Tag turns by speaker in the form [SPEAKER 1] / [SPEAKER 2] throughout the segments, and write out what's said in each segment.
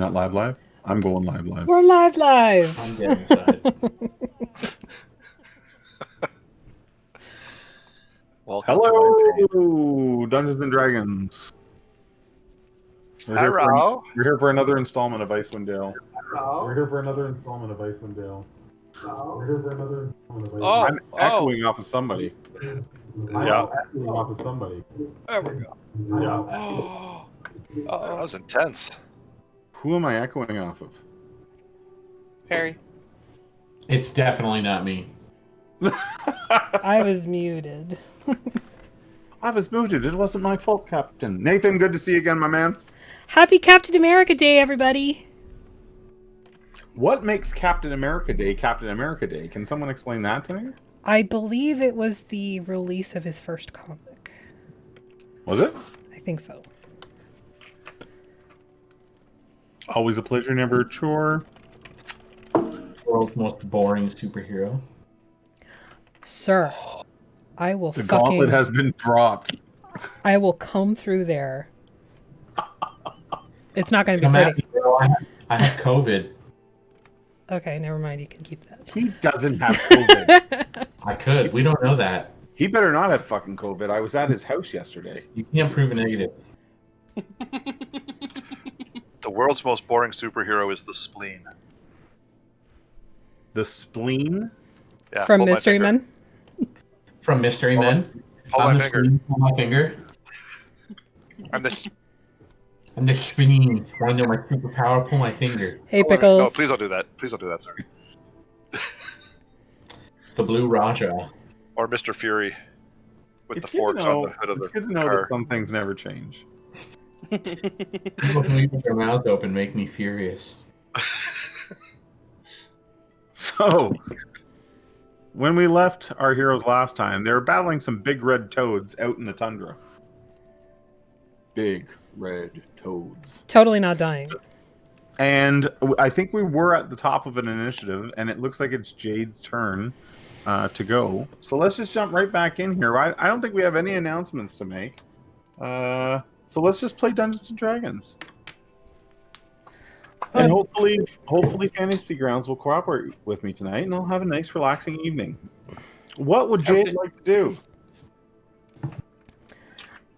[SPEAKER 1] You're not live? I'm going live.
[SPEAKER 2] We're live.
[SPEAKER 3] I'm getting excited.
[SPEAKER 4] Welcome
[SPEAKER 1] Hello, Dungeons and Dragons. We're here for another installment of Icewind Dale. I'm echoing off of somebody.
[SPEAKER 4] Yeah.
[SPEAKER 2] There we go.
[SPEAKER 4] Yeah. That was intense.
[SPEAKER 1] Who am I echoing off of?
[SPEAKER 2] Harry.
[SPEAKER 3] It's definitely not me.
[SPEAKER 2] I was muted.
[SPEAKER 1] I was muted. It wasn't my fault, Captain. Nathan, good to see you again, my man.
[SPEAKER 2] Happy Captain America Day, everybody.
[SPEAKER 1] What makes Captain America Day Captain America Day? Can someone explain that to me?
[SPEAKER 2] I believe it was the release of his first comic.
[SPEAKER 1] Was it?
[SPEAKER 2] I think so.
[SPEAKER 1] Always a pleasure, never a chore.
[SPEAKER 3] World's most boring superhero.
[SPEAKER 2] Sir, I will
[SPEAKER 1] The gauntlet has been dropped.
[SPEAKER 2] I will come through there. It's not going to be
[SPEAKER 3] Come at
[SPEAKER 2] pretty.
[SPEAKER 3] me, bro. I have COVID.
[SPEAKER 2] Okay, never mind. You can keep that.
[SPEAKER 1] He doesn't have COVID.
[SPEAKER 3] I could. We don't know that.
[SPEAKER 1] He better not have fucking COVID. I was at his house yesterday.
[SPEAKER 3] You can't prove a negative.
[SPEAKER 4] The world's most boring superhero is the spleen.
[SPEAKER 1] The spleen?
[SPEAKER 4] Yeah,
[SPEAKER 2] From
[SPEAKER 4] hold my
[SPEAKER 2] Mystery
[SPEAKER 4] finger.
[SPEAKER 2] Men?
[SPEAKER 3] From Mystery Men.
[SPEAKER 4] Hold
[SPEAKER 3] I'm
[SPEAKER 4] my
[SPEAKER 3] the
[SPEAKER 4] finger.
[SPEAKER 3] spleen. Hold my finger.
[SPEAKER 4] I'm the.
[SPEAKER 3] I'm the spleen. Want to know my superpower? Pull my finger.
[SPEAKER 2] Hey,
[SPEAKER 4] No,
[SPEAKER 2] Pickles.
[SPEAKER 4] please don't do that. Please don't do that, sorry.
[SPEAKER 3] The Blue Raja.
[SPEAKER 4] Or Mr. Fury with
[SPEAKER 1] It's
[SPEAKER 4] the forks on the hood of
[SPEAKER 1] it's
[SPEAKER 4] the
[SPEAKER 1] good to know
[SPEAKER 4] car.
[SPEAKER 1] that some things never change.
[SPEAKER 3] People who leave their mouths open make me furious.
[SPEAKER 1] So, when we left our heroes last time, they were battling some big red toads out in the tundra. Big red toads.
[SPEAKER 2] Totally not dying.
[SPEAKER 1] And I think we were at the top of an initiative, and it looks like it's Jade's turn to go. So let's just jump right back in here. I don't think we have any announcements to make. So let's just play Dungeons and Dragons. And hopefully Fantasy Grounds will cooperate with me tonight, and I'll have a nice, relaxing evening. What would Jade like to do?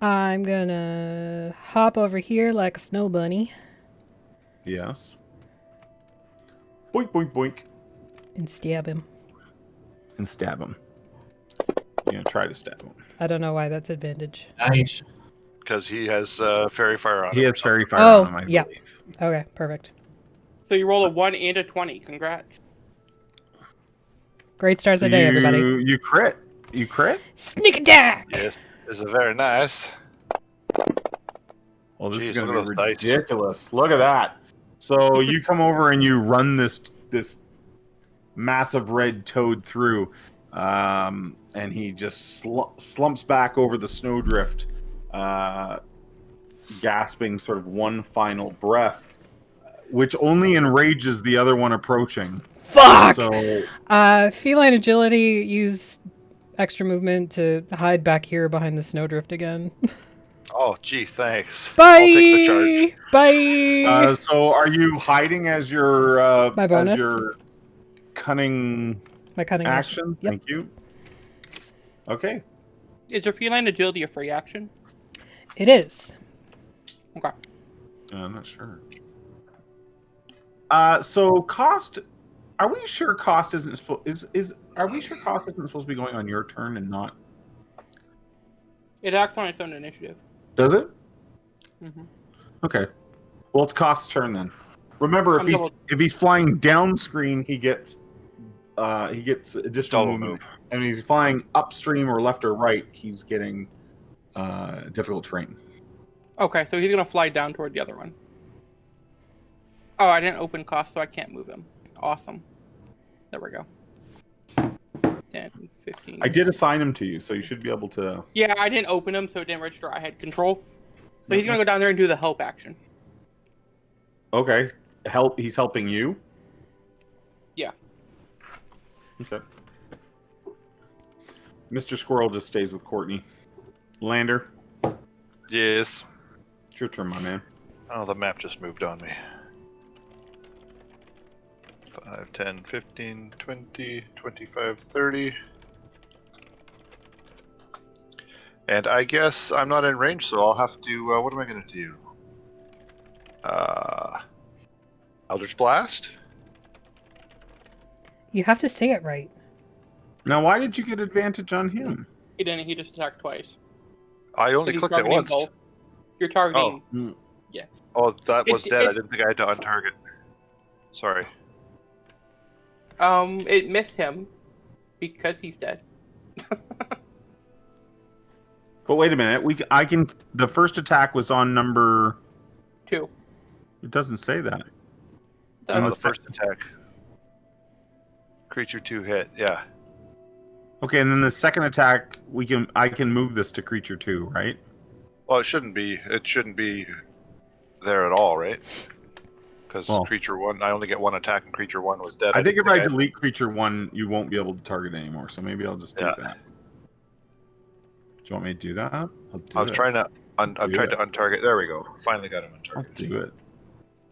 [SPEAKER 2] I'm gonna hop over here like a snow bunny
[SPEAKER 1] Yes. Boink, boink, boink.
[SPEAKER 2] and stab him.
[SPEAKER 1] And stab him. You're going to try to stab him.
[SPEAKER 2] I don't know why that's advantage.
[SPEAKER 3] Nice.
[SPEAKER 4] Because he has fairy fire on
[SPEAKER 1] He
[SPEAKER 4] him.
[SPEAKER 1] has fairy fire
[SPEAKER 2] Oh,
[SPEAKER 1] on him, I
[SPEAKER 2] yeah.
[SPEAKER 1] believe.
[SPEAKER 2] Okay, perfect.
[SPEAKER 5] So you roll a 1 and a 20. Congrats.
[SPEAKER 2] Great start
[SPEAKER 1] So
[SPEAKER 2] of the day, everybody.
[SPEAKER 1] You crit. You crit?
[SPEAKER 2] Sneak attack!
[SPEAKER 4] Yes, this is very nice.
[SPEAKER 1] Well, this
[SPEAKER 4] Jeez,
[SPEAKER 1] is going to
[SPEAKER 4] look
[SPEAKER 1] be
[SPEAKER 4] at those dice.
[SPEAKER 1] ridiculous. Look at that. So you come over and you run this massive red toad through, and he just slumps back over the snowdrift, gasping sort of one final breath, which only enrages the other one approaching.
[SPEAKER 2] Fuck!
[SPEAKER 1] So
[SPEAKER 2] Feline agility, use extra movement to hide back here behind the snowdrift again.
[SPEAKER 4] Oh, gee, thanks.
[SPEAKER 2] Bye!
[SPEAKER 4] I'll take the charge.
[SPEAKER 2] Bye!
[SPEAKER 1] so are you hiding as your
[SPEAKER 2] My bonus?
[SPEAKER 1] as your cunning
[SPEAKER 2] My cunning
[SPEAKER 1] action?
[SPEAKER 2] Yep.
[SPEAKER 1] Thank you. Okay.
[SPEAKER 5] Is your feline agility a free action?
[SPEAKER 2] It is.
[SPEAKER 5] Okay.
[SPEAKER 1] I'm not sure. So cost. Are we sure cost isn't supposed Are we sure cost isn't supposed to be going on your turn and not?
[SPEAKER 5] It acts on its own initiative.
[SPEAKER 1] Does it?
[SPEAKER 5] Mm-hmm.
[SPEAKER 1] Okay. Well, it's cost's turn then. Remember,
[SPEAKER 5] I'm
[SPEAKER 1] if he's flying down screen, he gets additional
[SPEAKER 4] Double
[SPEAKER 1] movement.
[SPEAKER 4] move.
[SPEAKER 1] And if he's flying upstream or left or right, he's getting difficult terrain.
[SPEAKER 5] Okay, so he's going to fly down toward the other one. Oh, I didn't open cost, so I can't move him. Awesome. There we go. 10, 15.
[SPEAKER 1] I did assign him to you, so you should be able to.
[SPEAKER 5] Yeah, I didn't open him, so it didn't register I had control. So he's going to go down there and do the help action.
[SPEAKER 1] Okay. He's helping you?
[SPEAKER 5] Yeah.
[SPEAKER 1] Okay. Mr. Squirrel just stays with Courtney. Lander,
[SPEAKER 4] Yes.
[SPEAKER 1] it's your turn, my man.
[SPEAKER 4] Oh, the map just moved on me. 5, 10, 15, 20, 25, 30. And I guess I'm not in range, so I'll have to. What am I going to do? Eldritch Blast?
[SPEAKER 2] You have to say it right.
[SPEAKER 1] Now, why did you get advantage on him?
[SPEAKER 5] He didn't. He just attacked twice.
[SPEAKER 4] I only
[SPEAKER 5] He's
[SPEAKER 4] clicked it
[SPEAKER 5] targeting
[SPEAKER 4] once.
[SPEAKER 5] both. You're targeting.
[SPEAKER 1] Mm.
[SPEAKER 4] Oh, that was
[SPEAKER 5] It-
[SPEAKER 4] dead. I
[SPEAKER 5] it-
[SPEAKER 4] didn't think I had to untarget. Sorry.
[SPEAKER 5] It missed him because he's dead.
[SPEAKER 1] But wait a minute. I can. The first attack was on number.
[SPEAKER 5] 2.
[SPEAKER 1] It doesn't say that.
[SPEAKER 5] That
[SPEAKER 4] The
[SPEAKER 5] was-
[SPEAKER 4] first attack. Creature 2 hit. Yeah.
[SPEAKER 1] Okay, and then the second attack, I can move this to creature 2, right?
[SPEAKER 4] Well, it shouldn't be. It shouldn't be there at all, right? Because
[SPEAKER 1] Well.
[SPEAKER 4] creature 1, I only get 1 attack, and creature 1 was dead.
[SPEAKER 1] I think if I
[SPEAKER 4] had-
[SPEAKER 1] delete creature 1, you won't be able to target anymore. So maybe I'll just do
[SPEAKER 4] Yeah.
[SPEAKER 1] that. Do you want me to do that? I'll do
[SPEAKER 4] I was
[SPEAKER 1] it.
[SPEAKER 4] trying to. I'm
[SPEAKER 1] Do
[SPEAKER 4] trying
[SPEAKER 1] it.
[SPEAKER 4] to untarget. There we go. Finally got him
[SPEAKER 1] I'll
[SPEAKER 4] untargeted.
[SPEAKER 1] do it.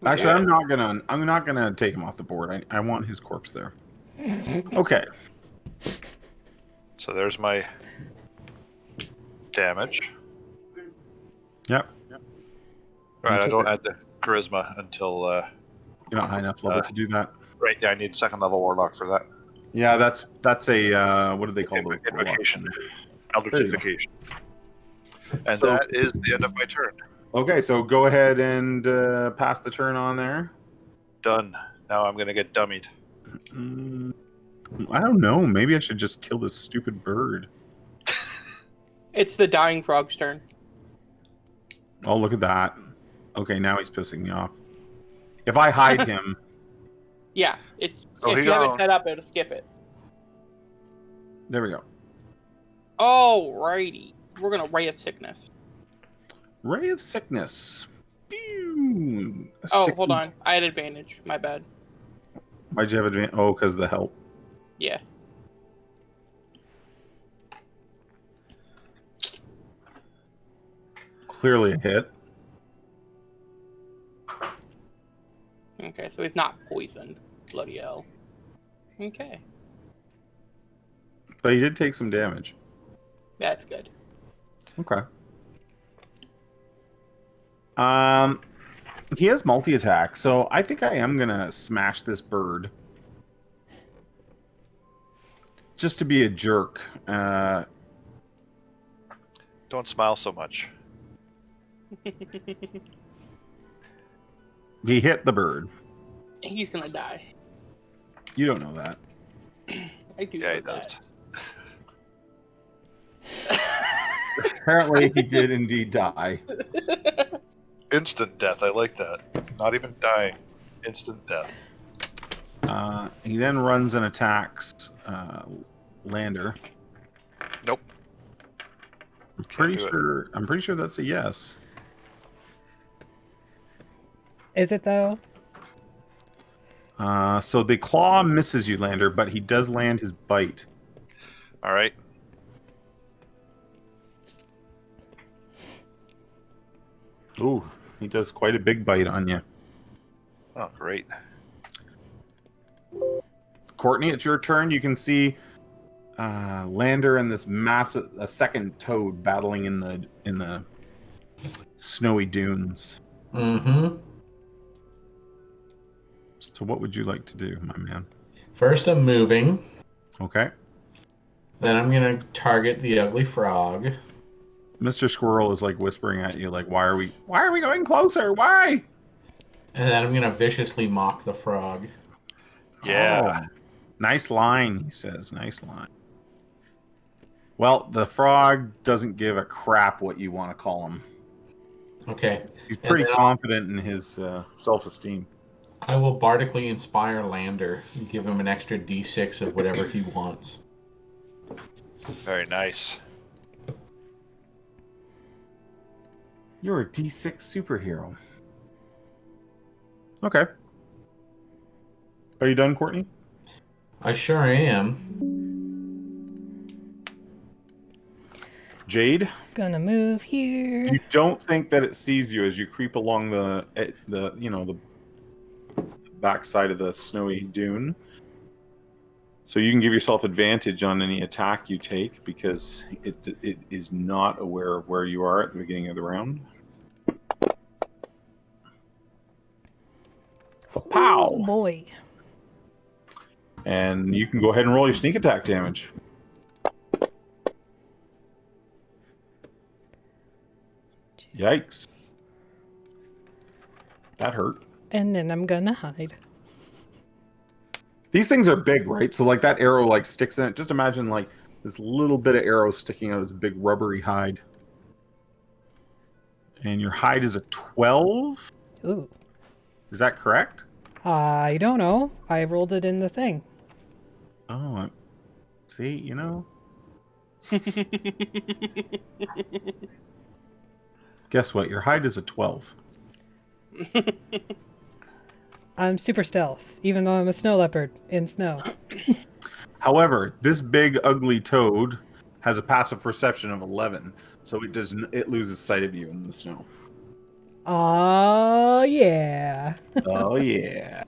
[SPEAKER 1] Actually, I'm not gonna take him off the board. I want his corpse there. Okay.
[SPEAKER 4] So there's my damage.
[SPEAKER 1] Yep.
[SPEAKER 4] Right, I
[SPEAKER 1] took
[SPEAKER 4] don't
[SPEAKER 1] it.
[SPEAKER 4] add the charisma until.
[SPEAKER 1] You're not high enough level to do that.
[SPEAKER 4] Right, yeah, I need 2nd level warlock for that.
[SPEAKER 1] Yeah, that's a what do they call those?
[SPEAKER 4] Invocation. Eldritch
[SPEAKER 1] There you go.
[SPEAKER 4] Invocation. And
[SPEAKER 1] So-
[SPEAKER 4] that is the end of my turn.
[SPEAKER 1] Okay, so go ahead and pass the turn on there.
[SPEAKER 4] Done. Now I'm gonna get dummied.
[SPEAKER 1] I don't know. Maybe I should just kill this stupid bird.
[SPEAKER 5] It's the dying frog's turn.
[SPEAKER 1] Oh, look at that. Okay, now he's pissing me off. If I hide him,
[SPEAKER 5] Yeah, it's
[SPEAKER 4] Oh,
[SPEAKER 5] if
[SPEAKER 4] he
[SPEAKER 5] you have
[SPEAKER 4] got
[SPEAKER 5] it set up, it'll skip it.
[SPEAKER 1] there we go.
[SPEAKER 5] Alrighty, we're gonna Ray of Sickness.
[SPEAKER 1] Ray of Sickness. Pew!
[SPEAKER 5] Oh, hold on, I had advantage. My bad.
[SPEAKER 1] Why'd you have advantage? Oh, because of the help.
[SPEAKER 5] Yeah.
[SPEAKER 1] Clearly a hit.
[SPEAKER 5] Okay, so he's not poisoned. Bloody hell. Okay,
[SPEAKER 1] But he did take some damage.
[SPEAKER 5] that's good.
[SPEAKER 1] Okay. He has multi-attack, so I think I am gonna smash this bird. Just to be a jerk.
[SPEAKER 4] Don't smile so much.
[SPEAKER 1] He hit the bird.
[SPEAKER 5] He's gonna die.
[SPEAKER 1] You don't know that.
[SPEAKER 5] I do.
[SPEAKER 4] Yeah,
[SPEAKER 5] know
[SPEAKER 4] he does.
[SPEAKER 1] Apparently, he did indeed die.
[SPEAKER 4] Instant death. I like that. Not even dying. Instant death.
[SPEAKER 1] He then runs and attacks Lander.
[SPEAKER 4] Nope.
[SPEAKER 1] I'm pretty sure that's a yes.
[SPEAKER 2] Is it though?
[SPEAKER 1] So the claw misses you, Lander, but he does land his bite.
[SPEAKER 4] All right.
[SPEAKER 1] Ooh, he does quite a big bite on you.
[SPEAKER 4] Oh, great.
[SPEAKER 1] Courtney, it's your turn. You can see Lander and this massive second toad battling in the snowy dunes.
[SPEAKER 3] Mm-hmm.
[SPEAKER 1] So what would you like to do, my man?
[SPEAKER 3] First, I'm moving.
[SPEAKER 1] Okay.
[SPEAKER 3] Then I'm gonna target the ugly frog.
[SPEAKER 1] Mr. Squirrel is like whispering at you, like, why are we going closer? Why?
[SPEAKER 3] And then I'm gonna viciously mock the frog.
[SPEAKER 4] Yeah.
[SPEAKER 1] Oh, nice line, he says. Nice line. Well, the frog doesn't give a crap what you want to call him.
[SPEAKER 3] Okay.
[SPEAKER 1] He's
[SPEAKER 3] And
[SPEAKER 1] pretty
[SPEAKER 3] then
[SPEAKER 1] confident in his self-esteem.
[SPEAKER 3] I will bardically inspire Lander and give him an extra d6 of whatever he wants.
[SPEAKER 4] Very nice.
[SPEAKER 1] You're a D6 superhero. Okay. Are you done, Courtney?
[SPEAKER 3] I sure am.
[SPEAKER 1] Jade,
[SPEAKER 2] Gonna move here.
[SPEAKER 1] you don't think that it sees you as you creep along the backside of the snowy dune. So you can give yourself advantage on any attack you take because it is not aware of where you are at the beginning of the round. Pow!
[SPEAKER 2] Oh boy.
[SPEAKER 1] And you can go ahead and roll your sneak attack damage. Yikes. That hurt.
[SPEAKER 2] And then I'm gonna hide.
[SPEAKER 1] These things are big, right? So like that arrow like sticks in it. Just imagine like this little bit of arrow sticking out of this big rubbery hide. And your hide is a 12?
[SPEAKER 2] Ooh.
[SPEAKER 1] Is that correct?
[SPEAKER 2] I don't know. I rolled it in the thing.
[SPEAKER 1] Oh, see, you know. Guess what? Your hide is a 12.
[SPEAKER 2] I'm super stealth, even though I'm a snow leopard in snow.
[SPEAKER 1] However, this big ugly toad has a passive perception of 11, so it loses sight of you in the snow.
[SPEAKER 2] Oh yeah.
[SPEAKER 1] Oh yeah.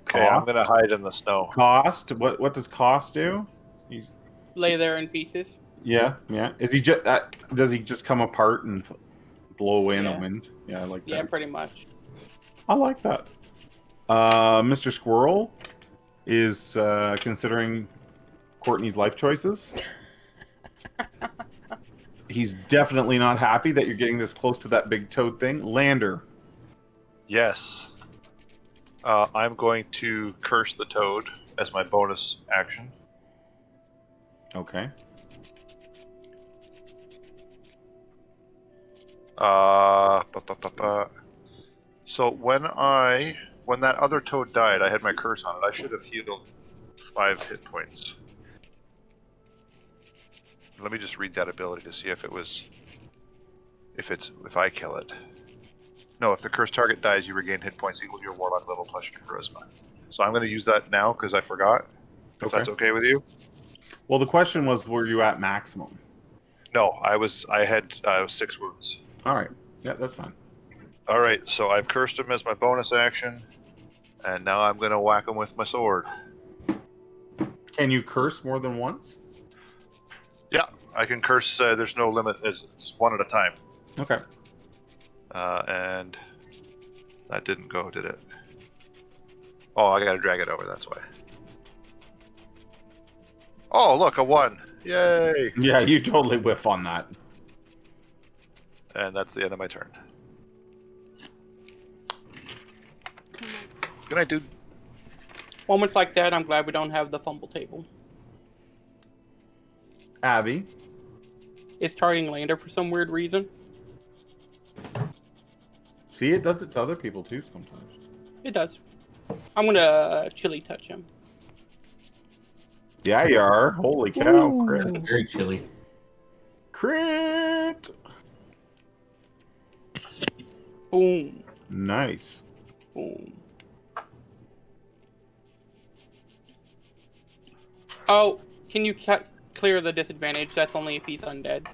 [SPEAKER 4] Okay, I'm gonna hide in the snow.
[SPEAKER 1] Cost. What does cost do?
[SPEAKER 5] Lay there in pieces.
[SPEAKER 1] Yeah. Is he just does he just come apart and blow away in the
[SPEAKER 5] Yeah.
[SPEAKER 1] wind? Yeah, I like that.
[SPEAKER 5] Yeah, pretty much.
[SPEAKER 1] I like that. Mr. Squirrel is considering Courtney's life choices. He's definitely not happy that you're getting this close to that big toad thing. Lander.
[SPEAKER 4] Yes. I'm going to curse the toad as my bonus action.
[SPEAKER 1] Okay.
[SPEAKER 4] So when that other toad died, I had my curse on it. I should have healed 5 hit points. Let me just read that ability to see if I kill it. No, if the cursed target dies, you regain hit points equal to your warlock level plus your charisma. So I'm going to use that now because I forgot. If that's okay with you.
[SPEAKER 1] Well, the question was, were you at maximum?
[SPEAKER 4] No, I had 6 wounds.
[SPEAKER 1] All right. Yeah, that's fine.
[SPEAKER 4] All right, so I've cursed him as my bonus action, and now I'm going to whack him with my sword.
[SPEAKER 1] Can you curse more than once?
[SPEAKER 4] Yeah, I can curse. There's no limit. It's one at a time.
[SPEAKER 1] Okay.
[SPEAKER 4] And that didn't go, did it? Oh, I got to drag it over. That's why. Oh, look, a 1. Yay!
[SPEAKER 1] Yeah, you totally whiff on that.
[SPEAKER 4] And that's the end of my turn. Good night, dude.
[SPEAKER 5] Moments like that, I'm glad we don't have the fumble table.
[SPEAKER 1] Abby.
[SPEAKER 5] It's targeting Lander for some weird reason.
[SPEAKER 1] See, it does it to other people too sometimes.
[SPEAKER 5] It does. I'm gonna chili touch him.
[SPEAKER 1] Yeah, you are. Holy cow,
[SPEAKER 2] Ooh.
[SPEAKER 1] crit.
[SPEAKER 3] That's very chilly.
[SPEAKER 1] Crit!
[SPEAKER 5] Boom.
[SPEAKER 1] Nice.
[SPEAKER 5] Boom. Oh, can you clear the disadvantage? That's only if he's undead.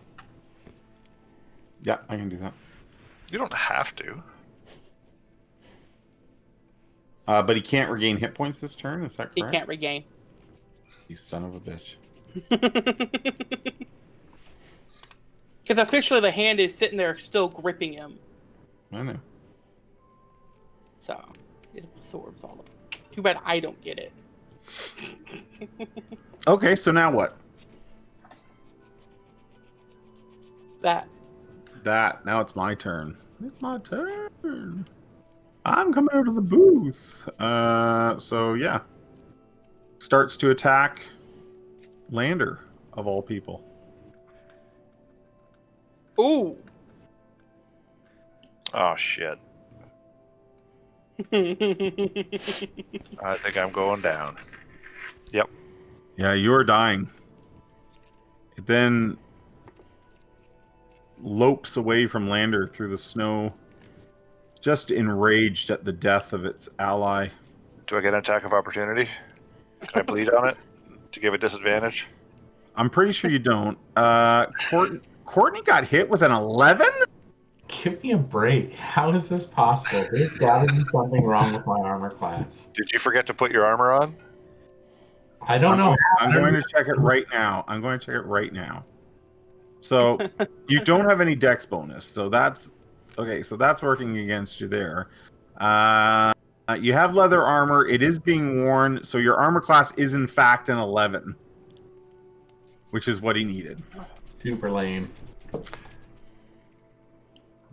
[SPEAKER 1] Yeah, I can do that.
[SPEAKER 4] You don't have to.
[SPEAKER 1] But he can't regain hit points this turn, is that correct?
[SPEAKER 5] He can't regain.
[SPEAKER 1] You son of a bitch.
[SPEAKER 5] Because officially the hand is sitting there still gripping him.
[SPEAKER 1] I know.
[SPEAKER 5] So, it absorbs all of it. Too bad I don't get it.
[SPEAKER 1] Okay, so now what?
[SPEAKER 5] That.
[SPEAKER 1] Now it's my turn. It's my turn. I'm coming out of the booth. So yeah. Starts to attack Lander, of all people.
[SPEAKER 5] Ooh!
[SPEAKER 4] Oh, shit. I think I'm going down. Yep.
[SPEAKER 1] Yeah, you're dying. It then lopes away from Lander through the snow, just enraged at the death of its ally.
[SPEAKER 4] Do I get an attack of opportunity? Can I bleed on it to give it disadvantage?
[SPEAKER 1] I'm pretty sure you don't. Courtney got hit with an 11?
[SPEAKER 3] Give me a break. How is this possible? There's got to be something wrong with my armor class.
[SPEAKER 4] Did you forget to put your armor on?
[SPEAKER 3] I don't know.
[SPEAKER 1] I'm going to check it right now. I'm going to check it right now. So you don't have any dex bonus, so that's okay. So that's working against you there. You have leather armor. It is being worn, so your armor class is in fact an 11, which is what he needed.
[SPEAKER 3] Super lame.
[SPEAKER 4] I'm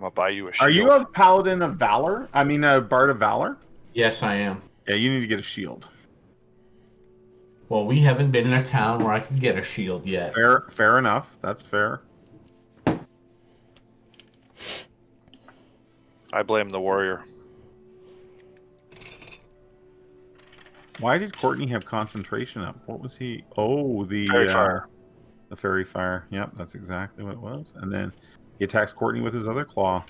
[SPEAKER 4] gonna buy you a shield.
[SPEAKER 1] Are you a paladin of valor? I mean, a bard of valor?
[SPEAKER 3] Yes, I am.
[SPEAKER 1] Yeah, you need to get a shield.
[SPEAKER 3] Well, we haven't been in a town where I can get a shield yet.
[SPEAKER 1] Fair enough. That's fair.
[SPEAKER 4] I blame the warrior.
[SPEAKER 1] Why did Courtney have concentration up? What was he? Oh, the
[SPEAKER 4] Fairy fire.
[SPEAKER 1] The fairy fire. Yep, that's exactly what it was. And then he attacks Courtney with his other claw.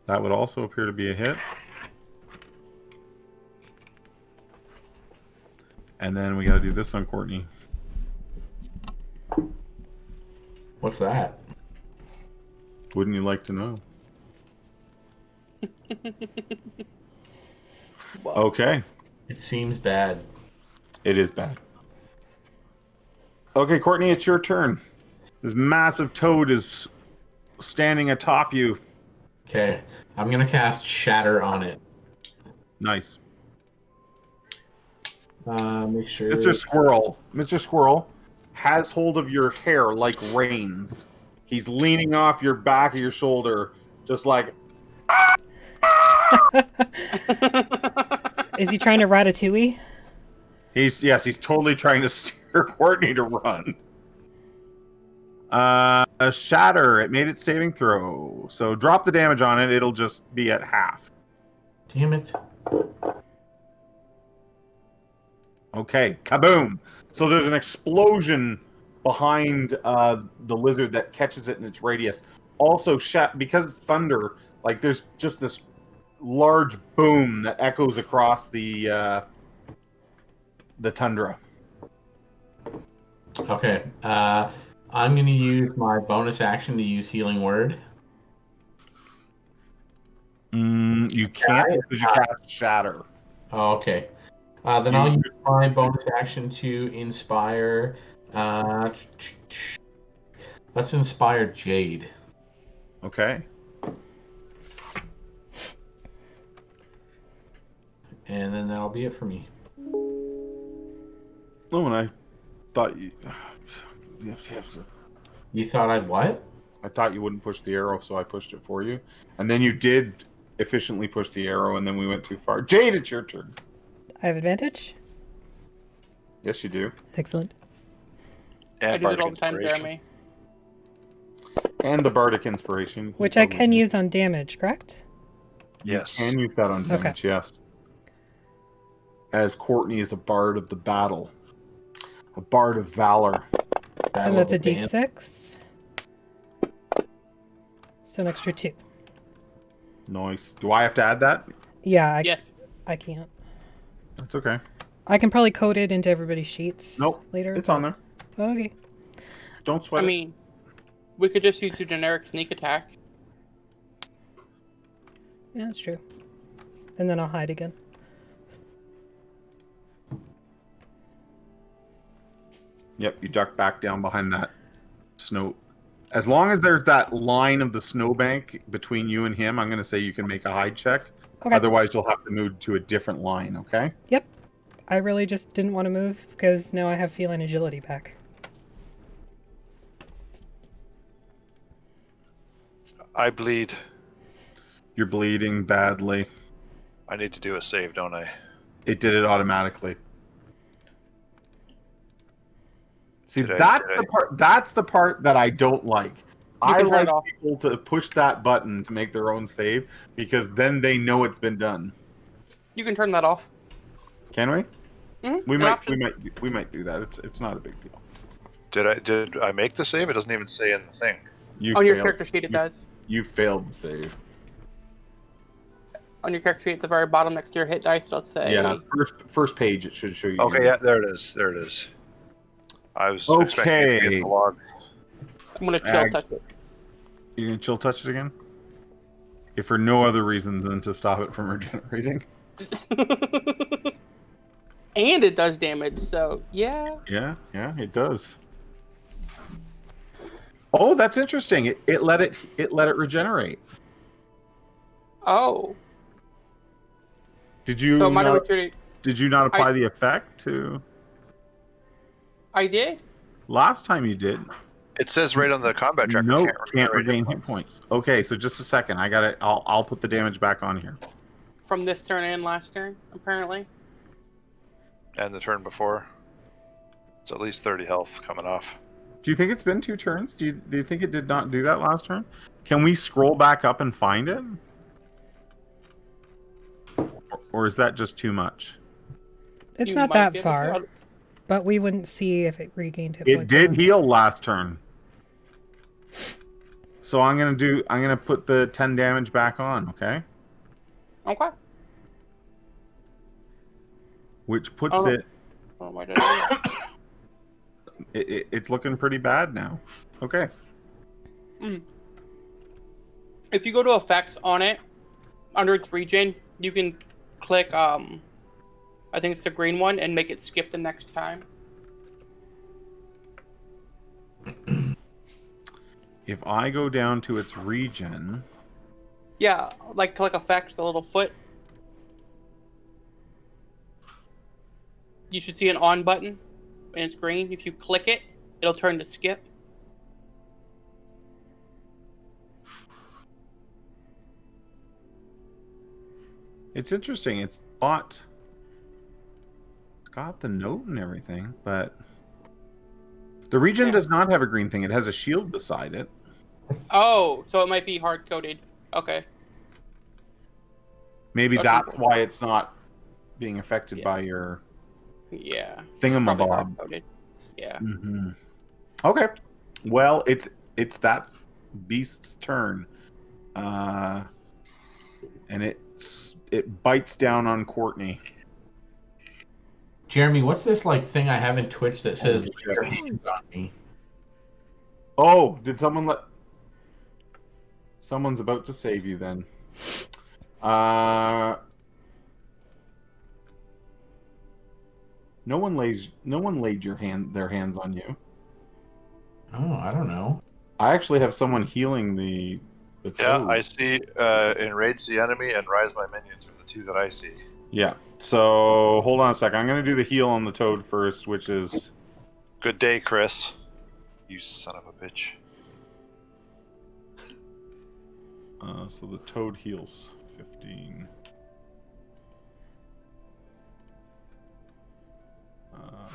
[SPEAKER 1] That would also appear to be a hit. And then we got to do this on Courtney.
[SPEAKER 3] What's that?
[SPEAKER 1] Wouldn't you like to know?
[SPEAKER 5] Well,
[SPEAKER 1] Okay.
[SPEAKER 3] It seems bad.
[SPEAKER 1] It is bad. Okay, Courtney, it's your turn. This massive toad is standing atop you.
[SPEAKER 3] Okay, I'm gonna cast Shatter on it.
[SPEAKER 1] Nice.
[SPEAKER 3] Make sure.
[SPEAKER 1] Mr. Squirrel has hold of your hair like reins. He's leaning off your back of your shoulder, just like.
[SPEAKER 2] Is he trying to Ratatouille?
[SPEAKER 1] He's totally trying to steer Courtney to run. A shatter. It made its saving throw. So drop the damage on it. It'll just be at half.
[SPEAKER 3] Damn it.
[SPEAKER 1] Okay, kaboom! So there's an explosion behind the lizard that catches it in its radius. Also, because it's thunder, like there's just this large boom that echoes across the tundra.
[SPEAKER 3] Okay, I'm gonna use my bonus action to use Healing Word.
[SPEAKER 1] You can't because you cast shatter.
[SPEAKER 3] Oh, okay. Then I'll use my bonus action to inspire. Let's inspire Jade.
[SPEAKER 1] Okay.
[SPEAKER 3] And then that'll be it for me.
[SPEAKER 1] Oh, and I thought you.
[SPEAKER 3] You thought I'd what?
[SPEAKER 1] I thought you wouldn't push the arrow, so I pushed it for you. And then you did efficiently push the arrow, and then we went too far. Jade, it's your turn.
[SPEAKER 2] I have advantage.
[SPEAKER 1] Yes, you do.
[SPEAKER 2] Excellent.
[SPEAKER 5] I
[SPEAKER 4] And
[SPEAKER 5] do it all the
[SPEAKER 4] Bardic
[SPEAKER 5] time,
[SPEAKER 4] Inspiration.
[SPEAKER 5] Jeremy.
[SPEAKER 1] And the Bardic Inspiration.
[SPEAKER 2] Which I can use on damage, correct?
[SPEAKER 4] Yes.
[SPEAKER 1] You can use that on damage, yes. As Courtney is a bard of the battle. A bard of valor.
[SPEAKER 2] And that's a d6. So an extra 2.
[SPEAKER 1] Nice. Do I have to add that?
[SPEAKER 2] Yeah,
[SPEAKER 5] Yes.
[SPEAKER 2] I can't.
[SPEAKER 1] That's okay.
[SPEAKER 2] I can probably code it into everybody's sheets
[SPEAKER 1] Nope.
[SPEAKER 2] later.
[SPEAKER 1] It's on there.
[SPEAKER 2] Okay.
[SPEAKER 1] Don't sweat
[SPEAKER 5] I
[SPEAKER 1] it.
[SPEAKER 5] mean, we could just use a generic sneak attack.
[SPEAKER 2] Yeah, that's true. And then I'll hide again.
[SPEAKER 1] Yep, you duck back down behind that snow. As long as there's that line of the snowbank between you and him, I'm going to say you can make a hide check.
[SPEAKER 2] Okay.
[SPEAKER 1] Otherwise, you'll have to move to a different line, okay?
[SPEAKER 2] Yep. I really just didn't want to move because now I have feline agility back.
[SPEAKER 4] I bleed.
[SPEAKER 1] You're bleeding badly.
[SPEAKER 4] I need to do a save, don't I?
[SPEAKER 1] It did it automatically. See,
[SPEAKER 4] Did I-
[SPEAKER 1] that's
[SPEAKER 4] did
[SPEAKER 1] the
[SPEAKER 4] I-
[SPEAKER 1] part. That's the part that I don't like.
[SPEAKER 5] You
[SPEAKER 1] I
[SPEAKER 5] can turn
[SPEAKER 1] like
[SPEAKER 5] it off.
[SPEAKER 1] people to push that button to make their own save because then they know it's been done.
[SPEAKER 5] You can turn that off.
[SPEAKER 1] Can we?
[SPEAKER 5] Mm-hmm.
[SPEAKER 1] We might do that. It's not a big deal.
[SPEAKER 4] Did I make the save? It doesn't even say in the thing.
[SPEAKER 1] You
[SPEAKER 5] On your
[SPEAKER 1] failed.
[SPEAKER 5] character sheet, it does.
[SPEAKER 1] You failed the save.
[SPEAKER 5] On your character sheet at the very bottom next to your hit dice, it'll say.
[SPEAKER 1] Yeah, first page it should show you.
[SPEAKER 4] Okay, yeah, there it is. There it is. I was expecting it to be in
[SPEAKER 1] Okay.
[SPEAKER 4] the log.
[SPEAKER 5] I'm gonna chill touch it.
[SPEAKER 1] You're gonna chill touch it again? If for no other reason than to stop it from regenerating.
[SPEAKER 5] And it does damage, so yeah.
[SPEAKER 1] Yeah, it does. Oh, that's interesting. It let it regenerate.
[SPEAKER 5] Oh.
[SPEAKER 1] Did you
[SPEAKER 5] So it might have
[SPEAKER 1] not,
[SPEAKER 5] retreated.
[SPEAKER 1] did you not apply the effect to
[SPEAKER 5] I did?
[SPEAKER 1] last time you did?
[SPEAKER 4] It says right on the combat tracker.
[SPEAKER 1] No, can't
[SPEAKER 4] regenerate
[SPEAKER 1] regain hit points. Okay, so just a second. I'll put the damage back on here.
[SPEAKER 5] From this turn and last turn, apparently.
[SPEAKER 4] And the turn before. It's at least 30 health coming off.
[SPEAKER 1] Do you think it's been 2 turns? Do you think it did not do that last turn? Can we scroll back up and find it? Or is that just too much?
[SPEAKER 2] It's
[SPEAKER 5] You
[SPEAKER 2] not
[SPEAKER 5] might
[SPEAKER 2] that
[SPEAKER 5] be able
[SPEAKER 2] far,
[SPEAKER 5] to-
[SPEAKER 2] but we wouldn't see if it regained hit
[SPEAKER 1] It
[SPEAKER 2] points.
[SPEAKER 1] did heal last turn. So I'm gonna put the 10 damage back on, okay?
[SPEAKER 5] Okay.
[SPEAKER 1] Which puts
[SPEAKER 5] Oh.
[SPEAKER 1] it,
[SPEAKER 5] Oh my god.
[SPEAKER 1] it's looking pretty bad now. Okay.
[SPEAKER 5] If you go to effects on it, under its regen, you can click I think it's the green one and make it skip the next time.
[SPEAKER 1] If I go down to its regen,
[SPEAKER 5] Yeah, like click effects, the little foot. You should see an on button and it's green. If you click it, it'll turn to skip.
[SPEAKER 1] it's interesting. It's got the note and everything, but the regen
[SPEAKER 5] Yeah.
[SPEAKER 1] does not have a green thing. It has a shield beside it.
[SPEAKER 5] Oh, so it might be hard coded. Okay.
[SPEAKER 1] Maybe
[SPEAKER 5] That's
[SPEAKER 1] that's
[SPEAKER 5] important.
[SPEAKER 1] why it's not being affected
[SPEAKER 5] Yeah.
[SPEAKER 1] by your
[SPEAKER 5] Yeah.
[SPEAKER 1] thingamabob.
[SPEAKER 5] Probably hard coded. Yeah.
[SPEAKER 1] Mm-hmm. Okay. Well, it's that beast's turn, and it bites down on Courtney.
[SPEAKER 3] Jeremy, what's this like thing I have in Twitch that says
[SPEAKER 1] Holy
[SPEAKER 3] "Lay your
[SPEAKER 1] shit.
[SPEAKER 3] hands on me"?
[SPEAKER 1] Oh, did someone let? Someone's about to save you then. No one laid their hands on you.
[SPEAKER 3] Oh, I don't know.
[SPEAKER 1] I actually have someone healing the
[SPEAKER 4] Yeah,
[SPEAKER 1] toad.
[SPEAKER 4] I see enrage the enemy and rise my minions are the 2 that I see.
[SPEAKER 1] Yeah. So hold on a sec. I'm gonna do the heal on the toad first, which is
[SPEAKER 4] Good day, Chris. You son of a bitch.
[SPEAKER 1] so the toad heals 15.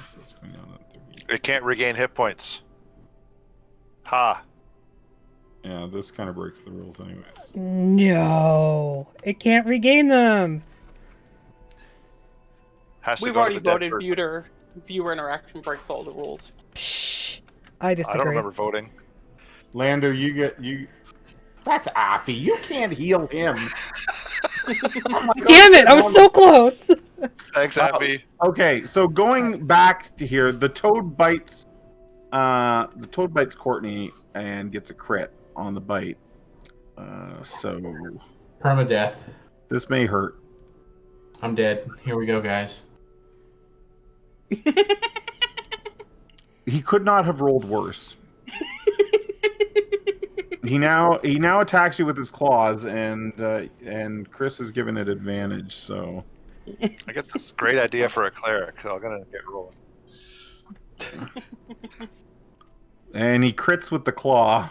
[SPEAKER 1] So it's going down at 30.
[SPEAKER 4] It can't regain hit points. Ha.
[SPEAKER 1] Yeah, this kind of breaks the rules, anyways.
[SPEAKER 2] No, it can't regain them.
[SPEAKER 4] Has to
[SPEAKER 5] We've
[SPEAKER 4] go
[SPEAKER 5] already
[SPEAKER 4] to the dead
[SPEAKER 5] voted
[SPEAKER 4] person.
[SPEAKER 5] viewer interaction breaks all the rules.
[SPEAKER 2] Psh, I
[SPEAKER 4] I
[SPEAKER 2] disagree.
[SPEAKER 4] don't remember voting.
[SPEAKER 1] Lander, you. That's Afi. You can't heal him.
[SPEAKER 2] Damn it! I was so close.
[SPEAKER 4] Thanks, Abby.
[SPEAKER 1] Okay, so going back to here, the toad bites. The toad bites Courtney and gets a crit on the bite. So
[SPEAKER 3] Permadeath.
[SPEAKER 1] this may hurt.
[SPEAKER 3] I'm dead. Here we go, guys.
[SPEAKER 1] He could not have rolled worse. He now attacks you with his claws, and Chris has given it advantage. So
[SPEAKER 4] I get this great idea for a cleric. I'm gonna get rolling.
[SPEAKER 1] and he crits with the claw.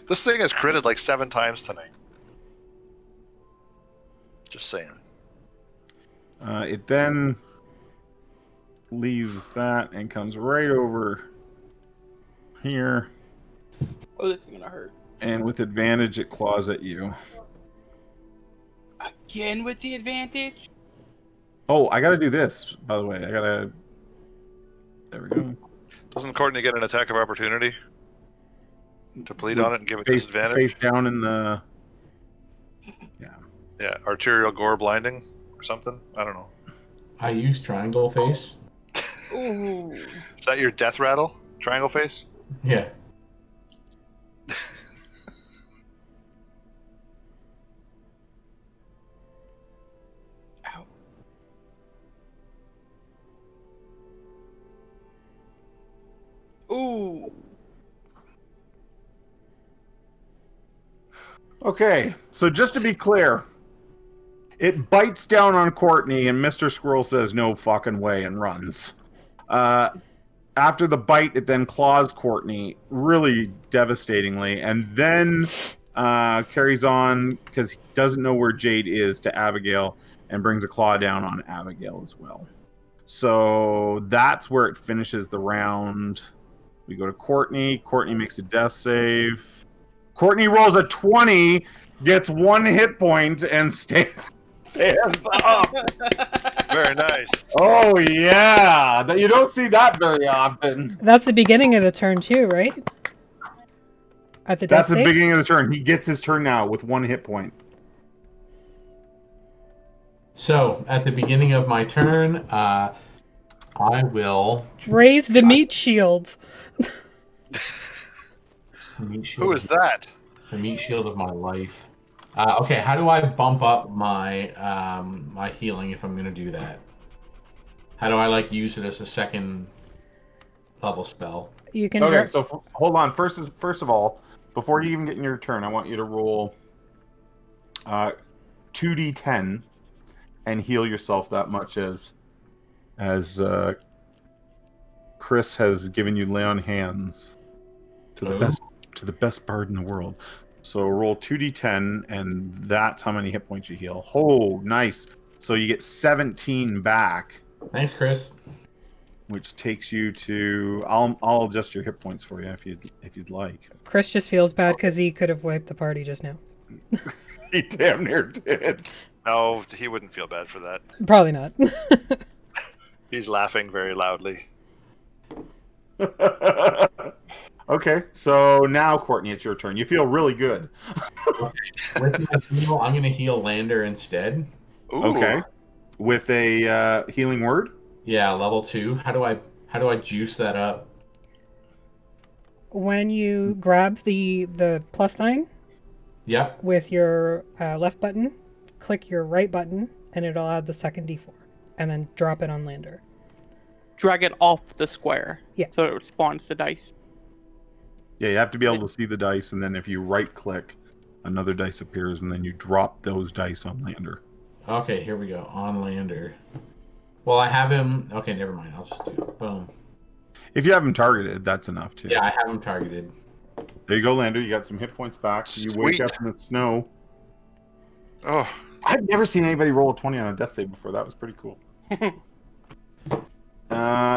[SPEAKER 4] This thing has critted like 7 times tonight. Just saying.
[SPEAKER 1] It then leaves that and comes right over here,
[SPEAKER 5] Oh, this is gonna hurt.
[SPEAKER 1] and with advantage, it claws at you.
[SPEAKER 5] Again with the advantage?
[SPEAKER 1] Oh, I gotta do this, by the way. There we go.
[SPEAKER 4] Doesn't Courtney get an attack of opportunity to bleed on it and give it
[SPEAKER 1] Face
[SPEAKER 4] disadvantage?
[SPEAKER 1] down in the.
[SPEAKER 4] Yeah, arterial gore blinding or something. I don't know.
[SPEAKER 3] I use triangle face.
[SPEAKER 5] Ooh.
[SPEAKER 4] Is that your death rattle? Triangle face?
[SPEAKER 3] Yeah.
[SPEAKER 5] Ooh.
[SPEAKER 1] Okay, so just to be clear, it bites down on Courtney, and Mr. Squirrel says no fucking way and runs. After the bite, it then claws Courtney really devastatingly, and then carries on because he doesn't know where Jade is to Abigail, and brings a claw down on Abigail as well. So that's where it finishes the round. We go to Courtney. Courtney makes a death save. Courtney rolls a 20, gets 1 hit point, and stands up.
[SPEAKER 4] Very nice.
[SPEAKER 1] Oh, yeah. You don't see that very often.
[SPEAKER 2] That's the beginning of the turn too, right? At the death
[SPEAKER 1] That's the
[SPEAKER 2] save?
[SPEAKER 1] beginning of the turn. He gets his turn now with 1 hit point.
[SPEAKER 3] So, at the beginning of my turn, I will...
[SPEAKER 2] Raise the meat shield.
[SPEAKER 4] Who is that?
[SPEAKER 3] The meat shield of my life. Okay, how do I bump up my my healing if I'm gonna do that? How do I like use it as a second level spell?
[SPEAKER 2] You can.
[SPEAKER 1] Okay, so hold on. First of all, before you even get in your turn, I want you to roll 2d10 and heal yourself that much as Chris has given you lay on hands to the best bard in the world. So roll 2d10, and that's how many hit points you heal. Oh, nice. So you get 17 back,
[SPEAKER 3] Thanks, Chris.
[SPEAKER 1] which takes you to. I'll adjust your hit points for you if you'd like.
[SPEAKER 2] Chris just feels bad because he could have wiped the party just now.
[SPEAKER 1] He damn near did.
[SPEAKER 4] No, he wouldn't feel bad for that.
[SPEAKER 2] Probably not.
[SPEAKER 4] He's laughing very loudly.
[SPEAKER 1] Okay, so now Courtney, it's your turn. You feel really good.
[SPEAKER 3] With my heal, I'm gonna heal Lander instead.
[SPEAKER 4] Ooh.
[SPEAKER 1] Okay, with a healing word.
[SPEAKER 3] Yeah, level 2. How do I juice that up?
[SPEAKER 2] When you grab the plus sign
[SPEAKER 3] Yep.
[SPEAKER 2] with your left button, click your right button, and it'll add the second d4, and then drop it on Lander.
[SPEAKER 5] Drag it off the square.
[SPEAKER 2] Yeah.
[SPEAKER 5] So it spawns the dice.
[SPEAKER 1] Yeah, you have to be able to see the dice, and then if you right-click, another dice appears, and then you drop those dice on Lander.
[SPEAKER 3] Okay, here we go. On Lander. Well, I have him... Okay, never mind. I'll just do it. Boom.
[SPEAKER 1] If you have him targeted, that's enough too.
[SPEAKER 3] Yeah, I have him targeted.
[SPEAKER 1] There you go, Lander. You got some hit points back. You wake
[SPEAKER 4] Sweet.
[SPEAKER 1] up in the snow.
[SPEAKER 4] Oh,
[SPEAKER 1] I've never seen anybody roll a 20 on a death save before. That was pretty cool.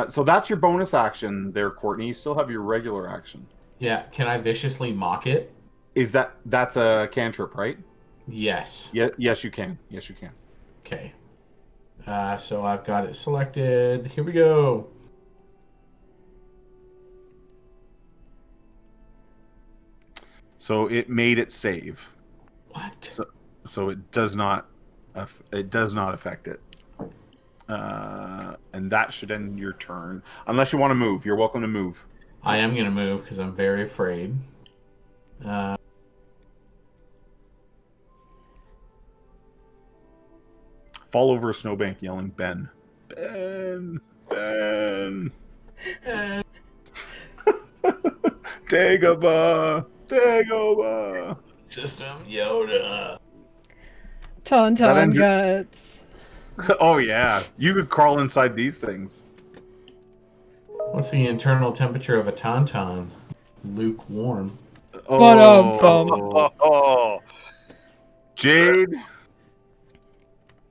[SPEAKER 1] So that's your bonus action there, Courtney. You still have your regular action.
[SPEAKER 3] Yeah, can I viciously mock it?
[SPEAKER 1] That's a cantrip, right?
[SPEAKER 3] Yes.
[SPEAKER 1] Yeah, yes, you can. Yes, you can.
[SPEAKER 3] Okay. So I've got it selected. Here we go.
[SPEAKER 1] So it made it save.
[SPEAKER 3] What?
[SPEAKER 1] So it does not affect it. And that should end your turn. Unless you want to move. You're welcome to move.
[SPEAKER 3] I am going to move because I'm very afraid.
[SPEAKER 1] Fall over a snowbank yelling, Ben. Ben. Ben. Dagobah. Dagobah.
[SPEAKER 3] System Yoda.
[SPEAKER 2] Tauntaun guts.
[SPEAKER 1] Oh, yeah. You could crawl inside these things.
[SPEAKER 3] What's the internal temperature of a tauntaun? Lukewarm.
[SPEAKER 2] Ba-dum-bum.
[SPEAKER 4] oh,
[SPEAKER 1] Jade.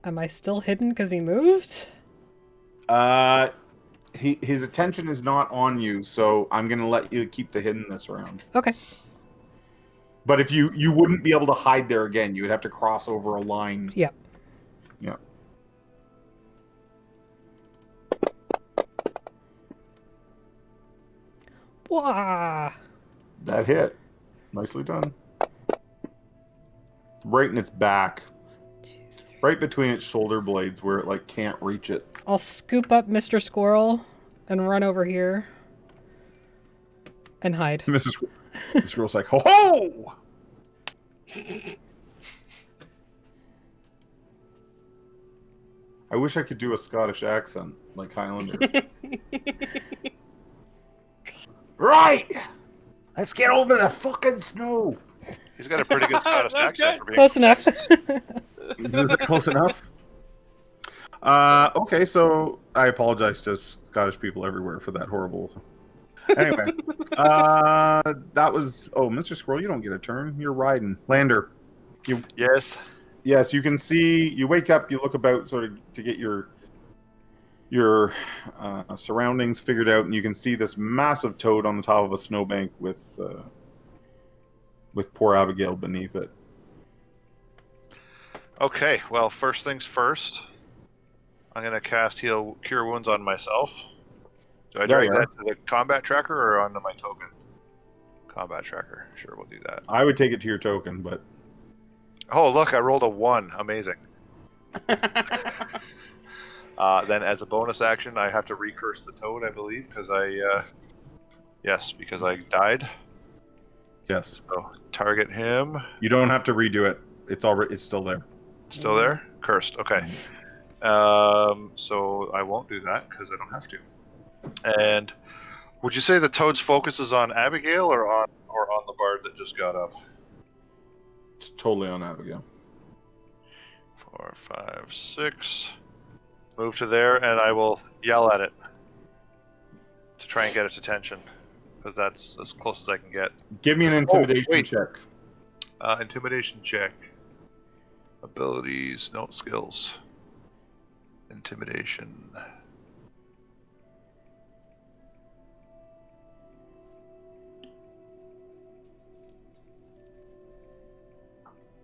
[SPEAKER 2] Am I still hidden because he moved?
[SPEAKER 1] His attention is not on you, so I'm going to let you keep the hidden this round.
[SPEAKER 2] Okay.
[SPEAKER 1] But if you wouldn't be able to hide there again, you would have to cross over a line.
[SPEAKER 2] Yep.
[SPEAKER 1] Yeah.
[SPEAKER 2] Wah.
[SPEAKER 1] That hit. Nicely done. Right in its back. Right between its shoulder blades where it like can't reach it.
[SPEAKER 2] I'll scoop up Mr. Squirrel and run over here. And hide.
[SPEAKER 1] The squirrel's like, ho ho! I wish I could do a Scottish accent like Highlander. Right! Let's get over the fucking snow!
[SPEAKER 4] He's got a pretty good Scottish
[SPEAKER 5] That's
[SPEAKER 4] accent
[SPEAKER 5] good.
[SPEAKER 4] for being
[SPEAKER 2] Close
[SPEAKER 4] from
[SPEAKER 2] enough.
[SPEAKER 4] Texas.
[SPEAKER 1] Is it close enough? Okay, so I apologize to Scottish people everywhere for that horrible. Anyway, that was. Oh, Mr. Squirrel, you don't get a turn. You're riding. Lander,
[SPEAKER 4] Yes.
[SPEAKER 1] yes, you can see. You wake up. You look about, sort of, to get your surroundings figured out, and you can see this massive toad on the top of a snowbank with poor Abigail beneath it.
[SPEAKER 4] Okay, well, first things first. I'm going to cast Cure Wounds on myself. Do I
[SPEAKER 1] There
[SPEAKER 4] drag
[SPEAKER 1] you are.
[SPEAKER 4] that to the combat tracker or onto my token? Combat tracker. Sure, we'll do that.
[SPEAKER 1] I would take it to your token, but
[SPEAKER 4] Oh, look, I rolled a 1. Amazing. Then as a bonus action, I have to recurse the toad, I believe, because because I died.
[SPEAKER 1] yes,
[SPEAKER 4] So target him.
[SPEAKER 1] you don't have to redo it. It's still there.
[SPEAKER 4] Still there? Cursed. Okay. So I won't do that because I don't have to. And would you say the toad's focus is on Abigail or on the bard that just got up?
[SPEAKER 1] It's totally on Abigail.
[SPEAKER 4] 4, 5, 6. Move to there, and I will yell at it to try and get its attention, because that's as close as I can get.
[SPEAKER 1] Give me an intimidation
[SPEAKER 4] wait.
[SPEAKER 1] check.
[SPEAKER 4] Intimidation check. Abilities, no skills. Intimidation.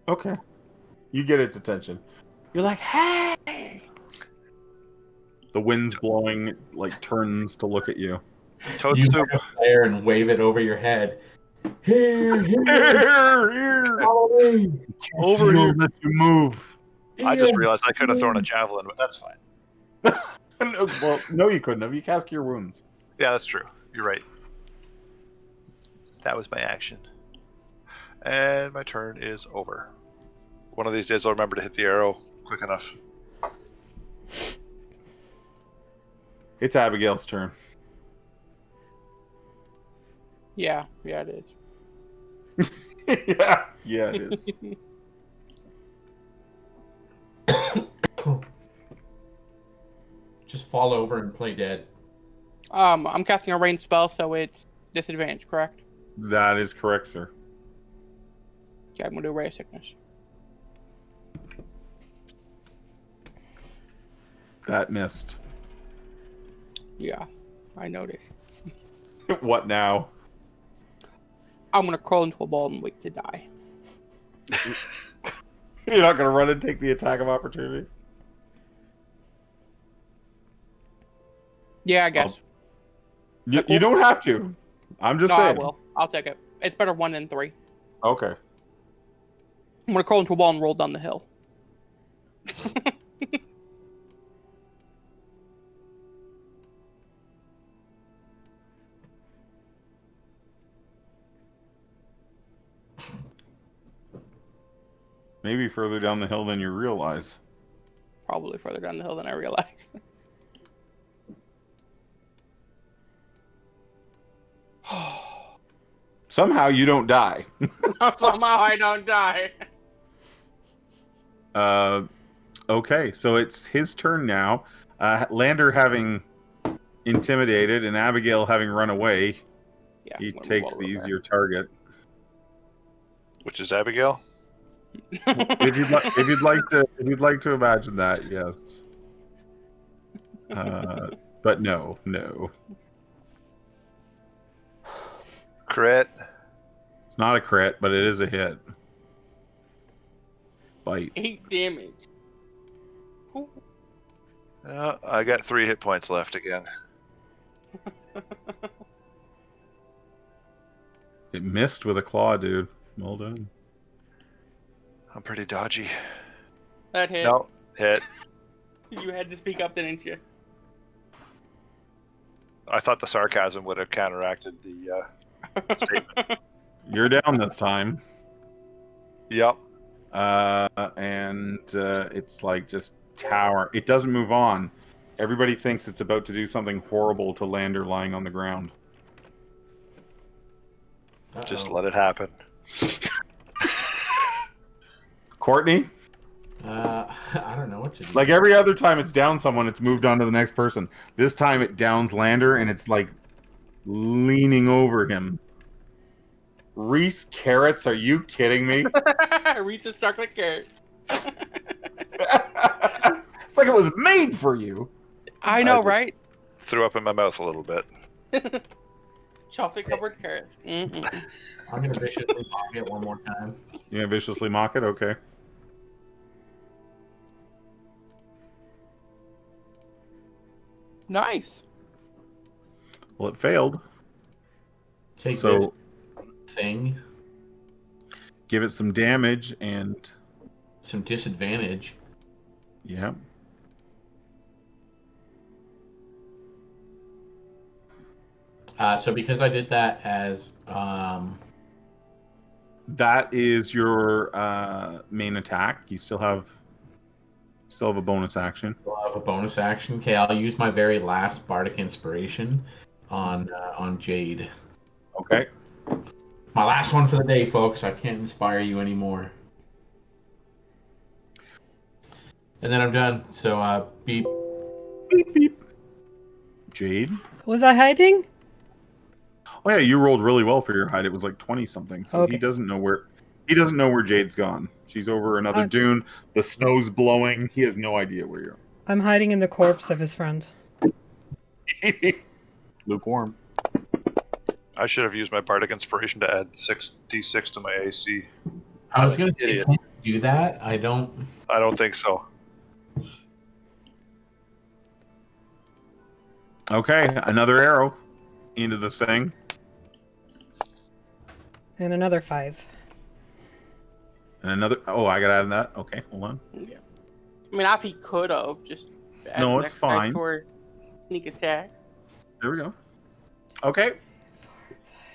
[SPEAKER 1] Okay. You get its attention. You're like, hey! The wind's blowing, it, like, turns to look at you.
[SPEAKER 4] Toad
[SPEAKER 3] You
[SPEAKER 4] soup.
[SPEAKER 3] light a flare and wave it over your head. Here,
[SPEAKER 1] Here!
[SPEAKER 3] follow me.
[SPEAKER 1] Over here! Let you move.
[SPEAKER 4] I just realized I could have thrown a javelin, but that's fine.
[SPEAKER 1] Well, no, you couldn't have. You cast Cure Wounds.
[SPEAKER 4] Yeah, that's true. You're right. That was my action. And my turn is over. One of these days I'll remember to hit the arrow quick enough.
[SPEAKER 1] It's Abigail's turn.
[SPEAKER 5] Yeah, it is.
[SPEAKER 1] yeah, it is.
[SPEAKER 3] Just fall over and play dead.
[SPEAKER 5] I'm casting a ranged spell, so it's disadvantage, correct?
[SPEAKER 1] That is correct, sir.
[SPEAKER 5] Yeah, I'm gonna do Ray of Sickness.
[SPEAKER 1] That missed.
[SPEAKER 5] Yeah, I noticed.
[SPEAKER 1] What now?
[SPEAKER 5] I'm gonna crawl into a ball and wait to die.
[SPEAKER 1] You're not gonna run and take the attack of opportunity?
[SPEAKER 5] Yeah, I guess.
[SPEAKER 1] You don't have to. I'm just
[SPEAKER 5] No, I
[SPEAKER 1] saying.
[SPEAKER 5] will. I'll take it. It's better 1 than 3.
[SPEAKER 1] Okay.
[SPEAKER 5] I'm gonna crawl into a ball and roll down the hill.
[SPEAKER 1] Maybe further down the hill than you realize.
[SPEAKER 5] Probably further down the hill than I realized.
[SPEAKER 1] Somehow you don't die.
[SPEAKER 5] Somehow I don't die.
[SPEAKER 1] Okay, so it's his turn now. Lander having intimidated and Abigail having run away,
[SPEAKER 5] Yeah,
[SPEAKER 1] he
[SPEAKER 5] I'm gonna
[SPEAKER 1] takes
[SPEAKER 5] move
[SPEAKER 1] the
[SPEAKER 5] over
[SPEAKER 1] easier target.
[SPEAKER 4] Which is Abigail?
[SPEAKER 1] If you'd like to imagine that, yes. But no.
[SPEAKER 4] Crit.
[SPEAKER 1] It's not a crit, but it is a hit. Bite.
[SPEAKER 5] 8 damage. Ooh.
[SPEAKER 4] I got 3 hit points left again.
[SPEAKER 1] It missed with a claw, dude. Well done.
[SPEAKER 4] I'm pretty dodgy.
[SPEAKER 5] That hit.
[SPEAKER 4] No, hit.
[SPEAKER 5] You had to speak up, didn't you?
[SPEAKER 4] I thought the sarcasm would have counteracted the statement.
[SPEAKER 1] You're down this time.
[SPEAKER 4] Yep.
[SPEAKER 1] And it's like just tower. It doesn't move on. Everybody thinks it's about to do something horrible to Lander lying on the ground.
[SPEAKER 4] Just let it happen.
[SPEAKER 1] Courtney?
[SPEAKER 3] I don't know what to do.
[SPEAKER 1] Like every other time it's down someone, it's moved on to the next person. This time it downs Lander and it's like leaning over him. Reese Carrots, are you kidding me?
[SPEAKER 5] Reese's chocolate carrot.
[SPEAKER 1] It's like it was made for you.
[SPEAKER 5] I know, right?
[SPEAKER 4] Threw up in my mouth a little bit.
[SPEAKER 5] Chocolate covered carrots. Mm-mm.
[SPEAKER 3] I'm gonna viciously mock it one more time.
[SPEAKER 1] You gonna viciously mock it? Okay.
[SPEAKER 5] Nice.
[SPEAKER 1] Well, it failed.
[SPEAKER 3] Take
[SPEAKER 1] So-
[SPEAKER 3] this thing,
[SPEAKER 1] Give it some damage and
[SPEAKER 3] some disadvantage.
[SPEAKER 1] yeah.
[SPEAKER 3] So because I did that as
[SPEAKER 1] That is your main attack. You still have a bonus action.
[SPEAKER 3] I'll have a bonus action. Okay, I'll use my very last bardic inspiration on Jade.
[SPEAKER 1] Okay.
[SPEAKER 3] My last one for the day, folks. I can't inspire you anymore. And then I'm done. So beep.
[SPEAKER 1] Beep beep. Jade.
[SPEAKER 2] Was I hiding?
[SPEAKER 1] Oh yeah, you rolled really well for your height. It was like 20 something. So
[SPEAKER 2] Okay.
[SPEAKER 1] he doesn't know where Jade's gone. She's over another
[SPEAKER 2] I'm-
[SPEAKER 1] dune. The snow's blowing. He has no idea where you're.
[SPEAKER 2] I'm hiding in the corpse of his friend.
[SPEAKER 1] Lukewarm.
[SPEAKER 4] I should have used my bardic inspiration to add 6d6 to my AC.
[SPEAKER 3] I was gonna say,
[SPEAKER 4] Idiot.
[SPEAKER 3] can you do that? I don't.
[SPEAKER 4] I don't think so.
[SPEAKER 1] Okay, another arrow into the thing.
[SPEAKER 2] And another 5.
[SPEAKER 1] And another. Oh, I got to add that. Okay, hold on.
[SPEAKER 5] Yeah. I mean, if he could have just added
[SPEAKER 1] No,
[SPEAKER 5] an
[SPEAKER 1] it's
[SPEAKER 5] extra dice
[SPEAKER 1] fine.
[SPEAKER 5] toward sneak attack.
[SPEAKER 1] There we go. Okay.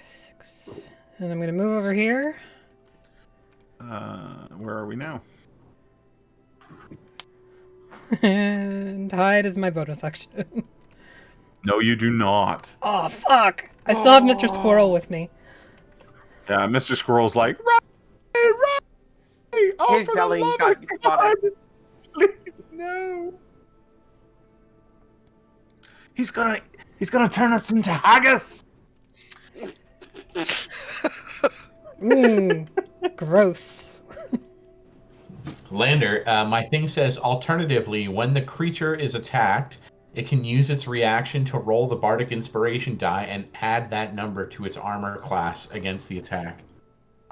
[SPEAKER 2] 6. And I'm going to move over here.
[SPEAKER 1] Where are we now?
[SPEAKER 2] And hide is my bonus action.
[SPEAKER 1] No, you do not.
[SPEAKER 2] Oh, fuck! I still have Mr. Squirrel with me.
[SPEAKER 1] Yeah, Mr. Squirrel's like, right. Oh,
[SPEAKER 5] He's
[SPEAKER 1] for the
[SPEAKER 5] yelling,
[SPEAKER 1] love
[SPEAKER 5] "God,
[SPEAKER 1] of
[SPEAKER 5] you spotted."
[SPEAKER 1] God, please, no. He's gonna turn us into haggis.
[SPEAKER 2] Mmm. Gross.
[SPEAKER 3] Lander, my thing says, alternatively, when the creature is attacked, it can use its reaction to roll the bardic inspiration die and add that number to its armor class against the attack.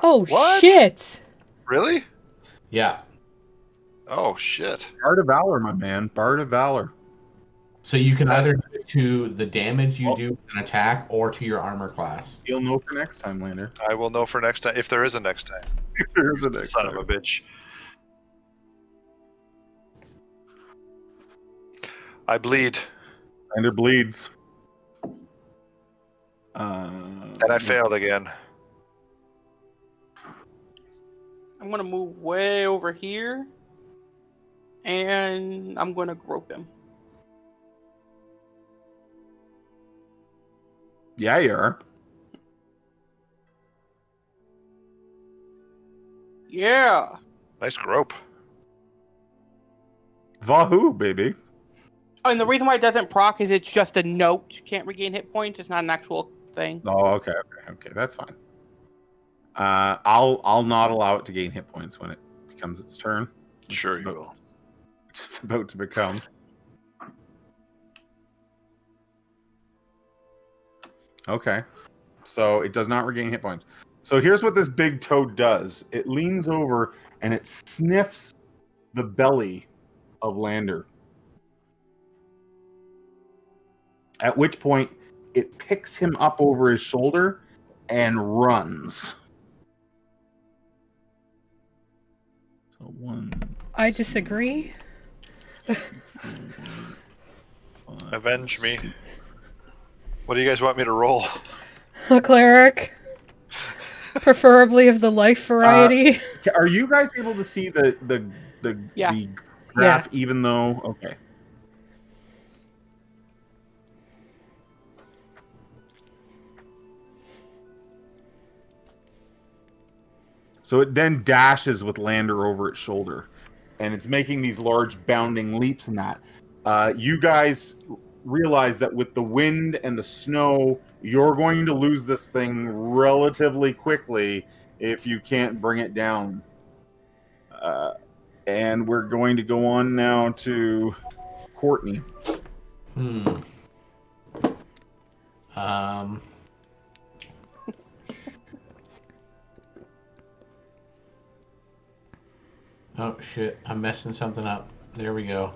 [SPEAKER 2] Oh,
[SPEAKER 4] What?
[SPEAKER 2] shit!
[SPEAKER 4] Really?
[SPEAKER 3] Yeah.
[SPEAKER 4] Oh, shit.
[SPEAKER 1] Bard of Valor, my man. Bard of Valor.
[SPEAKER 3] So you can either do it to the damage you do with an attack or to your armor class.
[SPEAKER 1] You'll know for next time, Lander.
[SPEAKER 4] I will know for next time, if there is a next time.
[SPEAKER 1] There's a next
[SPEAKER 4] Son
[SPEAKER 1] time.
[SPEAKER 4] of a bitch. I bleed,
[SPEAKER 1] Lander bleeds.
[SPEAKER 4] and I failed again.
[SPEAKER 5] I'm gonna move way over here, and I'm gonna grope him.
[SPEAKER 1] Yeah, you are.
[SPEAKER 5] Yeah.
[SPEAKER 4] Nice grope.
[SPEAKER 1] Vahoo, baby.
[SPEAKER 5] Oh, and the reason why it doesn't proc is it's just a note. You can't regain hit points. It's not an actual thing.
[SPEAKER 1] Oh, okay, that's fine. I'll not allow it to gain hit points when it becomes its turn.
[SPEAKER 4] Sure
[SPEAKER 1] It's
[SPEAKER 4] you
[SPEAKER 1] about-
[SPEAKER 4] will.
[SPEAKER 1] It's about to become. Okay, so it does not regain hit points. So here's what this big toad does. It leans over and it sniffs the belly of Lander. At which point, it picks him up over his shoulder and runs. So 1,
[SPEAKER 2] I disagree.
[SPEAKER 1] 2, 3, 4, 5,
[SPEAKER 4] Avenge me. What do you guys want me to roll?
[SPEAKER 2] A cleric, preferably of the life variety.
[SPEAKER 1] Are you guys able to see the
[SPEAKER 5] Yeah.
[SPEAKER 1] graph? Even though, okay. So it then dashes with Lander over its shoulder, and it's making these large bounding leaps in that. You guys realize that with the wind and the snow, you're going to lose this thing relatively quickly if you can't bring it down. And we're going to go on now to Courtney.
[SPEAKER 3] Um. Oh shit! I'm messing something up. There we go.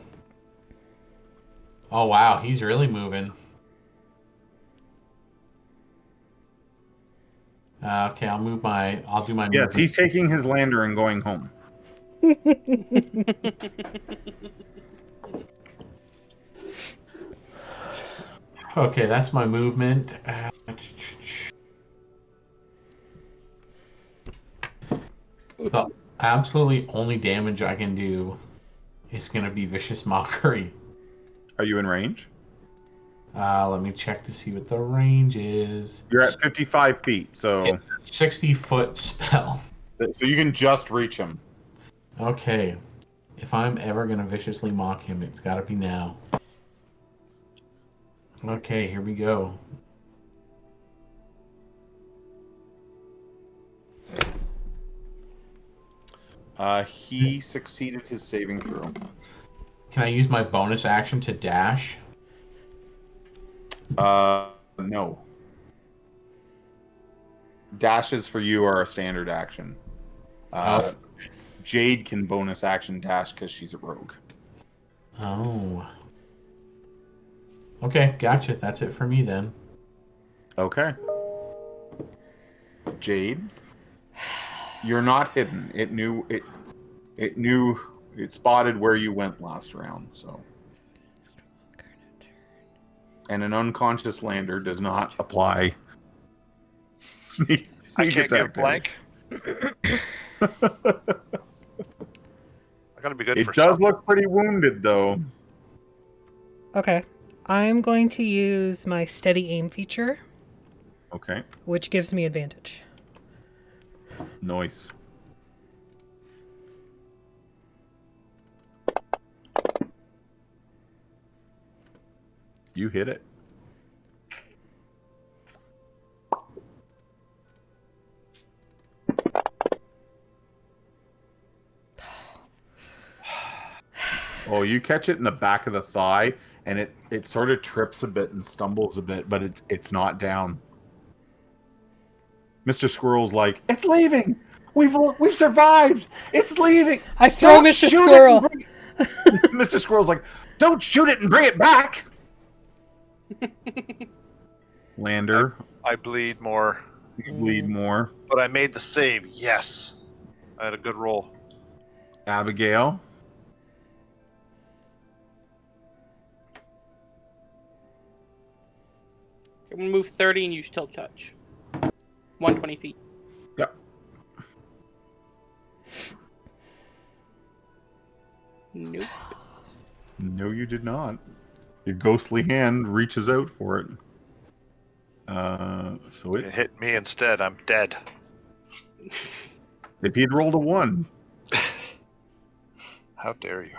[SPEAKER 3] Oh wow, he's really moving. Okay, I'll do my.
[SPEAKER 1] Yes,
[SPEAKER 3] movement.
[SPEAKER 1] he's taking his Lander and going home.
[SPEAKER 3] Okay, that's my movement. The absolutely only damage I can do is going to be Vicious Mockery.
[SPEAKER 1] Are you in range?
[SPEAKER 3] Let me check to see what the range is.
[SPEAKER 1] You're at 55 feet, so
[SPEAKER 3] It's a 60-foot spell.
[SPEAKER 1] you can just reach him.
[SPEAKER 3] Okay. If I'm ever going to viciously mock him, it's got to be now. Okay, here we go.
[SPEAKER 1] He succeeded his saving throw.
[SPEAKER 3] Can I use my bonus action to dash?
[SPEAKER 1] No. Dashes for you are a standard action. Jade can bonus action dash because she's a rogue.
[SPEAKER 3] Oh. Okay, gotcha. That's it for me then.
[SPEAKER 1] Okay. Jade, you're not hidden. It spotted where you went last round, so. And an unconscious Lander does not apply.
[SPEAKER 4] I can't give blank. I gotta be good
[SPEAKER 1] It
[SPEAKER 4] for
[SPEAKER 1] does
[SPEAKER 4] something.
[SPEAKER 1] look pretty wounded, though.
[SPEAKER 2] Okay. I'm going to use my steady aim feature,
[SPEAKER 1] Okay.
[SPEAKER 2] which gives me advantage.
[SPEAKER 1] Nice. You hit it. Oh, you catch it in the back of the thigh, and it sort of trips a bit and stumbles a bit, but it's not down. Mr. Squirrel's like, it's leaving. We've survived. It's leaving.
[SPEAKER 2] I throw
[SPEAKER 1] Don't
[SPEAKER 2] Mr.
[SPEAKER 1] shoot
[SPEAKER 2] Squirrel.
[SPEAKER 1] it Mr. Squirrel's like, don't shoot it and bring it back. Lander,
[SPEAKER 4] I bleed more,
[SPEAKER 1] you bleed more.
[SPEAKER 4] but I made the save. Yes, I had a good roll.
[SPEAKER 1] Abigail,
[SPEAKER 5] I'm gonna move 30 and use tilt touch. 120 feet.
[SPEAKER 1] yep.
[SPEAKER 5] Nope.
[SPEAKER 1] No, you did not. Your ghostly hand reaches out for it. So
[SPEAKER 4] It hit me instead. I'm dead.
[SPEAKER 1] if he'd rolled a 1,
[SPEAKER 4] How dare you?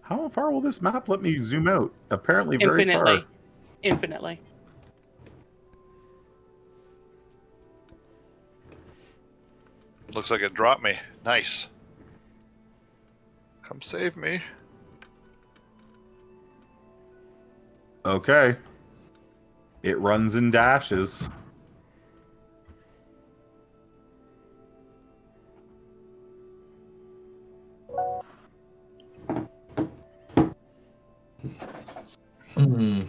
[SPEAKER 1] how far will this map let me zoom out? Apparently very
[SPEAKER 5] Infinitely.
[SPEAKER 1] far.
[SPEAKER 5] Infinitely.
[SPEAKER 4] Looks like it dropped me. Nice. Come save me.
[SPEAKER 1] Okay. It runs and dashes.
[SPEAKER 3] Hmm.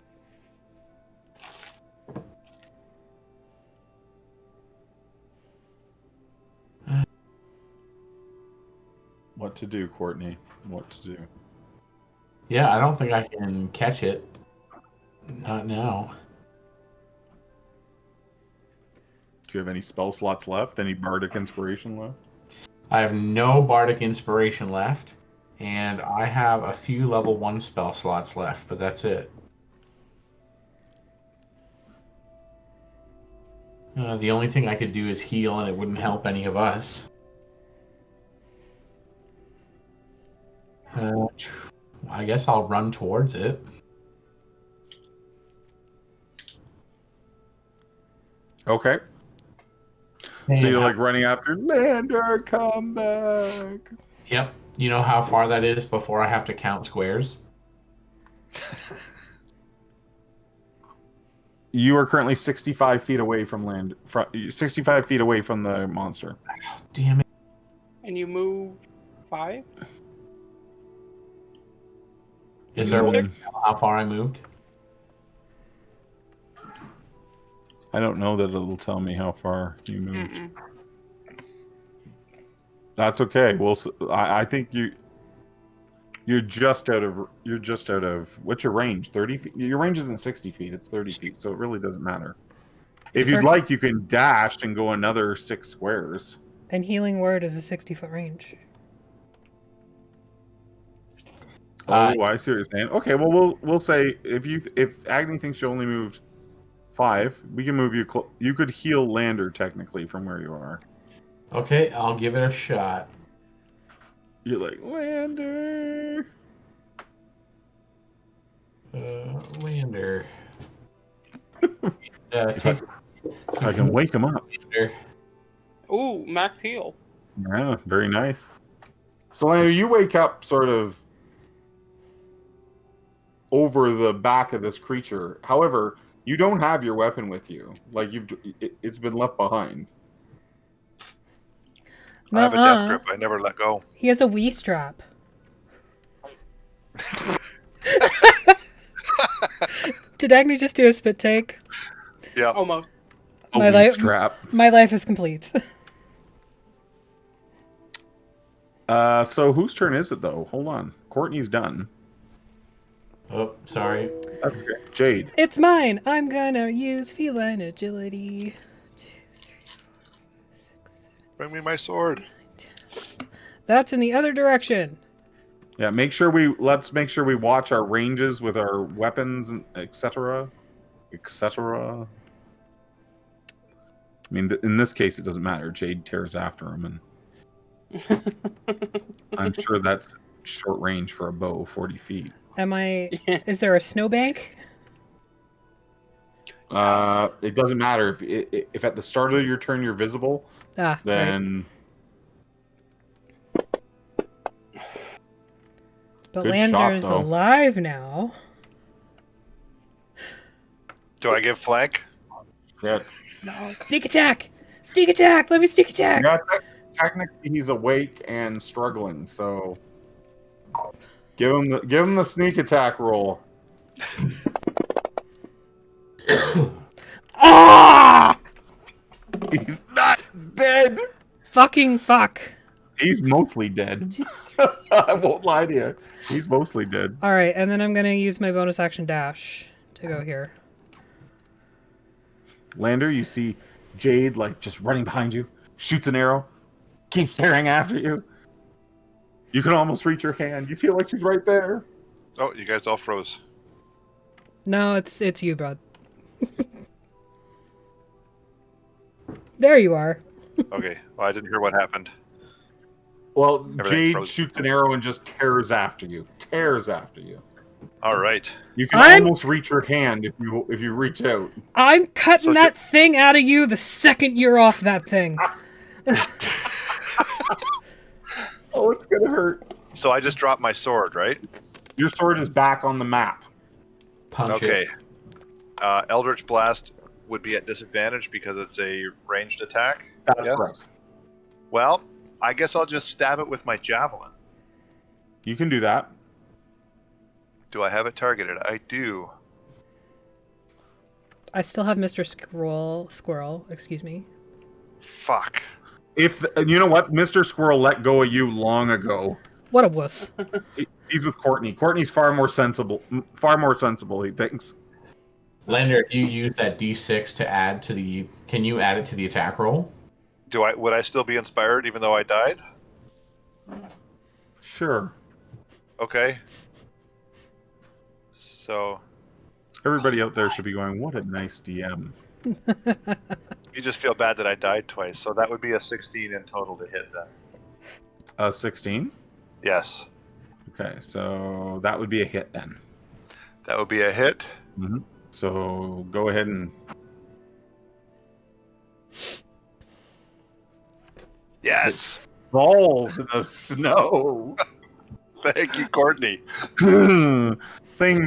[SPEAKER 1] What to do, Courtney? What to do?
[SPEAKER 3] Yeah, I don't think I can catch it. Not now.
[SPEAKER 1] Do you have any spell slots left? Any bardic inspiration left?
[SPEAKER 3] I have no bardic inspiration left, and I have a few level 1 spell slots left, but that's it. The only thing I could do is heal, and it wouldn't help any of us. I guess I'll run towards it.
[SPEAKER 1] Okay. So you're like running after Lander, come back.
[SPEAKER 3] Yep. You know how far that is before I have to count squares?
[SPEAKER 1] You are currently 65 feet away from 65 feet away from the monster.
[SPEAKER 3] Damn it.
[SPEAKER 5] And you move 5?
[SPEAKER 3] Is there a way to
[SPEAKER 1] Mm,
[SPEAKER 3] tell how far I moved?
[SPEAKER 1] I don't know that it'll tell me how far you moved.
[SPEAKER 5] Mm-mm.
[SPEAKER 1] That's okay. I think you're just out of what's your range? 30 feet? Your range isn't 60 feet, it's 30 feet, so it really doesn't matter. If you'd like, you can dash and go another 6 squares.
[SPEAKER 2] And healing word is a 60-foot range.
[SPEAKER 1] Oh, I see what you're saying. Okay, well we'll say if Agni thinks you only moved 5, we can move you. You could heal Lander technically from where you are.
[SPEAKER 3] Okay, I'll give it a shot.
[SPEAKER 1] You're like Lander.
[SPEAKER 3] Lander.
[SPEAKER 1] If I can wake him up.
[SPEAKER 3] Lander.
[SPEAKER 5] Ooh, max heal.
[SPEAKER 1] Yeah, very nice. So Lander, you wake up sort of over the back of this creature. However, you don't have your weapon with you. Like it's been left behind.
[SPEAKER 4] I have a death grip. I never let go.
[SPEAKER 2] He has a Wii strap. Did Agni just do a spit take?
[SPEAKER 4] Yeah.
[SPEAKER 5] Almost.
[SPEAKER 2] My life is complete.
[SPEAKER 1] So whose turn is it though? Hold on. Courtney's done.
[SPEAKER 3] Oh, sorry.
[SPEAKER 1] That's okay. Jade.
[SPEAKER 2] It's mine. I'm gonna use feline agility. 2, 3, 4, 5, 6, 7,
[SPEAKER 4] Bring me my sword.
[SPEAKER 2] 9, 10. That's in the other direction.
[SPEAKER 1] Yeah, let's make sure we watch our ranges with our weapons, etc. etc. I mean, in this case, it doesn't matter. Jade tears after him, and I'm sure that's short range for a bow, 40 feet.
[SPEAKER 2] Is there a snowbank?
[SPEAKER 1] It doesn't matter if at the start of your turn you're visible, then.
[SPEAKER 2] Right. But
[SPEAKER 1] Good
[SPEAKER 2] Lander's
[SPEAKER 1] shot, though.
[SPEAKER 2] alive now.
[SPEAKER 4] Do I give flank?
[SPEAKER 1] Yeah.
[SPEAKER 2] No, sneak attack! Sneak attack! Let me sneak attack!
[SPEAKER 1] Yeah, technically he's awake and struggling, so give him the sneak attack roll.
[SPEAKER 2] Ah!
[SPEAKER 1] He's not dead.
[SPEAKER 2] Fucking fuck.
[SPEAKER 1] He's mostly dead. I won't lie to you. He's mostly dead.
[SPEAKER 2] All right, and then I'm gonna use my bonus action dash to go here.
[SPEAKER 1] Lander, you see Jade like just running behind you, shoots an arrow, keeps staring after you. You can almost reach her hand. You feel like she's right there.
[SPEAKER 4] Oh, you guys all froze.
[SPEAKER 2] No, it's you, bud. There you are.
[SPEAKER 4] Okay. Well, I didn't hear what happened.
[SPEAKER 1] Well,
[SPEAKER 4] Everything
[SPEAKER 1] Jade
[SPEAKER 4] froze.
[SPEAKER 1] shoots an arrow and just tears after you. Tears after you.
[SPEAKER 4] All right.
[SPEAKER 1] You can almost reach her hand if you reach out.
[SPEAKER 2] I'm cutting
[SPEAKER 4] So
[SPEAKER 2] that thing out of you the second you're off that thing.
[SPEAKER 1] Oh, it's gonna hurt.
[SPEAKER 4] So I just dropped my sword, right?
[SPEAKER 1] Your sword is back on the map.
[SPEAKER 3] Punch
[SPEAKER 4] Okay.
[SPEAKER 3] it.
[SPEAKER 4] Eldritch Blast would be at disadvantage because it's a ranged attack.
[SPEAKER 1] That's
[SPEAKER 4] Yes?
[SPEAKER 1] correct.
[SPEAKER 4] Well, I guess I'll just stab it with my javelin.
[SPEAKER 1] You can do that.
[SPEAKER 4] Do I have it targeted? I do.
[SPEAKER 2] I still have Mr. Squirrel, excuse me.
[SPEAKER 4] Fuck.
[SPEAKER 1] You know what, Mr. Squirrel let go of you long ago.
[SPEAKER 2] What a wuss.
[SPEAKER 1] He's with Courtney. Courtney's far more sensible. He thinks.
[SPEAKER 3] Lander, if you use that D6 to add to the, can you add it to the attack roll?
[SPEAKER 4] Would I still be inspired even though I died?
[SPEAKER 1] Sure.
[SPEAKER 4] Okay. So
[SPEAKER 1] Everybody out there should be going, what a nice DM.
[SPEAKER 4] you just feel bad that I died twice. So that would be a 16 in total to hit then.
[SPEAKER 1] 16?
[SPEAKER 4] Yes.
[SPEAKER 1] Okay, so that would be a hit then.
[SPEAKER 4] That would be a hit.
[SPEAKER 1] Mm-hmm. So go ahead and...
[SPEAKER 4] Yes.
[SPEAKER 1] Falls in the snow.
[SPEAKER 4] Thank you, Courtney.
[SPEAKER 1] Thing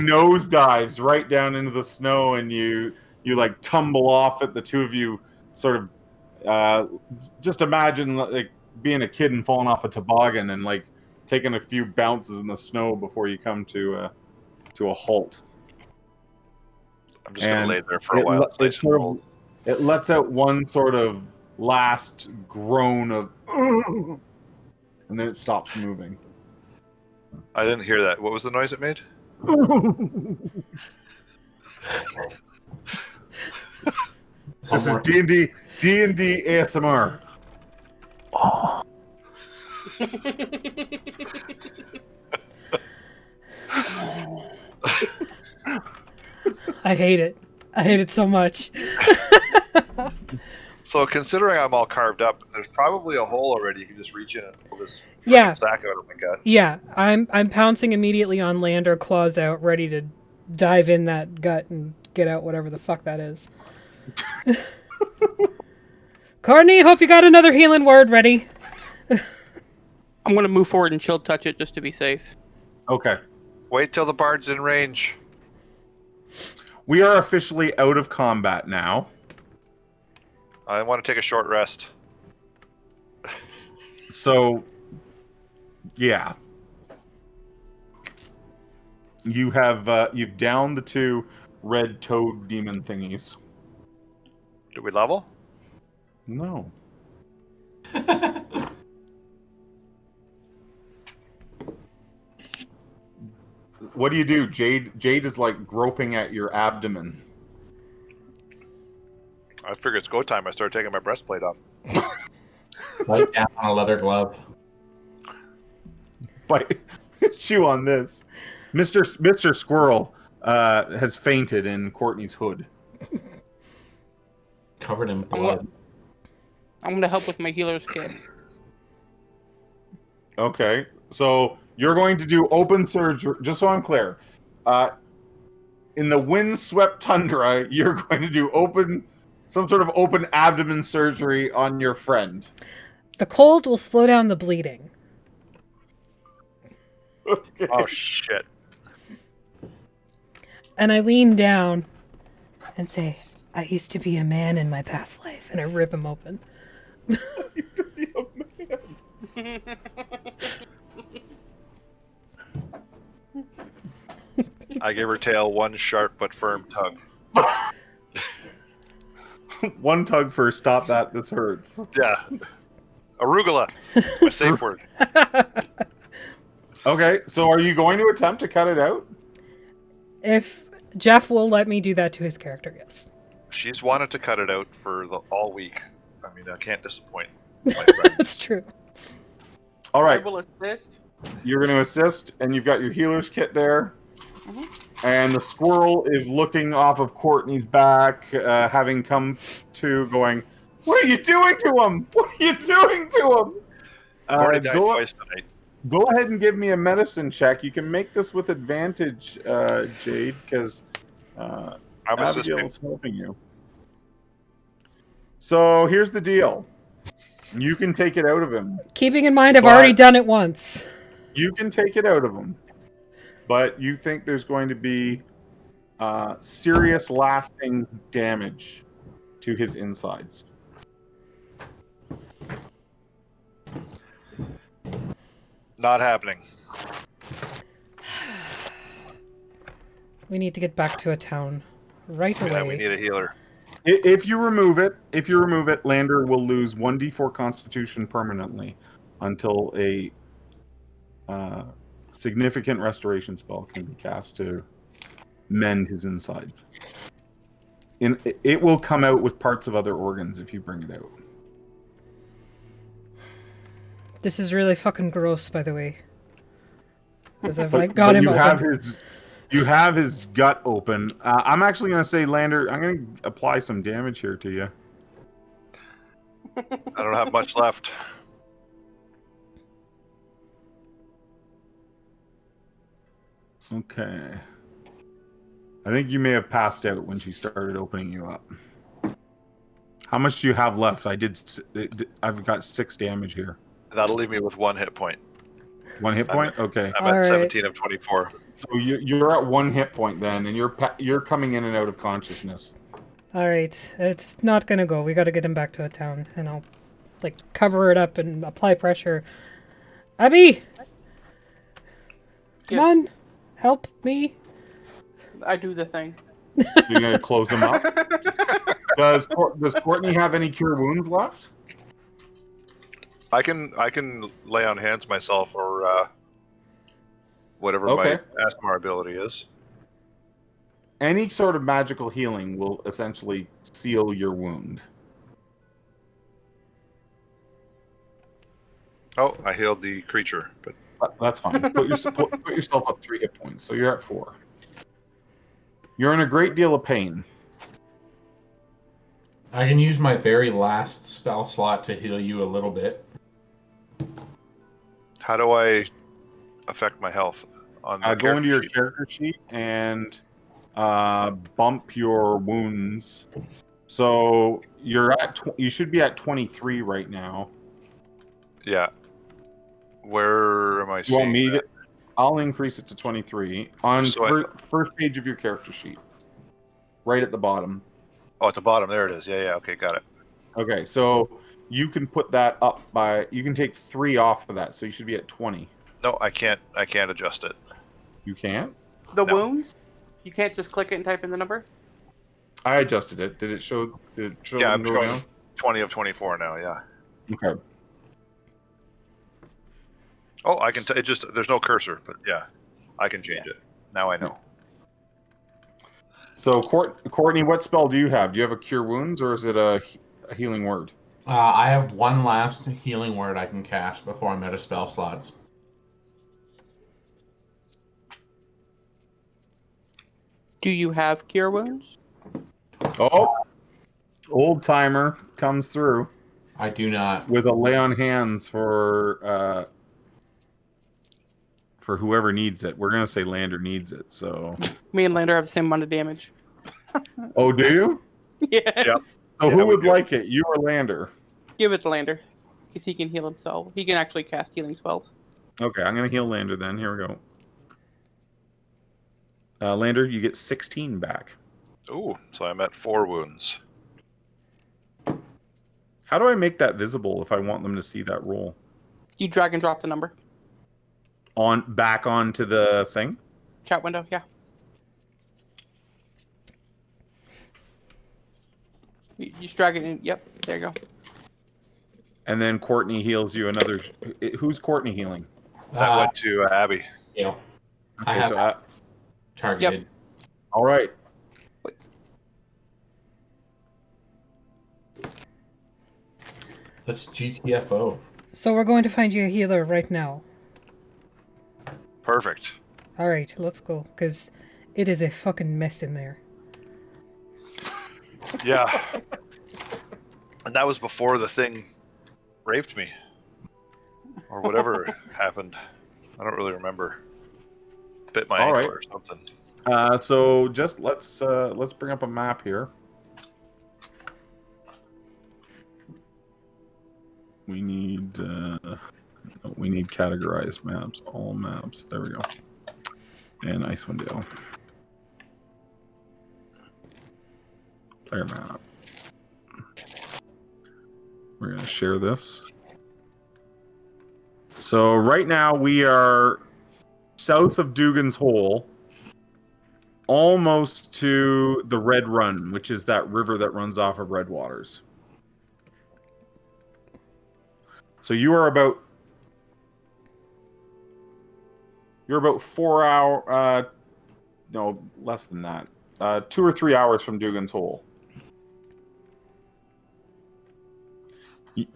[SPEAKER 1] nosedives right down into the snow, and you like tumble off it. The two of you sort of just imagine like being a kid and falling off a toboggan and like taking a few bounces in the snow before you come to a halt.
[SPEAKER 4] I'm just gonna lay there for a while.
[SPEAKER 1] It lets out one sort of last groan of, and then it stops moving.
[SPEAKER 4] I didn't hear that. What was the noise it made?
[SPEAKER 1] This is D&D ASMR.
[SPEAKER 2] I hate it. I hate it so much.
[SPEAKER 4] So considering I'm all carved up, there's probably a hole already. You can just reach in and pull this
[SPEAKER 2] Yeah.
[SPEAKER 4] sack out of my gut.
[SPEAKER 2] Yeah, I'm pouncing immediately on Lander, claws out, ready to dive in that gut and get out whatever the fuck that is. Courtney, hope you got another healing word ready.
[SPEAKER 5] I'm gonna move forward and chill touch it just to be safe.
[SPEAKER 1] Okay.
[SPEAKER 4] Wait till the bard's in range.
[SPEAKER 1] We are officially out of combat now.
[SPEAKER 4] I want to take a short rest.
[SPEAKER 1] So, yeah. You have you've downed the two red toad demon thingies.
[SPEAKER 4] Did we level?
[SPEAKER 1] No. What do you do? Jade is like groping at your abdomen.
[SPEAKER 4] I figure it's go time. I started taking my breastplate off.
[SPEAKER 3] Bite down on a leather glove.
[SPEAKER 1] Bite, chew on this. Mr. Squirrel has fainted in Courtney's hood.
[SPEAKER 3] Covered in blood.
[SPEAKER 5] I'm gonna help with my healer's kit.
[SPEAKER 1] Okay, so you're going to do open surgery. Just so I'm clear, in the windswept tundra, you're going to do some sort of open abdomen surgery on your friend.
[SPEAKER 2] The cold will slow down the bleeding.
[SPEAKER 1] Okay.
[SPEAKER 4] Oh shit!
[SPEAKER 2] And I lean down and say, I used to be a man in my past life, and I rip him open.
[SPEAKER 1] Used to be a man.
[SPEAKER 4] I give her tail one sharp but firm tug.
[SPEAKER 1] One tug for stop that. This hurts.
[SPEAKER 4] Yeah. Arugula. My safe word.
[SPEAKER 1] Okay, so are you going to attempt to cut it out?
[SPEAKER 2] If Jeff will let me do that to his character, yes.
[SPEAKER 4] She's wanted to cut it out for all week. I mean, I can't disappoint my friend.
[SPEAKER 2] That's true.
[SPEAKER 1] All
[SPEAKER 5] I
[SPEAKER 1] right,
[SPEAKER 5] will assist.
[SPEAKER 1] you're going to assist, and you've got your healer's kit there.
[SPEAKER 5] Mm-hmm.
[SPEAKER 1] And the squirrel is looking off of Courtney's back, having come to, going, "What are you doing to him? What are you doing to him?"
[SPEAKER 4] I've already died twice tonight.
[SPEAKER 1] Go ahead and give me a medicine check. You can make this with advantage, Jade, because
[SPEAKER 4] I'm
[SPEAKER 1] Abigail
[SPEAKER 4] assisting.
[SPEAKER 1] is helping you. So here's the deal. You can take it out of him.
[SPEAKER 2] Keeping in mind, I've
[SPEAKER 1] But-
[SPEAKER 2] already done it once.
[SPEAKER 1] You can take it out of him. But you think there's going to be serious lasting damage to his insides.
[SPEAKER 4] Not happening.
[SPEAKER 2] We need to get back to a town right away.
[SPEAKER 4] Yeah, we need a healer.
[SPEAKER 1] If you remove it, Lander will lose 1d4 Constitution permanently until a significant restoration spell can be cast to mend his insides. It will come out with parts of other organs if you bring it out.
[SPEAKER 2] This is really fucking gross, by the way. Because I've
[SPEAKER 1] But
[SPEAKER 2] got him
[SPEAKER 1] you
[SPEAKER 2] open.
[SPEAKER 1] you have his gut open. I'm actually going to say, Lander, I'm going to apply some damage here to you.
[SPEAKER 4] I don't have much left.
[SPEAKER 1] Okay. I think you may have passed out when she started opening you up. How much do you have left? I've got 6 damage here.
[SPEAKER 4] That'll leave me with 1 hit point.
[SPEAKER 1] 1 hit point? Okay.
[SPEAKER 4] I'm
[SPEAKER 2] All
[SPEAKER 4] at
[SPEAKER 2] right.
[SPEAKER 4] 17 of 24.
[SPEAKER 1] So you're at 1 hit point then, and you're coming in and out of consciousness.
[SPEAKER 2] Alright, it's not gonna go. We gotta get him back to a town. And I'll, like, cover it up and apply pressure. Abby! Come
[SPEAKER 5] Yes.
[SPEAKER 2] on! Help me!
[SPEAKER 5] I do the thing.
[SPEAKER 1] You're going to close him up. Does Courtney have any cure wounds left?
[SPEAKER 4] I can lay on hands myself or whatever
[SPEAKER 1] Okay.
[SPEAKER 4] my Asmar ability is.
[SPEAKER 1] Any sort of magical healing will essentially seal your wound.
[SPEAKER 4] Oh, I healed the creature, but
[SPEAKER 1] That's fine. Put yourself up 3 hit points, so you're at 4. You're in a great deal of pain.
[SPEAKER 3] I can use my very last spell slot to heal you a little bit.
[SPEAKER 4] how do I affect my health on the
[SPEAKER 1] Go into
[SPEAKER 4] character
[SPEAKER 1] your
[SPEAKER 4] sheet?
[SPEAKER 1] character sheet and bump your wounds. So you're at you should be at 23 right now.
[SPEAKER 4] Yeah. Where am I
[SPEAKER 1] You
[SPEAKER 4] seeing
[SPEAKER 1] want me
[SPEAKER 4] that?
[SPEAKER 1] to? I'll increase it to 23 on
[SPEAKER 4] So
[SPEAKER 1] first page of your character sheet, right at the bottom.
[SPEAKER 4] Oh, at the bottom. There it is. Yeah. Okay, got it.
[SPEAKER 1] Okay, so you can put that up by. You can take 3 off of that, so you should be at 20.
[SPEAKER 4] No, I can't adjust it.
[SPEAKER 1] You can't?
[SPEAKER 5] The
[SPEAKER 4] No.
[SPEAKER 5] wounds? You can't just click it and type in the number?
[SPEAKER 1] I adjusted it. Did it show?
[SPEAKER 4] Yeah,
[SPEAKER 1] them
[SPEAKER 4] I'm
[SPEAKER 1] go
[SPEAKER 4] showing
[SPEAKER 1] down?
[SPEAKER 4] 20 of 24 now. Yeah.
[SPEAKER 1] Okay.
[SPEAKER 4] Oh, I can. It just there's no cursor, but yeah, I can change it. Now I know.
[SPEAKER 1] So, Courtney, what spell do you have? Do you have a cure wounds, or is it a healing word?
[SPEAKER 3] I have one last healing word I can cast before I'm out of spell slots.
[SPEAKER 5] Do you have cure wounds?
[SPEAKER 1] Oh, old timer comes through
[SPEAKER 3] I do not.
[SPEAKER 1] with a lay on hands for whoever needs it. We're gonna say Lander needs it. So,
[SPEAKER 5] Me and Lander have the same amount of damage.
[SPEAKER 1] oh, do you?
[SPEAKER 5] Yes.
[SPEAKER 4] Yep.
[SPEAKER 1] So
[SPEAKER 4] Yeah,
[SPEAKER 1] who
[SPEAKER 4] we
[SPEAKER 1] would
[SPEAKER 4] do.
[SPEAKER 1] like it? You or Lander?
[SPEAKER 5] Give it to Lander. Because he can heal himself. He can actually cast healing spells.
[SPEAKER 1] Okay, I'm gonna heal Lander then. Here we go. Lander, you get 16 back.
[SPEAKER 4] Ooh, so I'm at 4 wounds.
[SPEAKER 1] How do I make that visible if I want them to see that roll?
[SPEAKER 5] You drag and drop the number.
[SPEAKER 1] Back onto the thing?
[SPEAKER 5] Chat window, yeah. You just drag it in. Yep, there you go.
[SPEAKER 1] And then Courtney heals you another. Who's Courtney healing?
[SPEAKER 4] That went to Abby.
[SPEAKER 3] You know, I
[SPEAKER 1] Okay,
[SPEAKER 3] have
[SPEAKER 1] so
[SPEAKER 3] targeted.
[SPEAKER 1] all right.
[SPEAKER 3] Let's GTFO.
[SPEAKER 2] So we're going to find you a healer right now.
[SPEAKER 4] Perfect.
[SPEAKER 2] Alright, let's go. Because it is a fucking mess in there.
[SPEAKER 4] Yeah. And that was before the thing raped me. Or whatever happened. I don't really remember. Bit my
[SPEAKER 1] All
[SPEAKER 4] ankle
[SPEAKER 1] right.
[SPEAKER 4] or something.
[SPEAKER 1] So just let's bring up a map here. We need categorized maps, all maps. There we go. And Icewind Dale. Player map. We're gonna share this. So right now we are south of Dugan's Hole, almost to the Red Run, which is that river that runs off of Red Waters. So you are about You're about 4 hour. No, less than that. 2 or 3 hours from Dugan's Hole.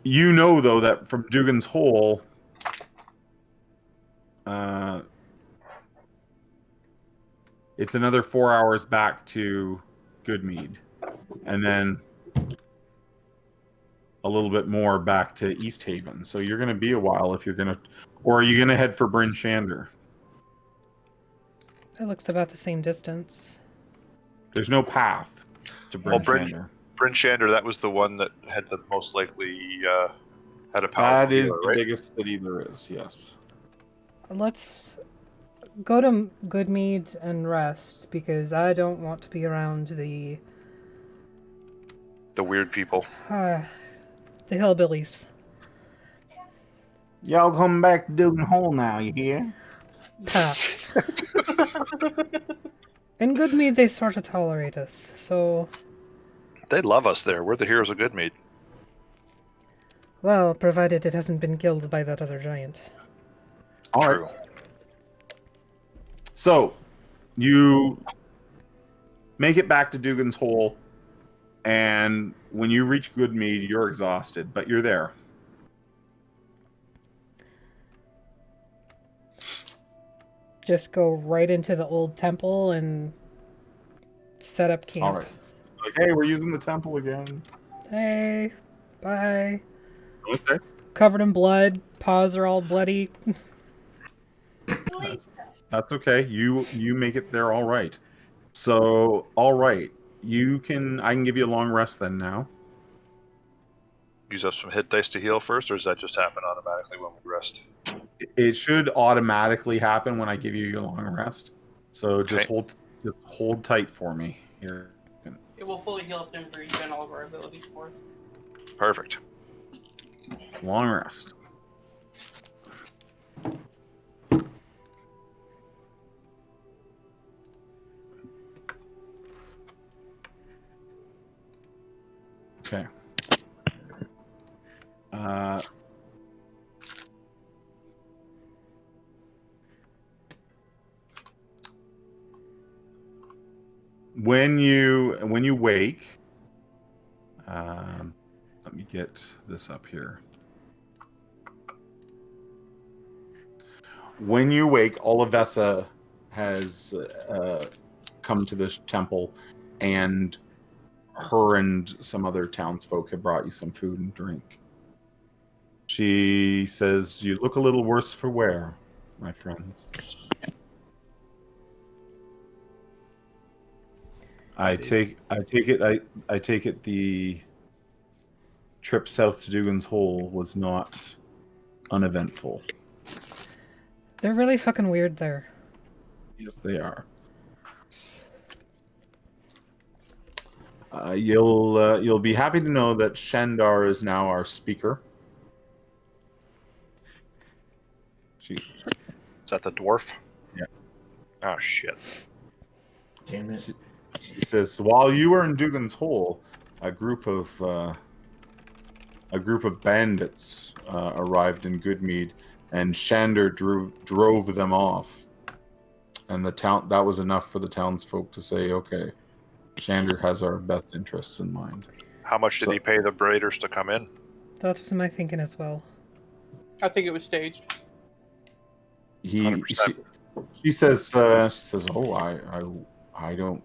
[SPEAKER 1] You know, though, that from Dugan's Hole, it's another 4 hours back to Goodmead, and then a little bit more back to East Haven. So you're going to be a while if you're going to, or are you going to head for Bryn Shander?
[SPEAKER 2] It looks about the same distance.
[SPEAKER 1] There's no path to Bryn Shander.
[SPEAKER 4] Bryn Shander, that was the one that had the most likely had a powerful
[SPEAKER 1] That is
[SPEAKER 4] healer,
[SPEAKER 1] the
[SPEAKER 4] right?
[SPEAKER 1] biggest city there is, yes.
[SPEAKER 2] Let's go to Goodmead and rest, because I don't want to be around the
[SPEAKER 4] weird people.
[SPEAKER 2] hillbillies.
[SPEAKER 1] Y'all come back to Dugan Hole now, you hear?
[SPEAKER 2] Pass. In Goodmead, they sort of tolerate us, so...
[SPEAKER 4] They love us there. We're the heroes of Goodmead.
[SPEAKER 2] Well, provided it hasn't been killed by that other giant.
[SPEAKER 1] All
[SPEAKER 4] True.
[SPEAKER 1] right. So, you make it back to Dugan's Hole, and when you reach Goodmead, you're exhausted, but you're there.
[SPEAKER 2] Just go right into the old temple and set up camp.
[SPEAKER 1] All right. Like, hey, we're using the temple again.
[SPEAKER 2] Hey, bye.
[SPEAKER 1] Okay.
[SPEAKER 2] Covered in blood, paws are all bloody.
[SPEAKER 1] That's okay. You make it there all right. So, all right. I can give you a long rest then now.
[SPEAKER 4] Use up some hit dice to heal first, or does that just happen automatically when we rest?
[SPEAKER 1] It should automatically happen when I give you your long rest. So just
[SPEAKER 4] Okay.
[SPEAKER 1] hold tight for me here.
[SPEAKER 5] It will fully heal us and regen all of our abilities for us.
[SPEAKER 4] Perfect.
[SPEAKER 1] Long rest. Okay. When you wake, let me get this up here. When you wake, Olivessa has come to this temple, and her and some other townsfolk have brought you some food and drink. She says, "You look a little worse for wear, my friends." I take it the trip south to Dugan's Hole was not uneventful.
[SPEAKER 2] They're really fucking weird there.
[SPEAKER 1] Yes, they are. You'll be happy to know that Shandar is now our speaker.
[SPEAKER 4] Is that the dwarf?
[SPEAKER 1] Yeah.
[SPEAKER 4] Oh shit.
[SPEAKER 3] Damn it.
[SPEAKER 1] She says, while you were in Dugan's Hole, a group of bandits arrived in Goodmead, and Shander drove them off. And that was enough for the townsfolk to say, okay, Shander has our best interests in mind.
[SPEAKER 4] How much did he pay the braiders to come in?
[SPEAKER 2] That was my thinking as well.
[SPEAKER 5] I think it was staged.
[SPEAKER 4] 100%.
[SPEAKER 1] She says, oh, I don't.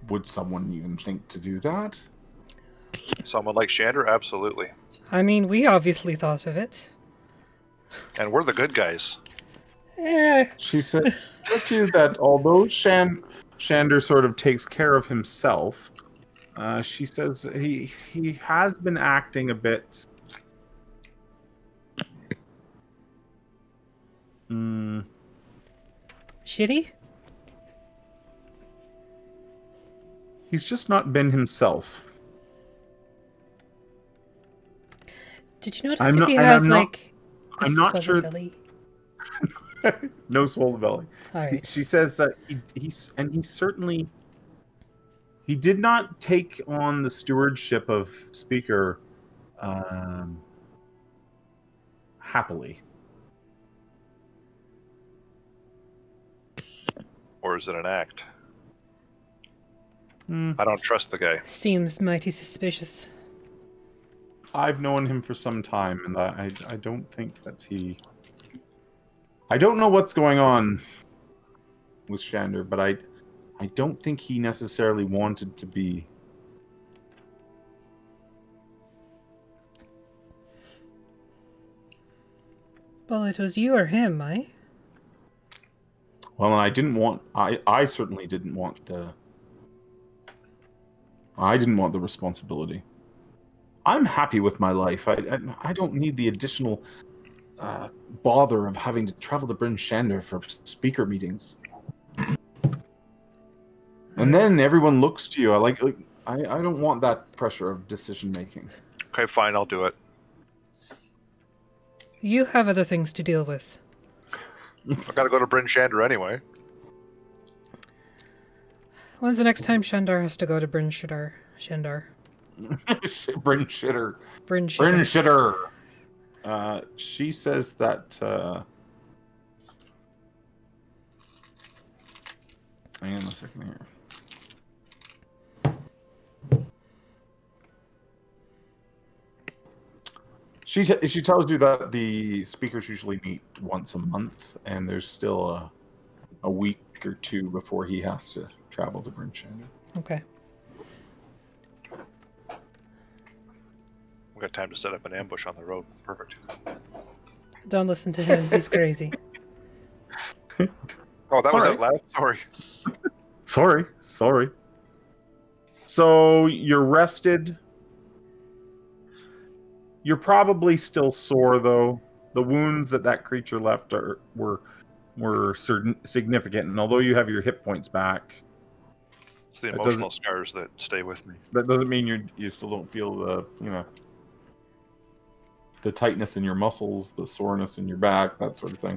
[SPEAKER 1] Would someone even think to do that?
[SPEAKER 4] Someone like Shander? Absolutely.
[SPEAKER 2] I mean, we obviously thought of it.
[SPEAKER 4] And we're the good guys.
[SPEAKER 1] She said just to you that although Shander sort of takes care of himself, she says he has been acting a bit
[SPEAKER 2] Shitty?
[SPEAKER 1] he's just not been himself.
[SPEAKER 2] Did you notice if he has like a
[SPEAKER 1] I'm not sure.
[SPEAKER 2] belly?
[SPEAKER 1] No swollen belly.
[SPEAKER 2] All right.
[SPEAKER 1] She says that he did not take on the stewardship of speaker happily.
[SPEAKER 4] is it an act?
[SPEAKER 1] Hmm.
[SPEAKER 4] I don't trust the guy.
[SPEAKER 2] Seems mighty suspicious.
[SPEAKER 1] I've known him for some time, and I don't think that he... I don't know what's going on with Shander, but I don't think he necessarily wanted to be.
[SPEAKER 2] Well, it was you or him, eh?
[SPEAKER 1] Well, and I didn't want... I certainly didn't want the... I didn't want the responsibility. I'm happy with my life. I don't need the additional bother of having to travel to Bryn Shander for speaker meetings. And then everyone looks to you. I don't want that pressure of decision making.
[SPEAKER 4] Okay, fine, I'll do it.
[SPEAKER 2] You have other things to deal with.
[SPEAKER 4] I gotta go to Bryn Shander anyway.
[SPEAKER 2] When's the next time Shandar has to go to Bryn Shander? Shandar.
[SPEAKER 1] Bryn Shitter.
[SPEAKER 2] Bryn
[SPEAKER 1] Bryn
[SPEAKER 2] Shander.
[SPEAKER 1] Shitter. She says that. Hang on a second here. She tells you that the speakers usually meet once a month, and there's still a week or two before he has to travel to Bryn Shander.
[SPEAKER 2] Okay.
[SPEAKER 4] We got time to set up an ambush on the road. Perfect.
[SPEAKER 2] Don't listen to him. He's crazy.
[SPEAKER 4] Oh, that was
[SPEAKER 1] All
[SPEAKER 4] it loud? Sorry.
[SPEAKER 1] Sorry. So you're rested. You're probably still sore, though. The wounds that creature left were significant, and although you have your hit points back,
[SPEAKER 4] It's the
[SPEAKER 1] That
[SPEAKER 4] emotional
[SPEAKER 1] doesn't-
[SPEAKER 4] scars that stay with me.
[SPEAKER 1] that doesn't mean you still don't feel the tightness in your muscles, the soreness in your back, that sort of thing.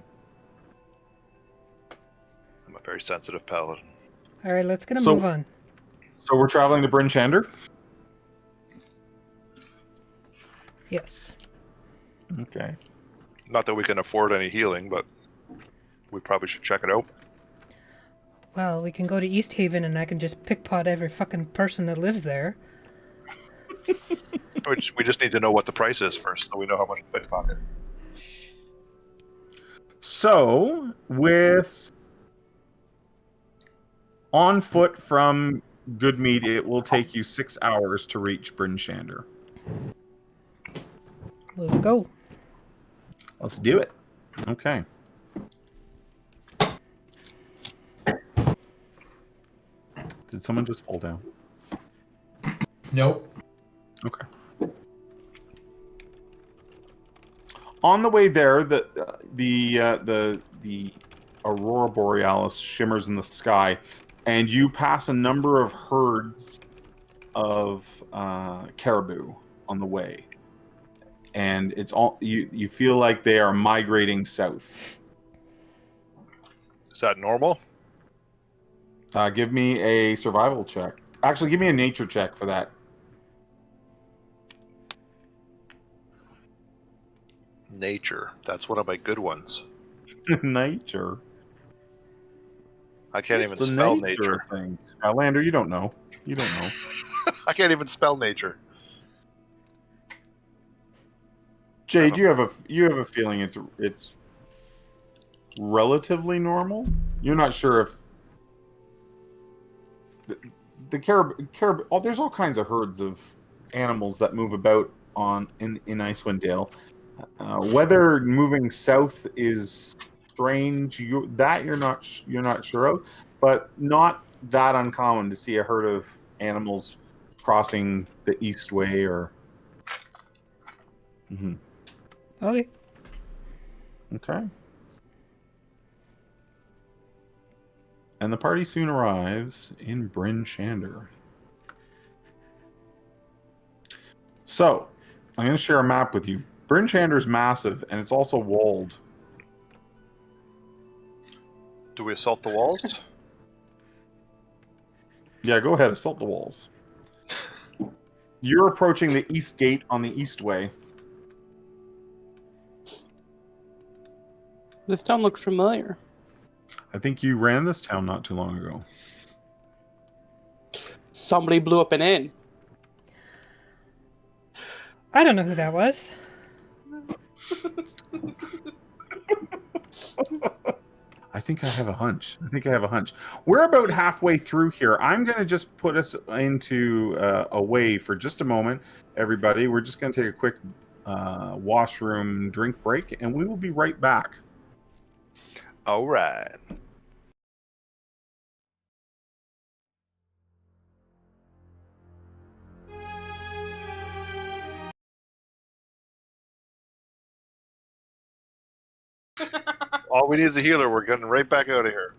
[SPEAKER 4] I'm a very sensitive paladin.
[SPEAKER 2] All right, let's get a
[SPEAKER 1] So-
[SPEAKER 2] move on.
[SPEAKER 1] So we're traveling to Bryn Shander?
[SPEAKER 2] Yes.
[SPEAKER 1] Okay.
[SPEAKER 4] Not that we can afford any healing, but we probably should check it out.
[SPEAKER 2] Well, we can go to East Haven and I can just pickpot every fucking person that lives there.
[SPEAKER 4] We just need to know what the price is first, so we know how much to pickpocket.
[SPEAKER 1] So, with on foot from Goodmead, it will take you 6 hours to reach Bryn Shander.
[SPEAKER 2] Let's go.
[SPEAKER 1] Let's do it. Okay. Did someone just fall down?
[SPEAKER 3] Nope.
[SPEAKER 1] Okay. On the way there, the aurora borealis shimmers in the sky, and you pass a number of herds of caribou on the way, and it's all you feel like they are migrating south.
[SPEAKER 4] Is that normal?
[SPEAKER 1] Give me a survival check. Actually, give me a nature check for that.
[SPEAKER 4] Nature. That's one of my good ones.
[SPEAKER 1] Nature.
[SPEAKER 4] I can't
[SPEAKER 1] It's
[SPEAKER 4] even
[SPEAKER 1] the
[SPEAKER 4] spell nature.
[SPEAKER 1] thing. Lander, you don't know. You don't know.
[SPEAKER 4] I can't even spell nature.
[SPEAKER 1] Jade, you have a feeling it's relatively normal. You're not sure if the caribou. Oh, there's all kinds of herds of animals that move about in Icewind Dale. Whether moving south is strange, you're not sure of, but not that uncommon to see a herd of animals crossing the Eastway or. Mm-hmm.
[SPEAKER 2] Okay.
[SPEAKER 1] Okay. And the party soon arrives in Bryn Shander. So, I'm going to share a map with you. Bryn Shander is massive, and it's also walled.
[SPEAKER 4] Do we assault the walls?
[SPEAKER 1] Yeah, go ahead, assault the walls. You're approaching the east gate on the Eastway.
[SPEAKER 5] This town looks familiar.
[SPEAKER 1] I think you ran this town not too long ago.
[SPEAKER 5] Somebody blew up an inn.
[SPEAKER 2] I don't know who that was.
[SPEAKER 1] I think I have a hunch. We're about halfway through here. I'm going to just put us into away for just a moment, everybody. We're just going to take a quick washroom drink break, and we will be right back.
[SPEAKER 4] All right. All we need is a healer. We're getting right back out of here.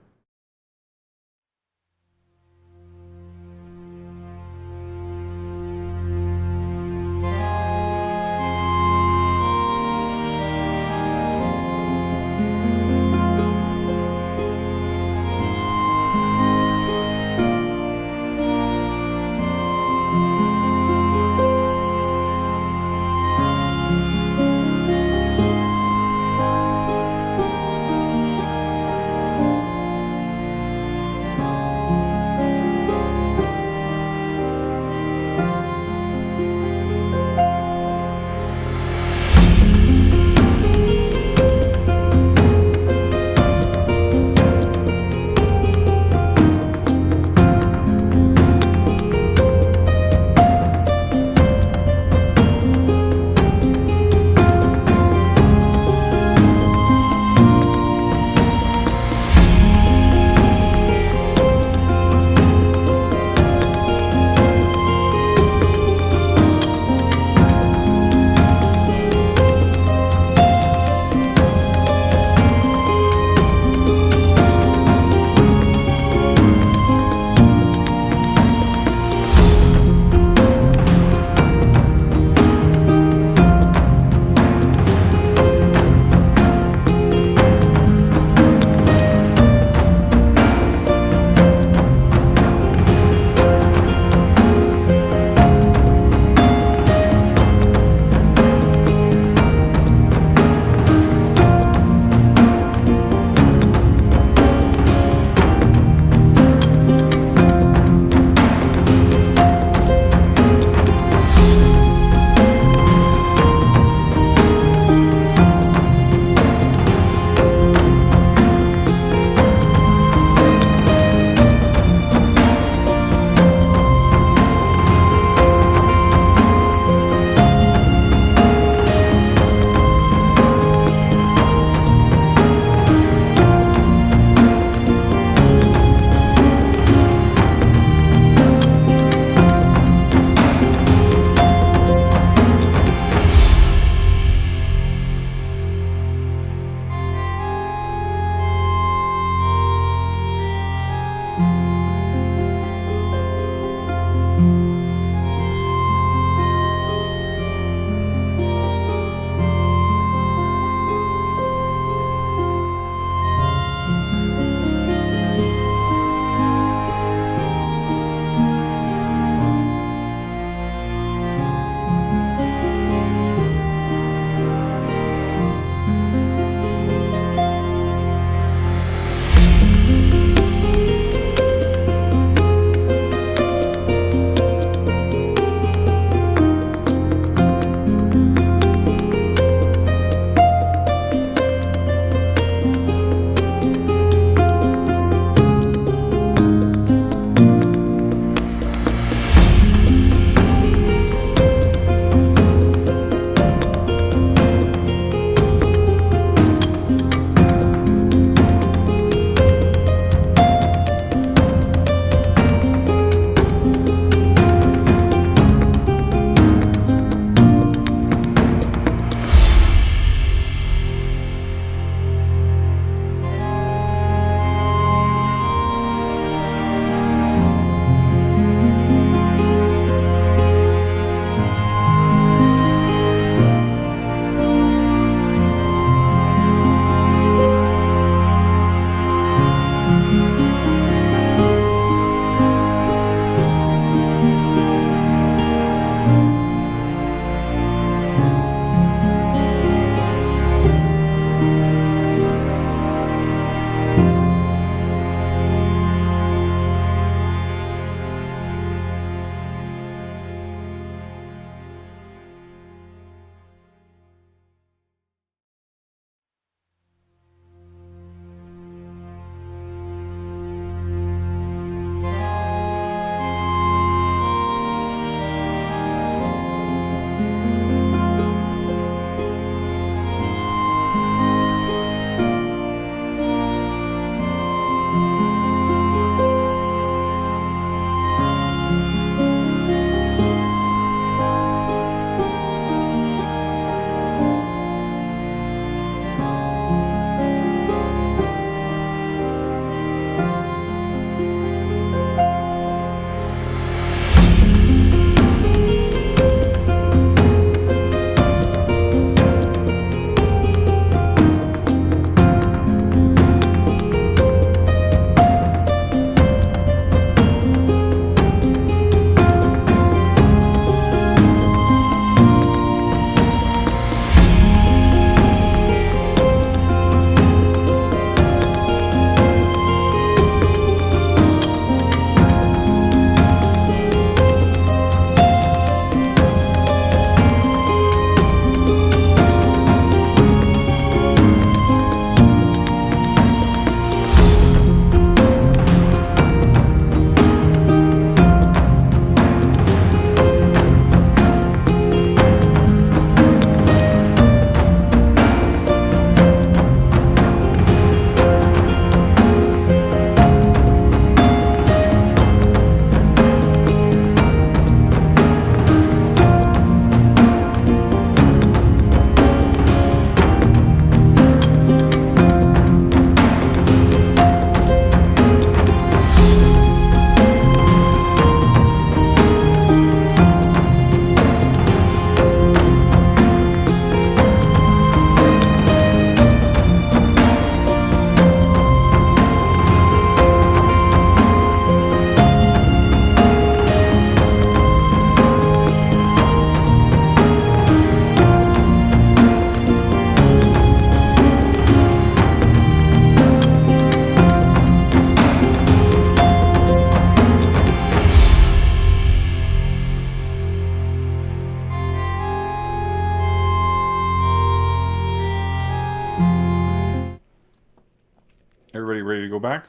[SPEAKER 1] to go back?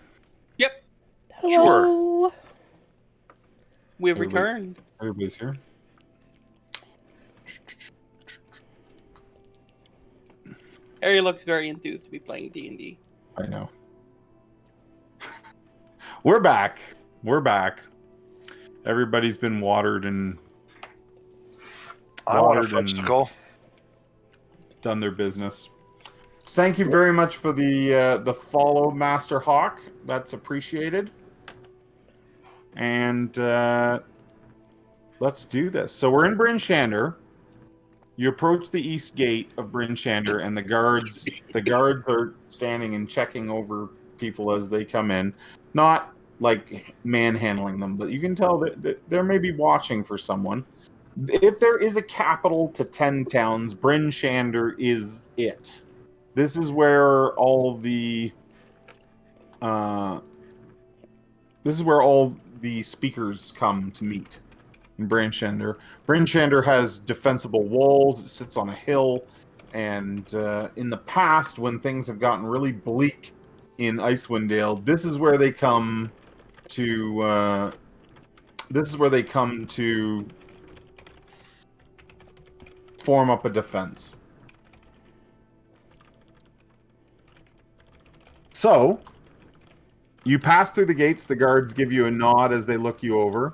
[SPEAKER 5] Yep,
[SPEAKER 2] Hello.
[SPEAKER 5] we have
[SPEAKER 1] Everybody-
[SPEAKER 5] returned.
[SPEAKER 1] Everybody's here.
[SPEAKER 5] Harry looks very enthused to be playing D&D.
[SPEAKER 1] I know. We're back. We're back. Everybody's been watered and
[SPEAKER 4] I want a
[SPEAKER 1] watered and
[SPEAKER 4] fudgesicle.
[SPEAKER 1] done their business. Thank you very much for the follow, Master Hawk. That's appreciated. And let's do this. So we're in Bryn Shander. You approach the east gate of Bryn Shander, and the guards are standing and checking over people as they come in. Not like manhandling them, but you can tell that they're maybe watching for someone. If there is a capital to 10 towns, Bryn Shander is it. This is where all the speakers come to meet in Bryn Shander. Bryn Shander has defensible walls. It sits on a hill, and in the past, when things have gotten really bleak in Icewind Dale, this is where they come to. Form up a defense. So, you pass through the gates. The guards give you a nod as they look you over,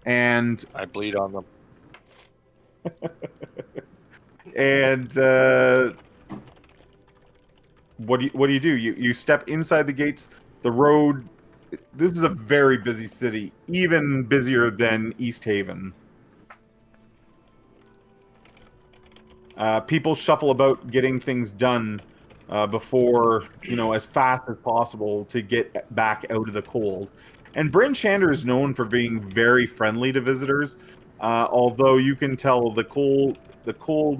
[SPEAKER 1] and
[SPEAKER 4] I bleed on them.
[SPEAKER 1] and what do you do? You step inside the gates. The road. This is a very busy city, even busier than East Haven. People shuffle about getting things done before, as fast as possible to get back out of the cold. And Bryn Shander is known for being very friendly to visitors, although you can tell the cold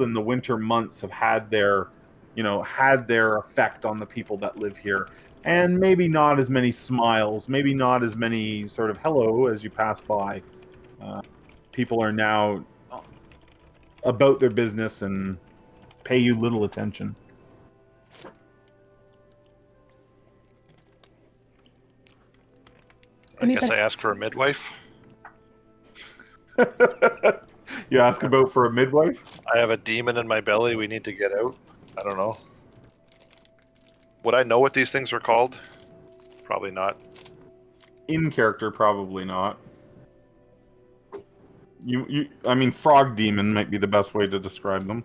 [SPEAKER 1] and the winter months have had their effect on the people that live here. And maybe not as many smiles, maybe not as many sort of hello as you pass by. People are now about their business and pay you little attention.
[SPEAKER 4] I guess I ask for a midwife.
[SPEAKER 1] You ask about for a midwife?
[SPEAKER 4] I have a demon in my belly we need to get out. I don't know. Would I know what these things are called? Probably not.
[SPEAKER 1] In character, probably not. I mean, frog demon might be the best way to describe them.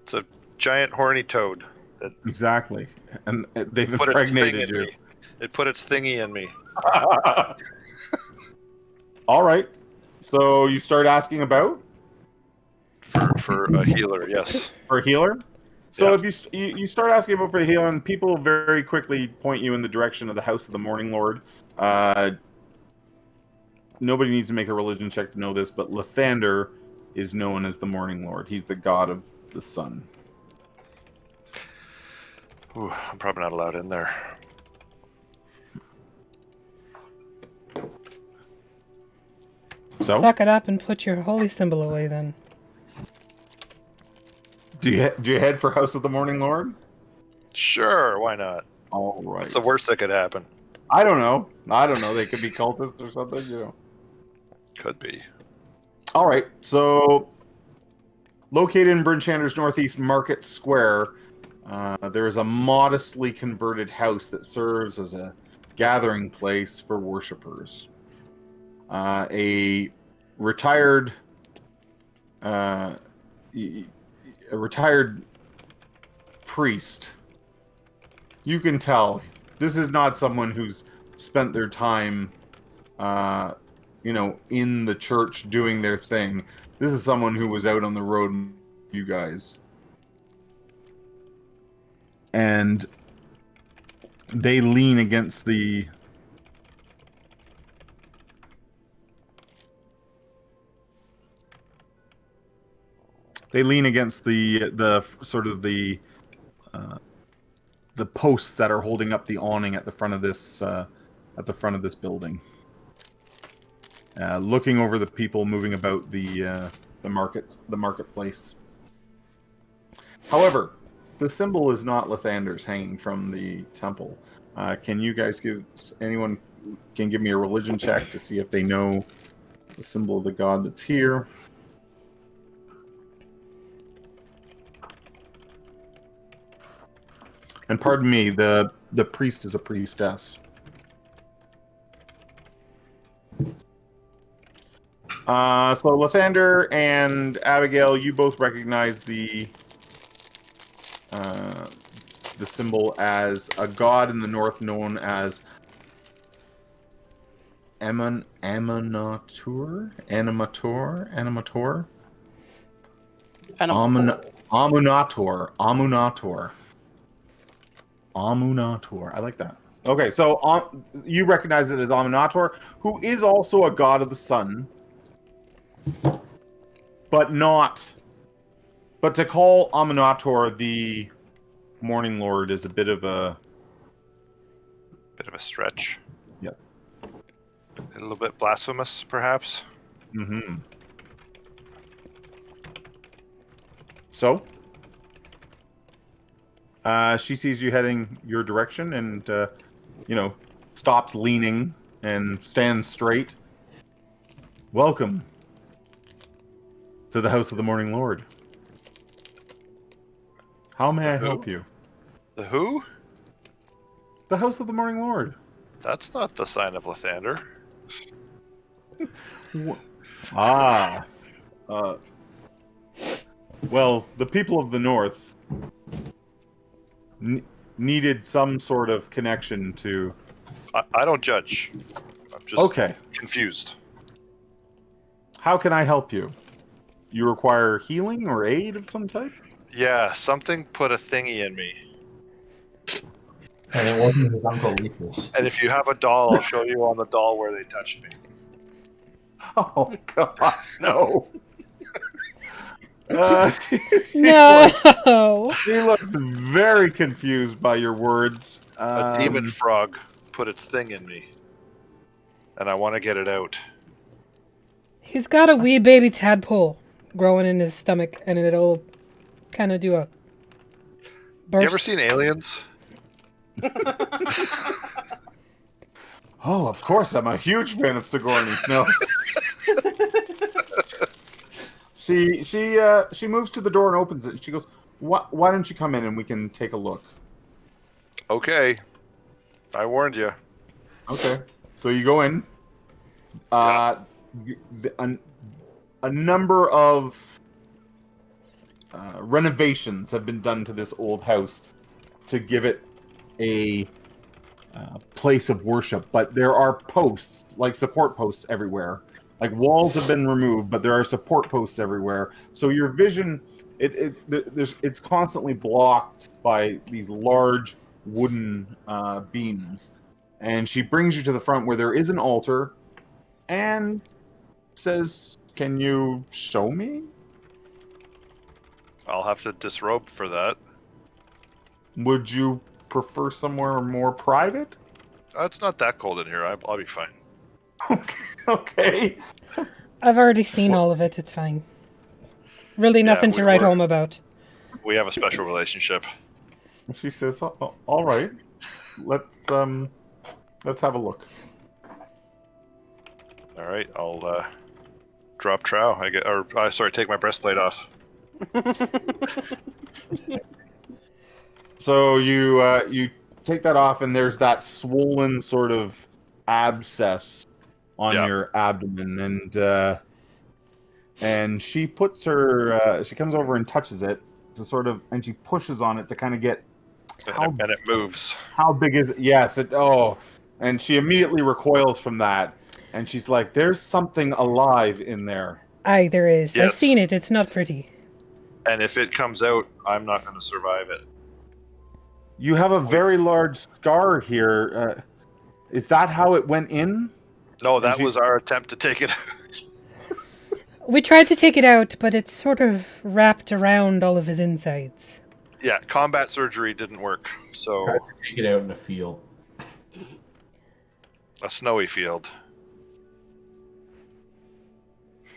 [SPEAKER 4] It's a giant horny toad. That
[SPEAKER 1] Exactly. And they've
[SPEAKER 4] put its thing
[SPEAKER 1] impregnated
[SPEAKER 4] in
[SPEAKER 1] you.
[SPEAKER 4] me. It put its thingy in me.
[SPEAKER 1] All right. So you start asking about?
[SPEAKER 4] For a healer, yes.
[SPEAKER 1] For a healer? So
[SPEAKER 4] Yeah.
[SPEAKER 1] if you start asking about for a healer, and people very quickly point you in the direction of the House of the Morning Lord. Nobody needs to make a religion check to know this, but Lathander is known as the Morning Lord. He's the god of the sun.
[SPEAKER 4] Ooh, I'm probably not allowed in there.
[SPEAKER 1] So,
[SPEAKER 2] Suck it up and put your holy symbol away then.
[SPEAKER 1] do you head for House of the Morning Lord?
[SPEAKER 4] Sure, why not?
[SPEAKER 1] All right.
[SPEAKER 4] What's the worst that could happen?
[SPEAKER 1] I don't know. They could be cultists or something,
[SPEAKER 4] Could be.
[SPEAKER 1] All right. So, located in Bryn Shander's northeast Market Square, there is a modestly converted house that serves as a gathering place for worshippers. A retired priest. You can tell this is not someone who's spent their time, in the church doing their thing. This is someone who was out on the road with you guys. And they lean against the sort of the posts that are holding up the awning at the front of this building, looking over the people moving about the marketplace. However, the symbol is not Lathander's hanging from the temple. Can you guys anyone can give me a religion check to see if they know the symbol of the god that's here? And pardon me, the priest is a priestess. So Lathander and Abigail, you both recognize the symbol as a god in the north known as Amunator. Amunator. I like that. Okay, so you recognize it as Amunator, who is also a god of the sun, but to call Amunator the Morning Lord is a bit of a
[SPEAKER 4] stretch.
[SPEAKER 1] Yep.
[SPEAKER 4] A little bit blasphemous, perhaps.
[SPEAKER 1] Mm-hmm. So, she sees you heading your direction and, stops leaning and stands straight. Welcome to the House of the Morning Lord. How may I help you?
[SPEAKER 4] The who?
[SPEAKER 1] The House of the Morning Lord.
[SPEAKER 4] That's not the sign of Lathander.
[SPEAKER 1] Well, the people of the North needed some sort of connection to...
[SPEAKER 4] I don't judge. I'm just confused.
[SPEAKER 1] How can I help you? You require healing or aid of some type?
[SPEAKER 4] Yeah, something put a thingy in me.
[SPEAKER 3] And it wasn't his Uncle Leafus.
[SPEAKER 4] And if you have a doll, I'll show you on the doll where they touched me.
[SPEAKER 1] Oh, God, no.
[SPEAKER 2] No!
[SPEAKER 1] She looks very confused by your words.
[SPEAKER 4] A demon frog put its thing in me. And I want to get it out.
[SPEAKER 2] He's got a wee baby tadpole growing in his stomach, and it'll kind of do a burst.
[SPEAKER 4] You ever seen Aliens?
[SPEAKER 1] Oh, of course, I'm a huge fan of Sigourney. No. She moves to the door and opens it. She goes, Why don't you come in and we can take a look?
[SPEAKER 4] Okay. I warned you.
[SPEAKER 1] Okay. So you go in. A number of renovations have been done to this old house to give it a place of worship, but there are posts, like support posts everywhere. Like walls have been removed, but there are support posts everywhere. So your vision, it's constantly blocked by these large wooden beams. And she brings you to the front where there is an altar and says, "Can you show me?"
[SPEAKER 4] I'll have to disrobe for that.
[SPEAKER 1] Would you prefer somewhere more private?
[SPEAKER 4] It's not that cold in here. I'll be fine.
[SPEAKER 1] Okay.
[SPEAKER 2] I've already seen all of it. It's fine. Really nothing to write home about.
[SPEAKER 4] We have a special relationship.
[SPEAKER 1] She says, "All right, let's have a look."
[SPEAKER 4] All right, I'll drop trow. Take my breastplate off.
[SPEAKER 1] So you take that off, and there's that swollen sort of abscess on your abdomen, and she puts her she comes over and touches it to sort of, and she pushes on it to kind of get
[SPEAKER 4] and it moves.
[SPEAKER 1] How big is it? Yes, and she immediately recoils from that, and she's like, "There's something alive in there."
[SPEAKER 2] Aye, there is.
[SPEAKER 4] Yes.
[SPEAKER 2] I've seen it. It's not pretty.
[SPEAKER 4] And if it comes out, I'm not going to survive it.
[SPEAKER 1] You have a very large scar here. Is that how it went in?
[SPEAKER 4] No, that was our attempt to take it out.
[SPEAKER 2] We tried to take it out, but it's sort of wrapped around all of his insides.
[SPEAKER 4] Yeah, combat surgery didn't work, so...
[SPEAKER 3] Tried to take it out in a field.
[SPEAKER 4] A snowy field.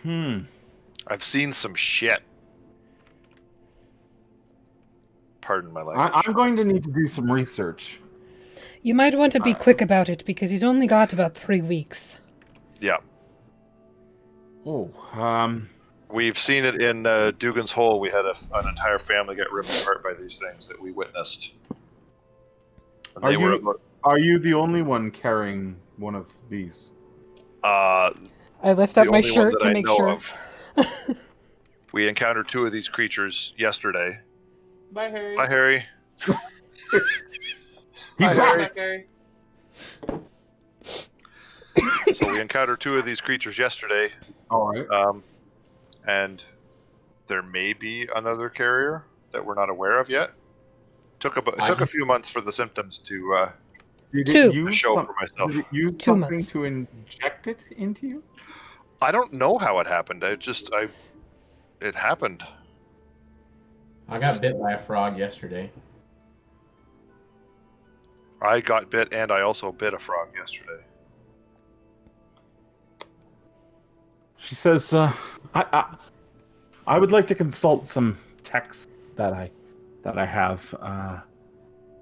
[SPEAKER 4] I've seen some shit. Pardon my language.
[SPEAKER 1] I'm going to need to do some research.
[SPEAKER 2] You might want to be quick about it because he's only got about 3 weeks.
[SPEAKER 4] Yeah.
[SPEAKER 1] Oh,
[SPEAKER 4] We've seen it in Dugan's Hole. We had an entire family get ripped apart by these things that we witnessed. And
[SPEAKER 1] are you the only one carrying one of these?
[SPEAKER 2] I lift up
[SPEAKER 4] the
[SPEAKER 2] my
[SPEAKER 4] only one
[SPEAKER 2] shirt
[SPEAKER 4] that
[SPEAKER 2] to
[SPEAKER 4] I
[SPEAKER 2] make
[SPEAKER 4] know
[SPEAKER 2] sure.
[SPEAKER 4] of. We encountered 2 of these creatures yesterday.
[SPEAKER 5] Bye, Harry.
[SPEAKER 4] Hi, Harry.
[SPEAKER 1] He's
[SPEAKER 4] Hi,
[SPEAKER 1] back.
[SPEAKER 4] Harry. So we encountered 2 of these creatures yesterday.
[SPEAKER 1] All right.
[SPEAKER 4] And there may be another carrier that we're not aware of yet. It took a few months for the symptoms to
[SPEAKER 1] Did
[SPEAKER 2] Two.
[SPEAKER 1] it use
[SPEAKER 4] show
[SPEAKER 1] some-
[SPEAKER 4] for myself.
[SPEAKER 1] Did it use
[SPEAKER 2] 2
[SPEAKER 1] something
[SPEAKER 2] months.
[SPEAKER 1] to inject it into you?
[SPEAKER 4] I don't know how it happened. It happened.
[SPEAKER 3] I got bit by a frog yesterday.
[SPEAKER 4] I got bit, and I also bit a frog yesterday.
[SPEAKER 1] She says, I would like to consult some texts that I have.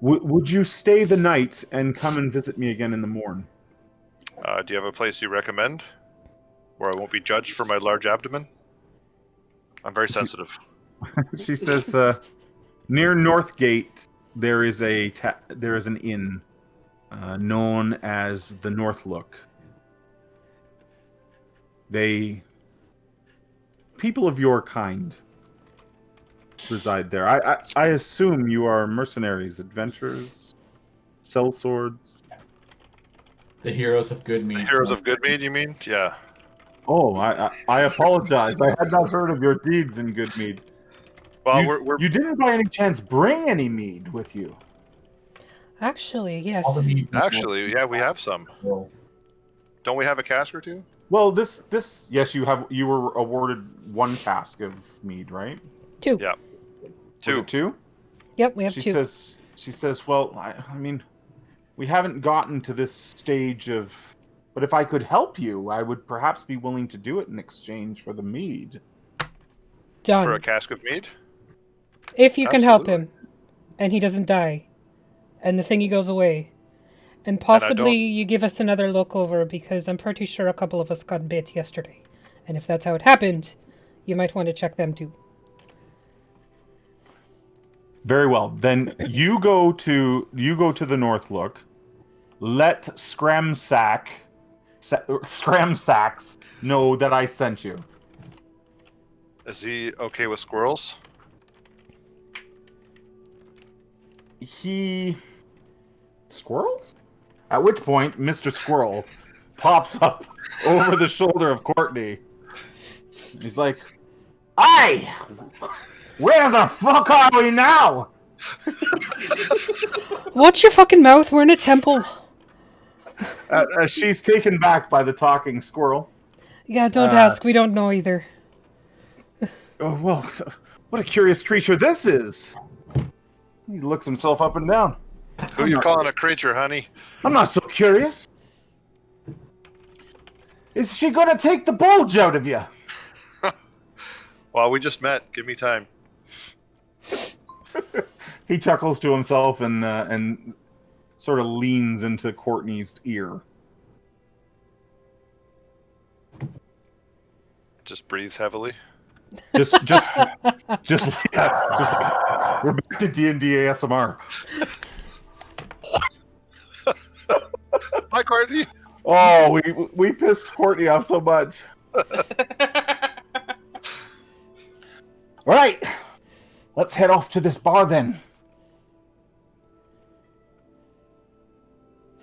[SPEAKER 1] Would you stay the night and come and visit me again in the morning?
[SPEAKER 4] Do you have a place you recommend where I won't be judged for my large abdomen? I'm very sensitive.
[SPEAKER 1] She says, near Northgate there is an inn known as the North Look. People of your kind reside there. I assume you are mercenaries, adventurers, sell swords.
[SPEAKER 3] The heroes of good mead.
[SPEAKER 4] Heroes of good mead, you mean? Yeah.
[SPEAKER 1] Oh, I apologize. I had not heard of your deeds in good mead.
[SPEAKER 4] Well,
[SPEAKER 1] You didn't by any chance bring any mead with you?
[SPEAKER 2] Actually, yes.
[SPEAKER 3] All the mead people-
[SPEAKER 4] actually, yeah, we have some.
[SPEAKER 3] Well,
[SPEAKER 4] Don't we have a cask or 2?
[SPEAKER 1] Well, this yes, you were awarded 1 cask of mead, right?
[SPEAKER 2] 2.
[SPEAKER 4] Yeah.
[SPEAKER 1] Was
[SPEAKER 4] 2.
[SPEAKER 1] it 2?
[SPEAKER 2] Yep, we have
[SPEAKER 1] She
[SPEAKER 2] 2.
[SPEAKER 1] says, well, I mean, we haven't gotten to this stage of, but if I could help you, I would perhaps be willing to do it in exchange for the mead.
[SPEAKER 2] Done.
[SPEAKER 4] For a cask of mead?
[SPEAKER 2] If you can help
[SPEAKER 4] Absolutely.
[SPEAKER 2] him, and he doesn't die, and the thingy goes away, and possibly you give us another look over, because I'm pretty sure a couple of us got bit yesterday. And if that's how it happened, you might want to check them too.
[SPEAKER 1] Very well. Then you go to the North Look. Let Scramsacks know that I sent you.
[SPEAKER 4] Is he okay with squirrels?
[SPEAKER 1] Squirrels? At which point, Mr. Squirrel pops up over the shoulder of Courtney. He's like, "Aye! Where the fuck are we now?"
[SPEAKER 2] Watch your fucking mouth, we're in a temple.
[SPEAKER 1] She's taken back by the talking squirrel.
[SPEAKER 2] Yeah, don't ask, we don't know either.
[SPEAKER 1] Oh, well, what a curious creature this is. He looks himself up and down.
[SPEAKER 4] Who you calling a creature, honey?
[SPEAKER 1] I'm not so curious. Is she gonna take the bulge out of you?
[SPEAKER 4] Well, we just met. Give me time.
[SPEAKER 1] He chuckles to himself and sort of leans into Courtney's ear.
[SPEAKER 4] Just breathes heavily.
[SPEAKER 1] Just we're back to D&D ASMR.
[SPEAKER 4] Hi, Courtney.
[SPEAKER 1] Oh, we pissed Courtney off so much. All right, let's head off to this bar then.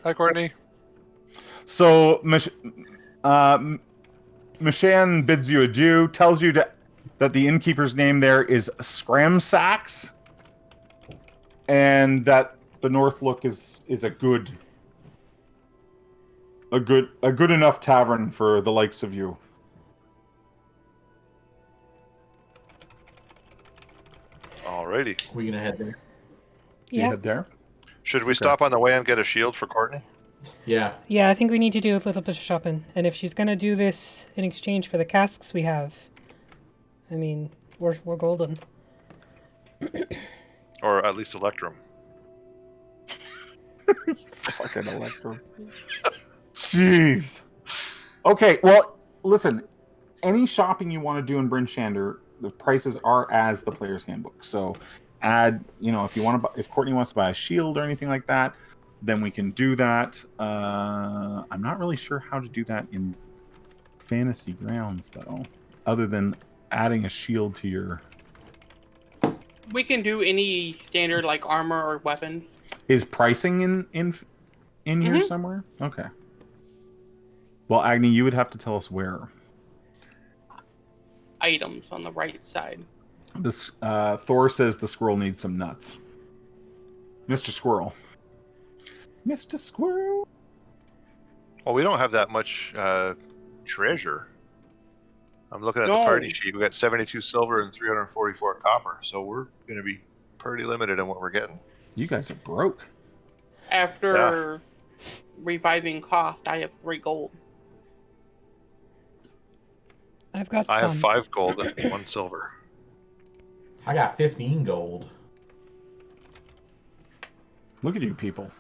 [SPEAKER 4] Hi, Courtney.
[SPEAKER 1] So, Mishan bids you adieu, tells you that the innkeeper's name there is Scramsacks, and that the North Look is a good enough tavern for the likes of you.
[SPEAKER 4] Alrighty.
[SPEAKER 3] we gonna head there?
[SPEAKER 1] Do you
[SPEAKER 2] Yeah.
[SPEAKER 1] head there?
[SPEAKER 4] Should we stop on the way and get a shield for Courtney?
[SPEAKER 3] Yeah.
[SPEAKER 2] Yeah, I think we need to do a little bit of shopping. And if she's gonna do this in exchange for the casks we have, I mean, we're golden.
[SPEAKER 4] Or at least Electrum?
[SPEAKER 1] Fucking Electro. Jeez. Okay, well, listen. Any shopping you want to do in Bryn Shander, the prices are as the player's handbook. So, add, if you want to, if Courtney wants to buy a shield or anything like that, then we can do that. I'm not really sure how to do that in Fantasy Grounds, though, other than adding a shield to your.
[SPEAKER 5] We can do any standard like armor or weapons.
[SPEAKER 1] Is pricing in here somewhere? Okay. Well, Agni, you would have to tell us where.
[SPEAKER 5] Items on the right side.
[SPEAKER 1] This Thor says the squirrel needs some nuts. Mr. Squirrel. Mr. Squirrel.
[SPEAKER 4] Well, we don't have that much treasure. I'm looking at the party sheet. We got 72 silver and 344 copper, so we're going to be pretty limited in what we're getting.
[SPEAKER 1] You guys are broke.
[SPEAKER 5] After reviving cost, I have 3 gold.
[SPEAKER 2] I've got
[SPEAKER 4] I
[SPEAKER 2] some.
[SPEAKER 4] have 5 gold and 1 silver.
[SPEAKER 3] I got 15 gold.
[SPEAKER 1] Look at you people.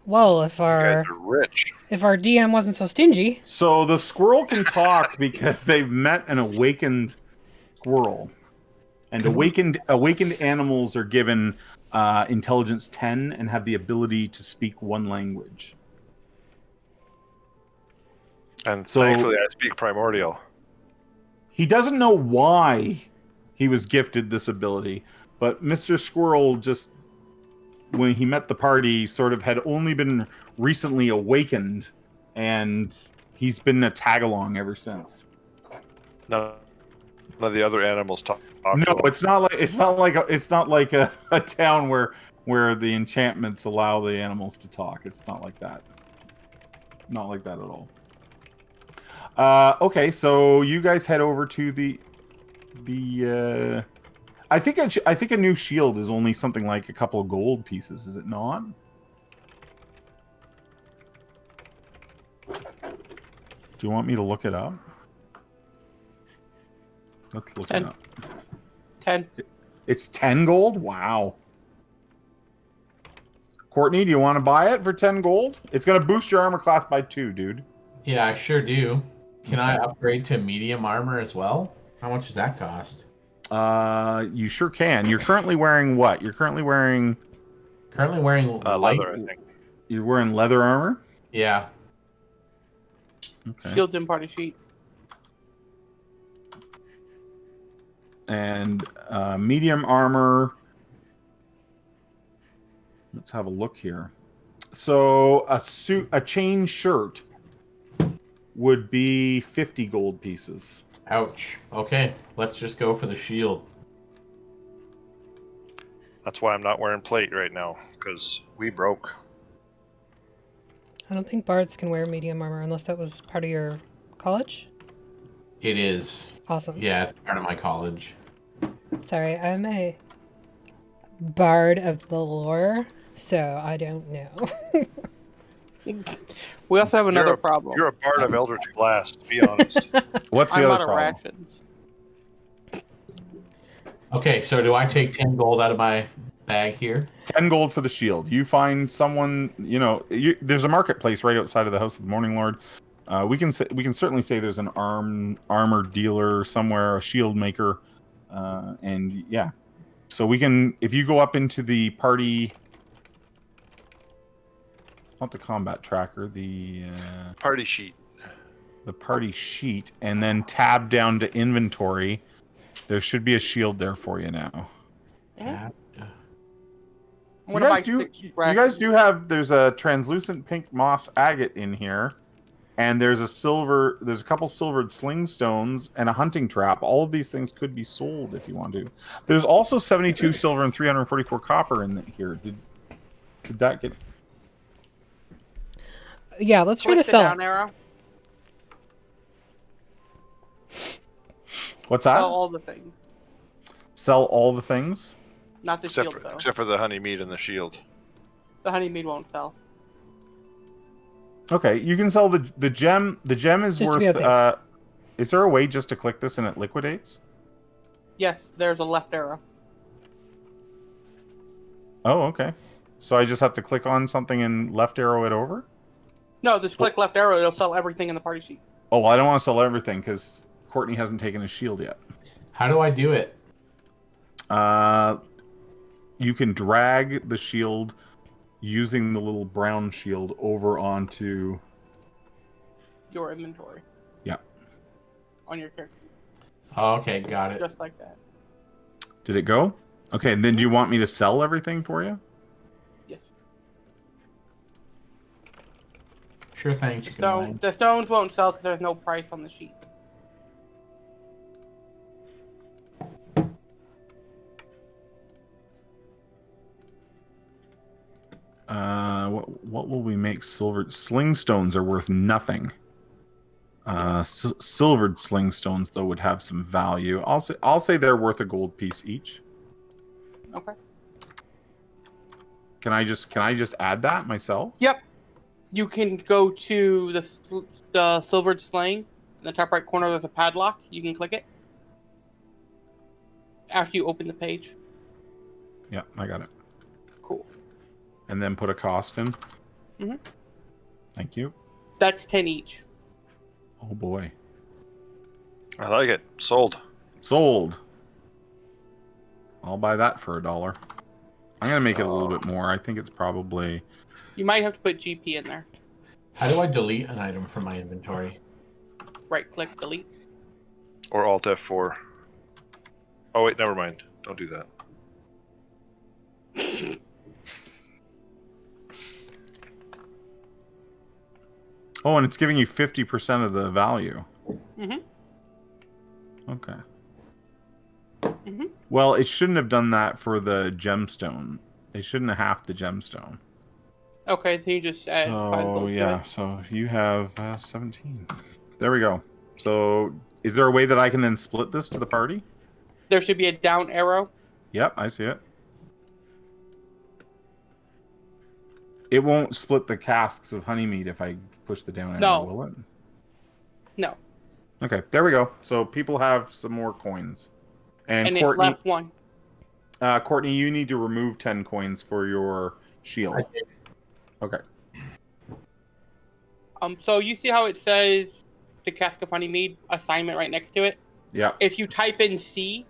[SPEAKER 2] Well, if
[SPEAKER 4] You
[SPEAKER 2] our
[SPEAKER 4] guys are rich.
[SPEAKER 2] DM wasn't so stingy.
[SPEAKER 1] So the squirrel can talk because they've met an awakened squirrel. And awakened animals are given intelligence 10 and have the ability to speak 1 language.
[SPEAKER 4] And
[SPEAKER 1] So-
[SPEAKER 4] thankfully, I speak primordial.
[SPEAKER 1] He doesn't know why he was gifted this ability, but Mr. Squirrel just, when he met the party, sort of had only been recently awakened, and he's been a tag-along ever since.
[SPEAKER 4] None of the other animals talk to
[SPEAKER 1] No,
[SPEAKER 4] him.
[SPEAKER 1] it's not like a town where the enchantments allow the animals to talk. It's not like that. Not like that at all. Okay, so you guys head over to the. I think a new shield is only something like a couple of gold pieces, is it not? Do you want me to look it up? Let's look
[SPEAKER 5] 10.
[SPEAKER 1] it up.
[SPEAKER 5] 10.
[SPEAKER 1] It's 10 gold? Wow. Courtney, do you want to buy it for 10 gold? It's going to boost your armor class by 2, dude.
[SPEAKER 3] Yeah, I sure do. Can I upgrade to medium armor as well? How much does that cost?
[SPEAKER 1] You sure can. You're currently wearing what? You're currently wearing
[SPEAKER 4] Leather, I think.
[SPEAKER 1] You're wearing leather armor?
[SPEAKER 3] Yeah.
[SPEAKER 1] Okay.
[SPEAKER 5] Shields and party sheet.
[SPEAKER 1] And medium armor. Let's have a look here. So a chain shirt would be 50 gold pieces.
[SPEAKER 3] Ouch. Okay, let's just go for the shield.
[SPEAKER 4] That's why I'm not wearing plate right now, because we broke.
[SPEAKER 2] I don't think bards can wear medium armor unless that was part of your college.
[SPEAKER 3] It is.
[SPEAKER 2] Awesome.
[SPEAKER 3] Yeah, it's part of my college.
[SPEAKER 2] Sorry, I'm a bard of the lore, so I don't know.
[SPEAKER 5] We also have another
[SPEAKER 4] You're a-
[SPEAKER 5] problem.
[SPEAKER 4] You're a bard of Eldritch Blast, be honest.
[SPEAKER 1] What's the
[SPEAKER 5] I'm
[SPEAKER 1] other
[SPEAKER 5] out of
[SPEAKER 1] problem?
[SPEAKER 5] rations.
[SPEAKER 3] Okay, so do I take 10 gold out of my bag here?
[SPEAKER 1] 10 gold for the shield. You find someone, there's a marketplace right outside of the House of the Morning Lord. We can certainly say there's an armor dealer somewhere, a shield maker, and yeah. So we can, if you go up into the party, it's not the combat tracker, the
[SPEAKER 4] Party sheet.
[SPEAKER 1] party sheet, and then tab down to inventory. There should be a shield there for you now.
[SPEAKER 3] Yeah.
[SPEAKER 5] One of my
[SPEAKER 1] You
[SPEAKER 5] 6
[SPEAKER 1] guys
[SPEAKER 5] rations.
[SPEAKER 1] do have, there's a translucent pink moss agate in here, and there's a couple silvered sling stones and a hunting trap. All of these things could be sold if you want to. There's also 72 silver and 344 copper in here. Did that get?
[SPEAKER 2] Yeah, let's try to
[SPEAKER 5] Click the
[SPEAKER 2] sell
[SPEAKER 5] down
[SPEAKER 2] it.
[SPEAKER 5] arrow.
[SPEAKER 1] What's that?
[SPEAKER 5] Sell all the things.
[SPEAKER 1] Sell all the things?
[SPEAKER 5] Not the
[SPEAKER 4] Except
[SPEAKER 5] shield,
[SPEAKER 4] for,
[SPEAKER 5] though.
[SPEAKER 4] except for the honey mead and the shield.
[SPEAKER 5] The honey mead won't sell.
[SPEAKER 1] Okay, you can sell the gem. The gem is
[SPEAKER 2] Just to be
[SPEAKER 1] worth.
[SPEAKER 2] safe.
[SPEAKER 1] Is there a way just to click this and it liquidates?
[SPEAKER 5] Yes, there's a left arrow.
[SPEAKER 1] Oh, okay. So I just have to click on something and left arrow it over?
[SPEAKER 5] No, just click left arrow. It'll sell everything in the party sheet.
[SPEAKER 1] Oh, well, I don't want to sell everything because Courtney hasn't taken his shield yet.
[SPEAKER 3] How do I do it?
[SPEAKER 1] You can drag the shield using the little brown shield over onto...
[SPEAKER 5] Your inventory.
[SPEAKER 1] Yeah.
[SPEAKER 5] On your character.
[SPEAKER 3] Oh, okay, got it.
[SPEAKER 5] Just like that.
[SPEAKER 1] Did it go? Okay, and then do you want me to sell everything for you?
[SPEAKER 5] Yes.
[SPEAKER 3] Sure thing, chicken wing.
[SPEAKER 5] The stones won't sell because there's no price on the sheet.
[SPEAKER 1] What will we make silver? Sling stones are worth nothing. Silvered sling stones though would have some value. I'll say they're worth a gold piece each.
[SPEAKER 5] Okay.
[SPEAKER 1] Can I just add that myself?
[SPEAKER 5] Yep. You can go to the silvered sling. In the top right corner, there's a padlock. You can click it. After you open the page.
[SPEAKER 1] Yeah, I got it.
[SPEAKER 5] Cool.
[SPEAKER 1] And then put a cost in.
[SPEAKER 5] Mm-hmm.
[SPEAKER 1] Thank you.
[SPEAKER 5] That's 10 each.
[SPEAKER 1] Oh boy.
[SPEAKER 4] I like it. Sold.
[SPEAKER 1] Sold. I'll buy that for $1. I'm gonna make it a little bit more. I think it's probably...
[SPEAKER 5] You might have to put GP in there.
[SPEAKER 3] How do I delete an item from my inventory?
[SPEAKER 5] Right click, delete.
[SPEAKER 4] Or Alt F4. Oh wait, never mind. Don't do that.
[SPEAKER 1] Oh, and it's giving you 50% of the value.
[SPEAKER 5] Mm-hmm.
[SPEAKER 1] Okay.
[SPEAKER 5] Mm-hmm.
[SPEAKER 1] Well, it shouldn't have done that for the gemstone. It shouldn't have half the gemstone.
[SPEAKER 5] Okay, so you just add 5 gold to
[SPEAKER 1] yeah,
[SPEAKER 5] it.
[SPEAKER 1] so you have 17. There we go. So, is there a way that I can then split this to the party?
[SPEAKER 5] There should be a down arrow.
[SPEAKER 1] Yep, I see it. It won't split the casks of honey mead if I push the down arrow,
[SPEAKER 5] No.
[SPEAKER 1] will it?
[SPEAKER 5] No.
[SPEAKER 1] Okay, there we go. So people have some more coins. And
[SPEAKER 5] it
[SPEAKER 1] Courtney,
[SPEAKER 5] left 1.
[SPEAKER 1] Courtney, you need to remove 10 coins for your shield. Okay.
[SPEAKER 5] So you see how it says the cask of honey mead assignment right next to it?
[SPEAKER 1] Yeah.
[SPEAKER 5] If you type in C,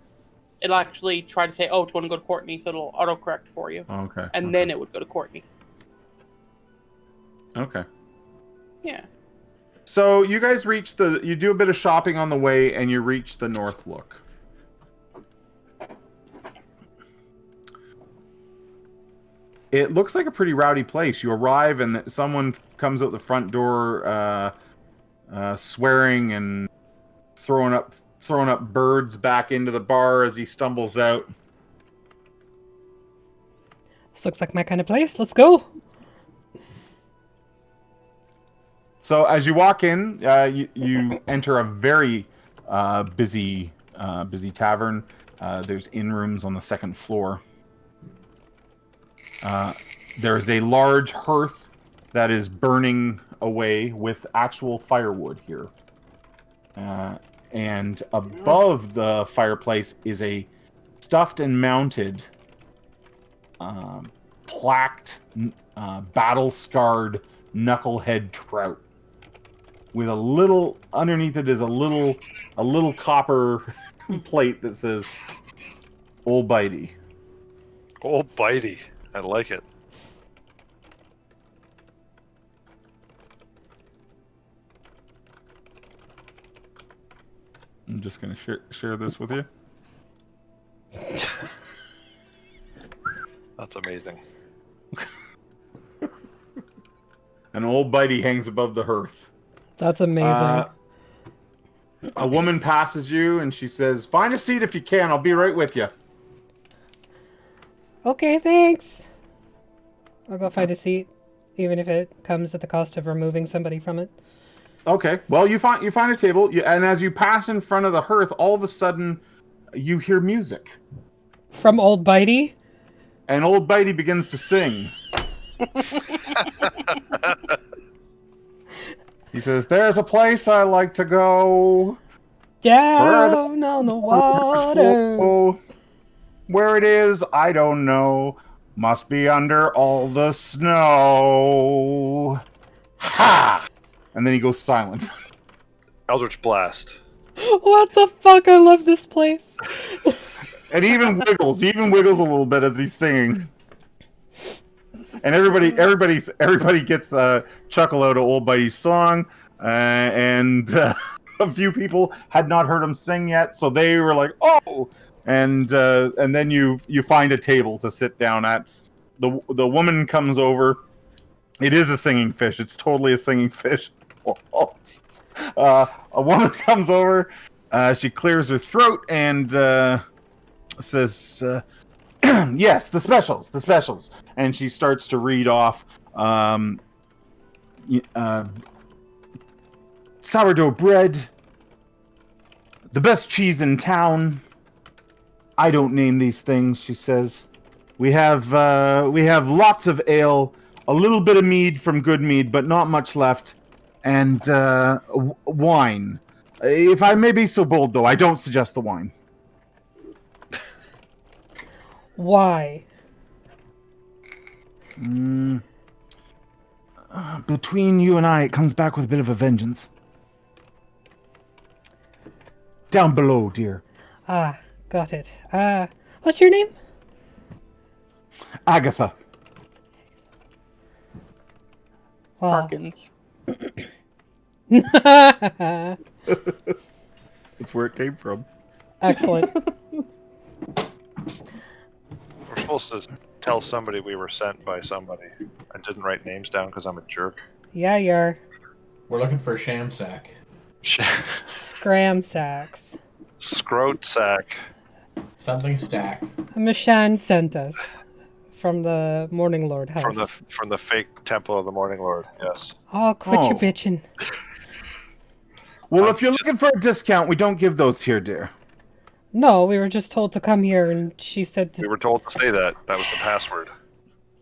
[SPEAKER 5] it'll actually try to say, oh, do you want to go to Courtney? So it'll autocorrect for you.
[SPEAKER 1] Okay.
[SPEAKER 5] And then it would go to Courtney.
[SPEAKER 1] Okay.
[SPEAKER 5] Yeah.
[SPEAKER 1] So you guys you do a bit of shopping on the way, and you reach the North Look. It looks like a pretty rowdy place. You arrive, and someone comes out the front door, swearing and throwing up birds back into the bar as he stumbles out.
[SPEAKER 2] This looks like my kind of place. Let's go.
[SPEAKER 1] So as you walk in, you enter a very busy tavern. There's inn rooms on the second floor. There is a large hearth that is burning away with actual firewood here. And above the fireplace is a stuffed and mounted, plaqued, battle-scarred knucklehead trout. With a little underneath it is a little copper plate that says "Old Bitey."
[SPEAKER 4] Old Bitey. I like it.
[SPEAKER 1] I'm just gonna share this with you.
[SPEAKER 4] That's amazing.
[SPEAKER 1] An Old Bitey hangs above the hearth.
[SPEAKER 2] That's amazing.
[SPEAKER 1] A woman passes you and she says, "Find a seat if you can. I'll be right with you."
[SPEAKER 2] Okay, thanks. I'll go find a seat, even if it comes at the cost of removing somebody from it.
[SPEAKER 1] Okay. Well, you find a table, and as you pass in front of the hearth, all of a sudden, you hear music.
[SPEAKER 2] From Old Bitey?
[SPEAKER 1] And Old Bitey begins to sing. He says, "There's a place I like to go.
[SPEAKER 2] Down on the water.
[SPEAKER 1] Where it is, I don't know. Must be under all the snow. Ha! And then he goes silent.
[SPEAKER 4] Eldritch Blast.
[SPEAKER 2] What the fuck? I love this place.
[SPEAKER 1] And he even wiggles a little bit as he's singing. And everybody gets a chuckle out of Old Buddy's song, and a few people had not heard him sing yet, so they were like, "Oh!" And then you find a table to sit down at. The woman comes over. It is a singing fish. It's totally a singing fish. A woman comes over. She clears her throat and says, "Yes, the specials." And she starts to read off sourdough bread, the best cheese in town. I don't name these things, she says. We have lots of ale, a little bit of mead from good mead, but not much left, and wine. If I may be so bold, though, I don't suggest the wine.
[SPEAKER 2] Why?
[SPEAKER 1] Between you and I, it comes back with a bit of a vengeance. Down below, dear.
[SPEAKER 2] Ah, got it. What's your name?
[SPEAKER 1] Agatha.
[SPEAKER 2] Well,
[SPEAKER 5] Harkins.
[SPEAKER 1] That's where it came from.
[SPEAKER 2] excellent.
[SPEAKER 4] We're supposed to tell somebody we were sent by somebody. I didn't write names down because I'm a jerk.
[SPEAKER 2] Yeah, you are.
[SPEAKER 3] We're looking for Shamsack.
[SPEAKER 2] Scram sacks.
[SPEAKER 4] Scroat sack.
[SPEAKER 3] Something stack.
[SPEAKER 2] Mishan sent us from the Morning Lord house.
[SPEAKER 4] From the fake Temple of the Morning Lord, yes.
[SPEAKER 2] Oh, quit your
[SPEAKER 1] Oh.
[SPEAKER 2] bitching.
[SPEAKER 1] Well, if you're looking for a discount, we don't give those here, dear.
[SPEAKER 2] No, we were just told to come here, and she said
[SPEAKER 4] We
[SPEAKER 2] to...
[SPEAKER 4] were told to say that. That was the password.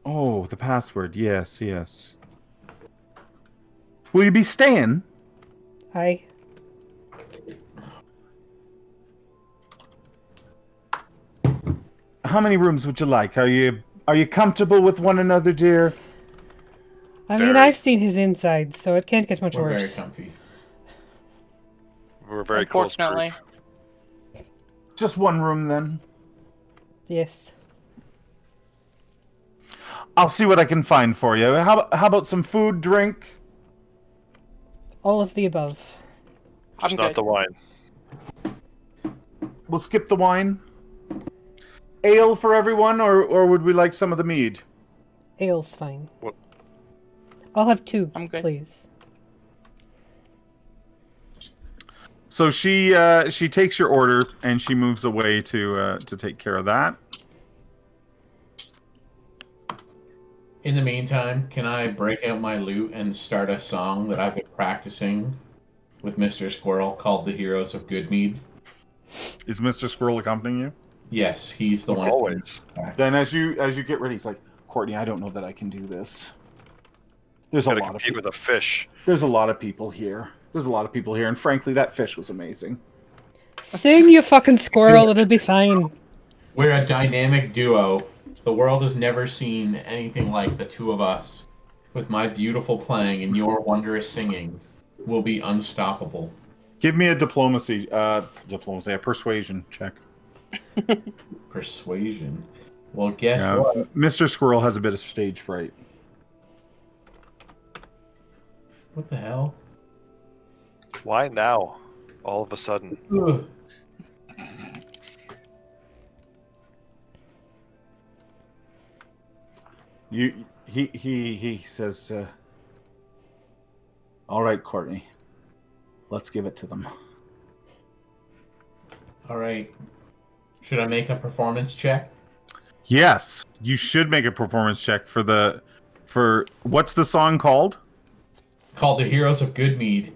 [SPEAKER 1] Oh, the password. Yes, yes. Will you be staying?
[SPEAKER 2] Aye.
[SPEAKER 1] How many rooms would you like? Are you comfortable with one another, dear?
[SPEAKER 2] I mean,
[SPEAKER 4] Very.
[SPEAKER 2] I've seen his insides, so it can't get much
[SPEAKER 3] We're very
[SPEAKER 2] worse.
[SPEAKER 3] comfy.
[SPEAKER 4] We were very close group.
[SPEAKER 5] Unfortunately.
[SPEAKER 1] Just one room, then.
[SPEAKER 2] Yes.
[SPEAKER 1] I'll see what I can find for you. How about some food, drink?
[SPEAKER 2] All of the above.
[SPEAKER 4] Just
[SPEAKER 5] I'm
[SPEAKER 4] not
[SPEAKER 5] good.
[SPEAKER 4] the wine.
[SPEAKER 1] We'll skip the wine. Ale for everyone, or would we like some of the mead?
[SPEAKER 2] Ale's fine.
[SPEAKER 4] What?
[SPEAKER 2] I'll have two,
[SPEAKER 5] I'm good.
[SPEAKER 2] please.
[SPEAKER 1] So she takes your order and she moves away to take care of that.
[SPEAKER 3] In the meantime, can I break out my lute and start a song that I've been practicing with Mr. Squirrel called The Heroes of Goodmead?
[SPEAKER 1] Is Mr. Squirrel accompanying you?
[SPEAKER 3] Yes, he's the one.
[SPEAKER 4] Always.
[SPEAKER 1] Then as you get ready, he's like, Courtney, I don't know that I can do this. There's a
[SPEAKER 4] Gotta
[SPEAKER 1] lot of
[SPEAKER 4] compete
[SPEAKER 1] people.
[SPEAKER 4] with a fish.
[SPEAKER 1] There's a lot of people here. And frankly, that fish was amazing.
[SPEAKER 2] Sing, you fucking squirrel, it'll be fine.
[SPEAKER 3] We're a dynamic duo. The world has never seen anything like the two of us. With my beautiful playing and your wondrous singing, we'll be unstoppable.
[SPEAKER 1] Give me a a persuasion check.
[SPEAKER 3] Persuasion. Well, guess
[SPEAKER 1] Yeah,
[SPEAKER 3] what?
[SPEAKER 1] Mr. Squirrel has a bit of stage fright.
[SPEAKER 3] What the hell?
[SPEAKER 4] Why now? All of a sudden.
[SPEAKER 3] Ugh.
[SPEAKER 1] He says, all right, Courtney, let's give it to them.
[SPEAKER 3] All right. Should I make a performance check?
[SPEAKER 1] Yes, you should make a performance check for what's the song called?
[SPEAKER 3] Called The Heroes of Goodmead.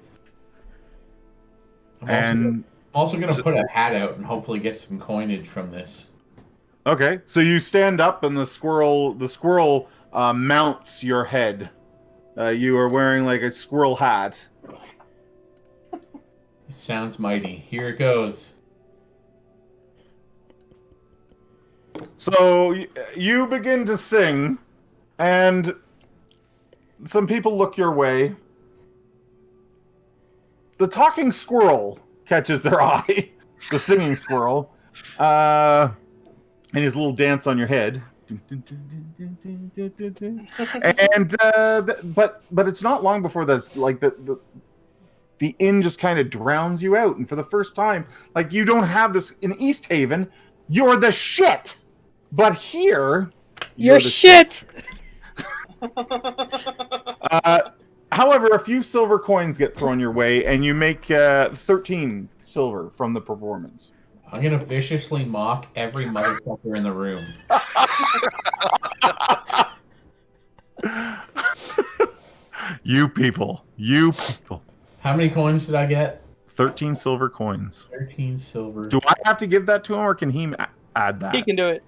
[SPEAKER 3] I'm also going to put a hat out and hopefully get some coinage from this.
[SPEAKER 1] Okay, so you stand up and the squirrel mounts your head. You are wearing like a squirrel hat.
[SPEAKER 3] It sounds mighty. Here it goes.
[SPEAKER 1] So you begin to sing, and some people look your way. The talking squirrel catches their eye, the singing squirrel, and his little dance on your head. And but it's not long before the inn just kind of drowns you out, and for the first time, like, you don't have this in East Haven. You're the shit, but here
[SPEAKER 2] You're shit.
[SPEAKER 1] However, a few silver coins get thrown your way, and you make 13 silver from the performance.
[SPEAKER 3] I'm gonna viciously mock every motherfucker in the room.
[SPEAKER 1] You people.
[SPEAKER 3] How many coins did I get?
[SPEAKER 1] 13 silver coins.
[SPEAKER 3] 13 silver.
[SPEAKER 1] Do I have to give that to him, or can he add that?
[SPEAKER 5] He can do it.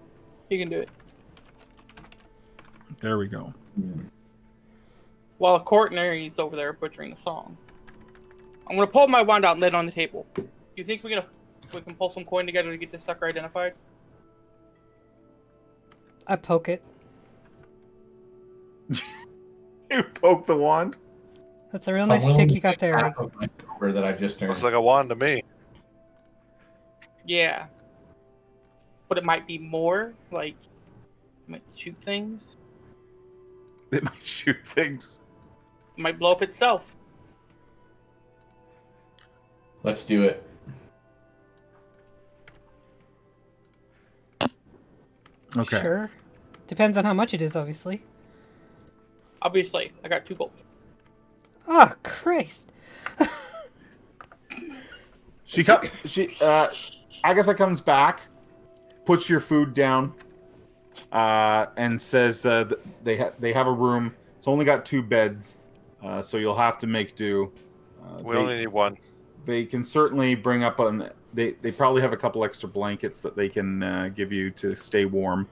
[SPEAKER 5] He can do it.
[SPEAKER 1] There we go.
[SPEAKER 5] While Courtney's over there butchering the song, I'm gonna pull my wand out and lay it on the table. Do you think we can pull some coin together to get this sucker identified?
[SPEAKER 2] I poke it.
[SPEAKER 1] You poke the wand?
[SPEAKER 2] That's a real nice stick you got there.
[SPEAKER 3] Half of my silver that I just earned.
[SPEAKER 4] Looks like a wand to me.
[SPEAKER 5] Yeah. But it might be more, like, it might shoot things.
[SPEAKER 1] It might shoot things.
[SPEAKER 5] It might blow up itself.
[SPEAKER 3] Let's do it.
[SPEAKER 1] Okay.
[SPEAKER 2] Sure. Depends on how much it is, obviously.
[SPEAKER 5] Obviously, I got 2 gold.
[SPEAKER 2] Oh, Christ.
[SPEAKER 1] Agatha comes back, puts your food down, and says they have a room. It's only got 2 beds, so you'll have to make do.
[SPEAKER 4] We only need 1.
[SPEAKER 1] They can certainly bring up They probably have a couple extra blankets that they can give you to stay warm.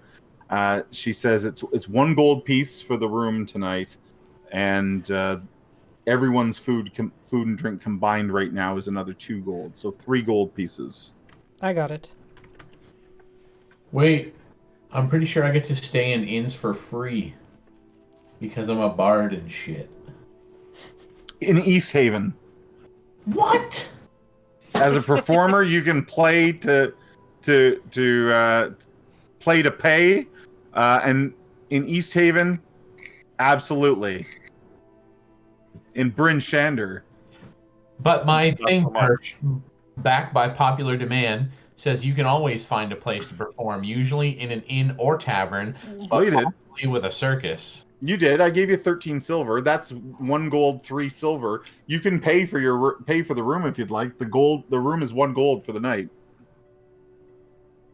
[SPEAKER 1] She says it's 1 gold piece for the room tonight, and everyone's food and drink combined right now is another 2 gold, so 3 gold pieces.
[SPEAKER 2] I got it.
[SPEAKER 3] Wait, I'm pretty sure I get to stay in inns for free because I'm a bard and shit.
[SPEAKER 1] In East Haven.
[SPEAKER 3] What?
[SPEAKER 1] As a performer, you can play to pay, and in East Haven, absolutely. In Bryn Shander.
[SPEAKER 3] But my
[SPEAKER 4] Not
[SPEAKER 3] thing
[SPEAKER 4] so much.
[SPEAKER 3] perch, backed by popular demand, says you can always find a place to perform, usually in an inn or tavern, but
[SPEAKER 1] you did.
[SPEAKER 3] possibly with a circus.
[SPEAKER 1] You did. I gave you 13 silver. That's 1 gold, 3 silver. You can pay for the room if you'd like. The room is 1 gold for the night.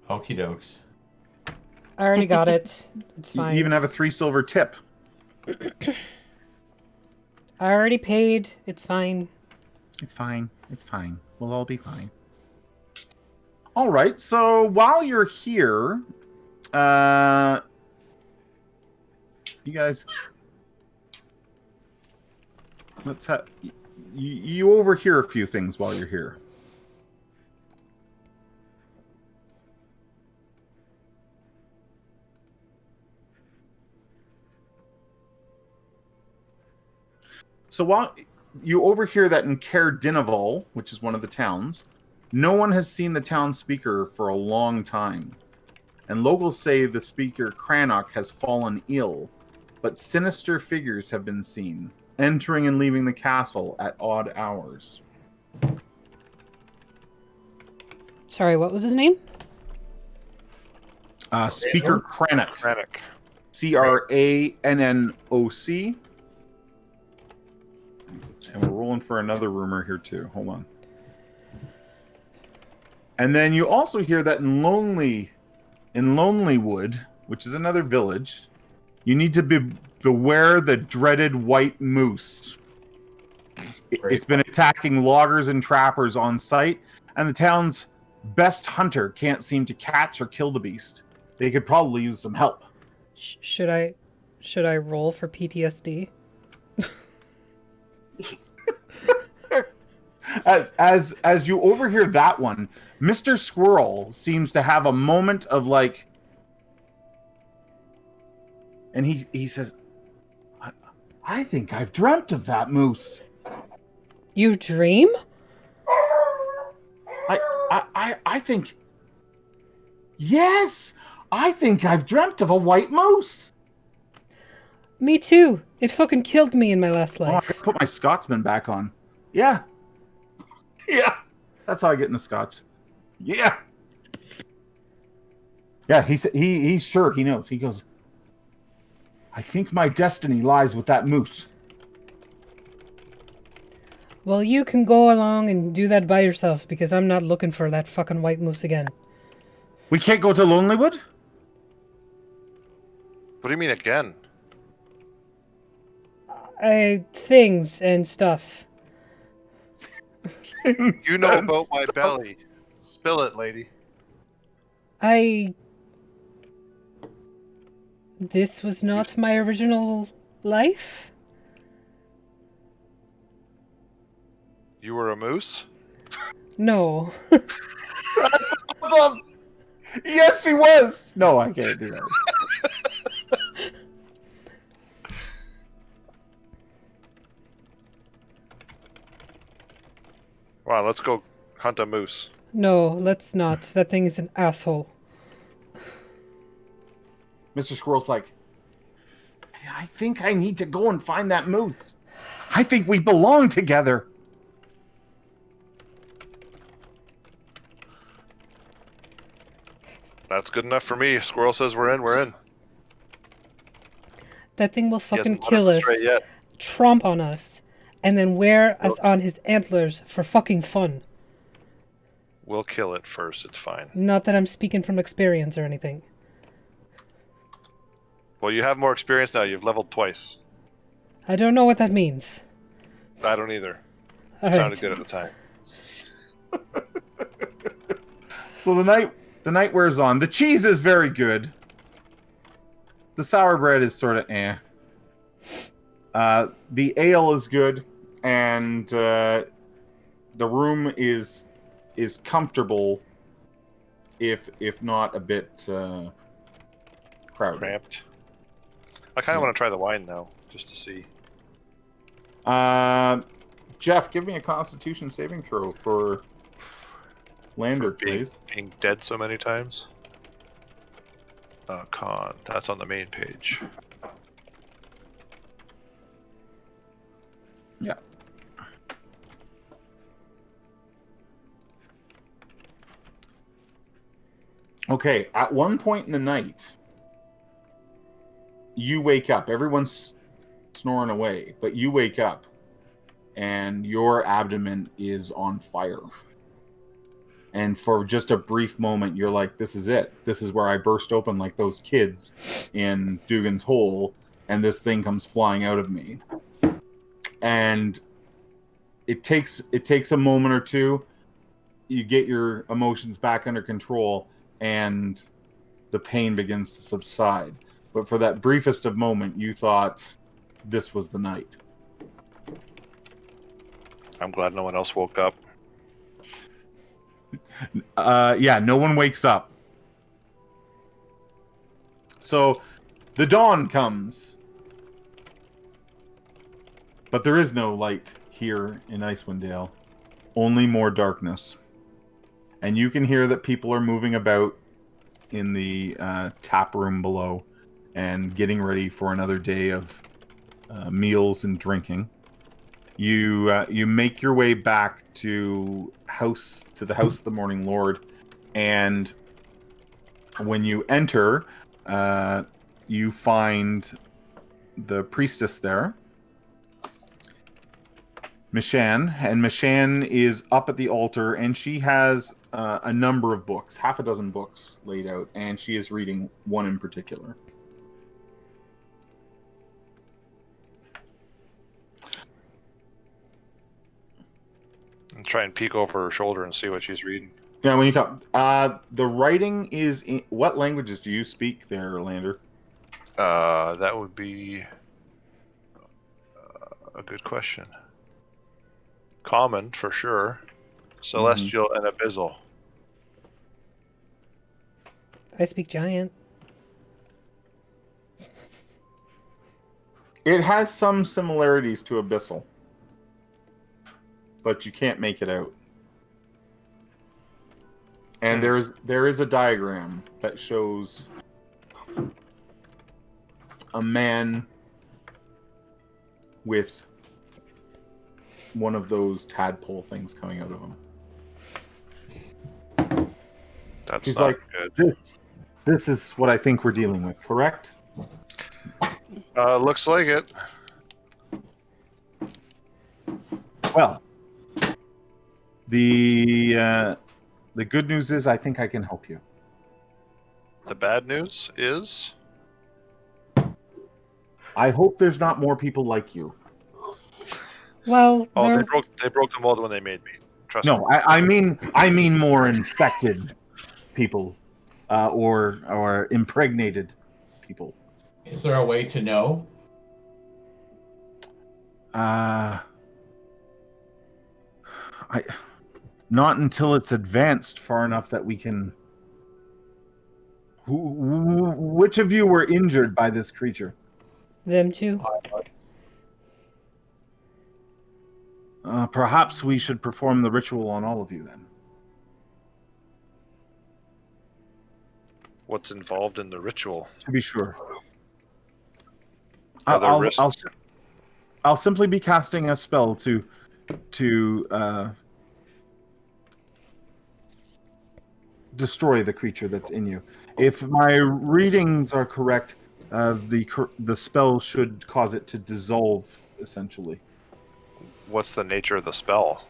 [SPEAKER 3] Okie dokes.
[SPEAKER 2] I already got it. It's fine.
[SPEAKER 1] You even have a 3 silver tip.
[SPEAKER 2] I already paid. It's fine.
[SPEAKER 1] It's fine. It's fine. We'll all be fine. All right. So while you're here, you guys, let's have you overhear a few things while you're here. So while you overhear that in Caer Dineval, which is one of the towns, no one has seen the town speaker for a long time. And locals say the speaker, Crannoch, has fallen ill, but sinister figures have been seen, entering and leaving the castle at odd hours.
[SPEAKER 2] Sorry, what was his name?
[SPEAKER 1] Speaker Crannoch.
[SPEAKER 4] Crannoch.
[SPEAKER 1] Crannoc. And we're rolling for another rumor here too. Hold on. And then you also hear that in Lonelywood, which is another village, you need to beware the dreaded white moose. It's been attacking loggers and trappers on site, and the town's best hunter can't seem to catch or kill the beast. They could probably use some help.
[SPEAKER 2] Should I roll for PTSD?
[SPEAKER 1] As you overhear that one, Mr. Squirrel seems to have a moment of like and he says, I think I've dreamt of that moose.
[SPEAKER 2] You dream?
[SPEAKER 1] I think... Yes! I think I've dreamt of a white moose!
[SPEAKER 2] Me too. It fucking killed me in my last
[SPEAKER 1] Oh, I
[SPEAKER 2] life.
[SPEAKER 1] gotta put my Scotsman back on. Yeah. Yeah. That's how I get in the Scots. Yeah. Yeah, he's sure. He knows. He goes, I think my destiny lies with that moose.
[SPEAKER 2] Well, you can go along and do that by yourself, because I'm not looking for that fucking white moose again.
[SPEAKER 1] We can't go to Lonelywood?
[SPEAKER 4] What do you mean again?
[SPEAKER 2] Things and stuff.
[SPEAKER 4] You know about my belly. Spill it, lady.
[SPEAKER 2] This was not my original life?
[SPEAKER 4] You were a moose?
[SPEAKER 2] No.
[SPEAKER 1] That's awesome! Yes, he was! No, I can't do that.
[SPEAKER 4] Wow, let's go hunt a moose.
[SPEAKER 2] No, let's not. That thing is an asshole.
[SPEAKER 1] Mr. Squirrel's like, I think I need to go and find that moose. I think we belong together.
[SPEAKER 4] That's good enough for me. Squirrel says we're in, we're in.
[SPEAKER 2] That thing will
[SPEAKER 4] He
[SPEAKER 2] fucking
[SPEAKER 4] hasn't led
[SPEAKER 2] kill us,
[SPEAKER 4] astray yet.
[SPEAKER 2] tromp on us, and then wear us on his antlers for fucking fun.
[SPEAKER 4] We'll kill it first, it's fine.
[SPEAKER 2] Not that I'm speaking from experience or anything.
[SPEAKER 4] Well, you have more experience now. You've leveled twice.
[SPEAKER 2] I don't know what that means.
[SPEAKER 4] I don't either.
[SPEAKER 2] All
[SPEAKER 4] It sounded
[SPEAKER 2] right.
[SPEAKER 4] good at the time.
[SPEAKER 1] So the night wears on. The cheese is very good. The sour bread is sort of eh. The ale is good, and the room is comfortable, if not a bit crowded.
[SPEAKER 4] Cramped. I kind of want to try the wine now, just to see.
[SPEAKER 1] Jeff, give me a Constitution saving throw for Lander,
[SPEAKER 4] For being,
[SPEAKER 1] please.
[SPEAKER 4] being dead so many times. Con. That's on the main page.
[SPEAKER 1] Yeah. Okay, at one point in the night, you wake up. Everyone's snoring away, but you wake up, and your abdomen is on fire. And for just a brief moment, you're like, this is it. This is where I burst open like those kids in Dugan's Hole, and this thing comes flying out of me. And it takes a moment or two. You get your emotions back under control, and the pain begins to subside. But for that briefest of moment, you thought this was the night.
[SPEAKER 4] I'm glad no one else woke up.
[SPEAKER 1] Yeah, no one wakes up. So the dawn comes. But there is no light here in Icewind Dale. Only more darkness. And you can hear that people are moving about in the tap room below and getting ready for another day of meals and drinking. You make your way back to the house of the Morning Lord, and when you enter, you find the priestess there, Mishan, and Mishan is up at the altar, and she has a number of books, half a dozen books laid out, and she is reading one in particular.
[SPEAKER 4] And try and peek over her shoulder and see what she's reading.
[SPEAKER 1] Yeah, when you come, the writing is in, what languages do you speak there, Lander?
[SPEAKER 4] That would be a good question. Common, for sure. Celestial and Abyssal.
[SPEAKER 2] I speak giant.
[SPEAKER 1] It has some similarities to Abyssal, but you can't make it out. And there is a diagram that shows a man with one of those tadpole things coming out of him.
[SPEAKER 4] That's
[SPEAKER 1] He's
[SPEAKER 4] not
[SPEAKER 1] like,
[SPEAKER 4] good.
[SPEAKER 1] This is what I think we're dealing with, correct?
[SPEAKER 4] Looks like it.
[SPEAKER 1] Well, the good news is I think I can help you.
[SPEAKER 4] The bad news is
[SPEAKER 1] I hope there's not more people like you.
[SPEAKER 2] Well,
[SPEAKER 4] they broke the mold when they made me. Trust me.
[SPEAKER 1] No, I mean more infected people, or impregnated people.
[SPEAKER 3] Is there a way to know?
[SPEAKER 1] Not until it's advanced far enough that we can. Which of you were injured by this creature?
[SPEAKER 2] them too.
[SPEAKER 1] Perhaps we should perform the ritual on all of you then.
[SPEAKER 4] What's involved in the ritual?
[SPEAKER 1] To be sure.
[SPEAKER 4] Are there risks?
[SPEAKER 1] I'll simply be casting a spell to destroy the creature that's in you. If my readings are correct, the spell should cause it to dissolve, essentially.
[SPEAKER 4] What's the nature of the spell?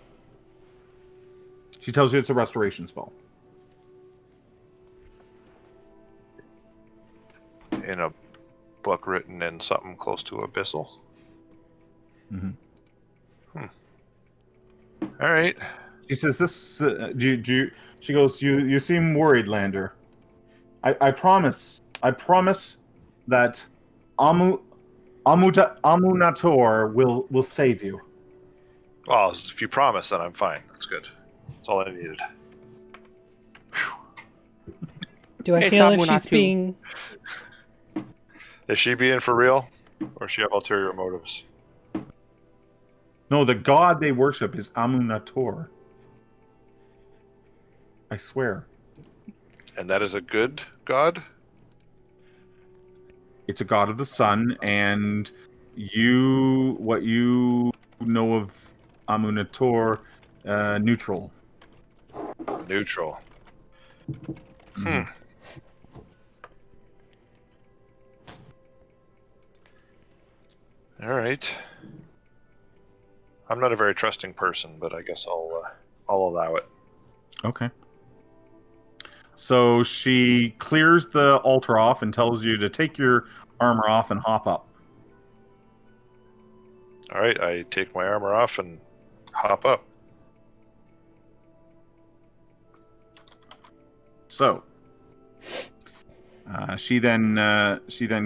[SPEAKER 1] She tells you it's a restoration spell.
[SPEAKER 4] In a book written in something close to Abyssal?
[SPEAKER 1] Mm-hmm.
[SPEAKER 4] All right.
[SPEAKER 1] She says, "This." She goes, "You seem worried, Lander. I promise that Amunator will save you."
[SPEAKER 4] Well, if you promise, then I'm fine. That's good. That's all I needed.
[SPEAKER 2] Do I
[SPEAKER 5] It's
[SPEAKER 2] feel if
[SPEAKER 5] Amunatu.
[SPEAKER 2] she's being...
[SPEAKER 4] Is she being for real, or does she have ulterior motives?
[SPEAKER 1] No, the god they worship is Amunator. I swear.
[SPEAKER 4] And that is a good god?
[SPEAKER 1] It's a god of the sun, and what you know of Amunator, neutral.
[SPEAKER 4] Neutral.
[SPEAKER 1] Mhm.
[SPEAKER 4] All right. I'm not a very trusting person, but I guess I'll allow it.
[SPEAKER 1] Okay. So she clears the altar off and tells you to take your armor off and hop up.
[SPEAKER 4] All right, I take my armor off and hop up.
[SPEAKER 1] So she then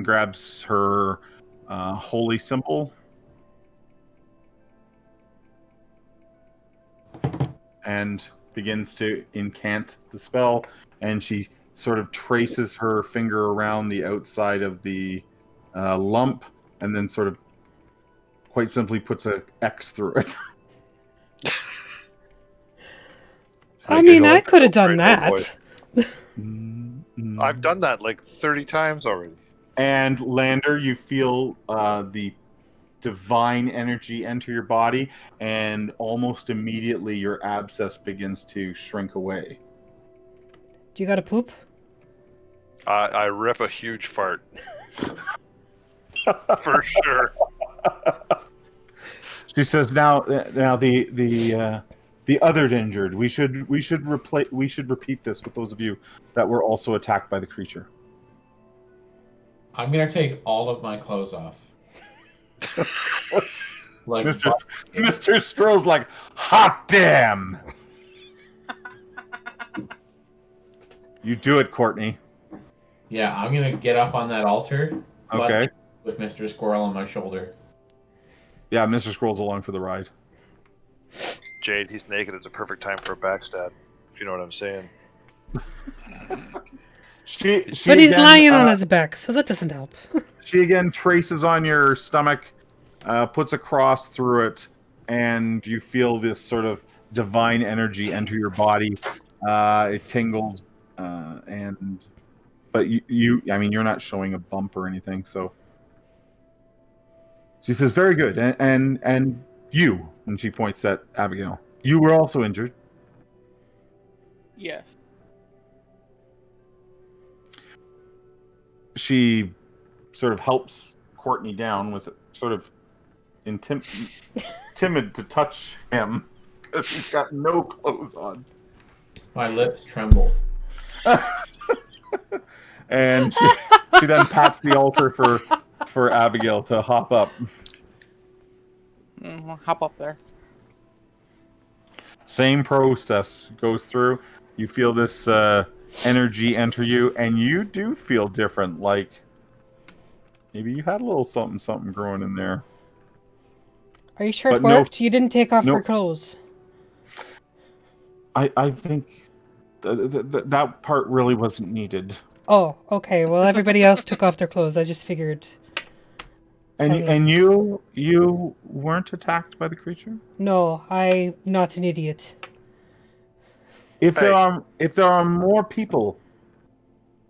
[SPEAKER 1] grabs her holy symbol and begins to incant the spell, and she sort of traces her finger around the outside of the lump, and then sort of quite simply puts an X through it.
[SPEAKER 2] I mean, I could have done that.
[SPEAKER 4] I've done that like 30 times already.
[SPEAKER 1] And Lander, you feel the divine energy enter your body, and almost immediately your abscess begins to shrink away.
[SPEAKER 2] Do you got to poop?
[SPEAKER 4] I rip a huge fart. For sure.
[SPEAKER 1] She says, "Now the othered injured. We should repeat this with those of you that were also attacked by the creature."
[SPEAKER 3] I'm gonna take all of my clothes off. Like
[SPEAKER 1] Mr. Stroh's like, hot damn! You do it, Courtney.
[SPEAKER 3] Yeah, I'm gonna get up on that altar.
[SPEAKER 1] Okay.
[SPEAKER 3] With Mr. Squirrel on my shoulder.
[SPEAKER 1] Yeah, Mr. Squirrel's along for the ride.
[SPEAKER 4] Jade, he's naked. It's a perfect time for a backstab. If you know what I'm saying.
[SPEAKER 1] She
[SPEAKER 2] But he's
[SPEAKER 1] again,
[SPEAKER 2] lying on his back, so that doesn't help.
[SPEAKER 1] She again traces on your stomach, puts a cross through it, and you feel this sort of divine energy enter your body. It tingles, but I mean, you're not showing a bump or anything. So she says, "Very good," and you, and she points at Abigail. You were also injured.
[SPEAKER 5] Yes.
[SPEAKER 1] She sort of helps Courtney down with sort of timid to touch him because he's got no clothes on.
[SPEAKER 3] My lips tremble.
[SPEAKER 1] And she then pats the altar for Abigail to hop up.
[SPEAKER 5] Hop up there.
[SPEAKER 1] Same process goes through. You feel this energy enter you, and you do feel different. Like maybe you had a little something growing in there.
[SPEAKER 2] Are you sure
[SPEAKER 1] But
[SPEAKER 2] it worked? You didn't take off your clothes.
[SPEAKER 1] I think that part really wasn't needed.
[SPEAKER 2] Oh, okay. Well, everybody else took off their clothes. I just figured.
[SPEAKER 1] And you weren't attacked by the creature?
[SPEAKER 2] No, I'm not an idiot.
[SPEAKER 1] If there are more people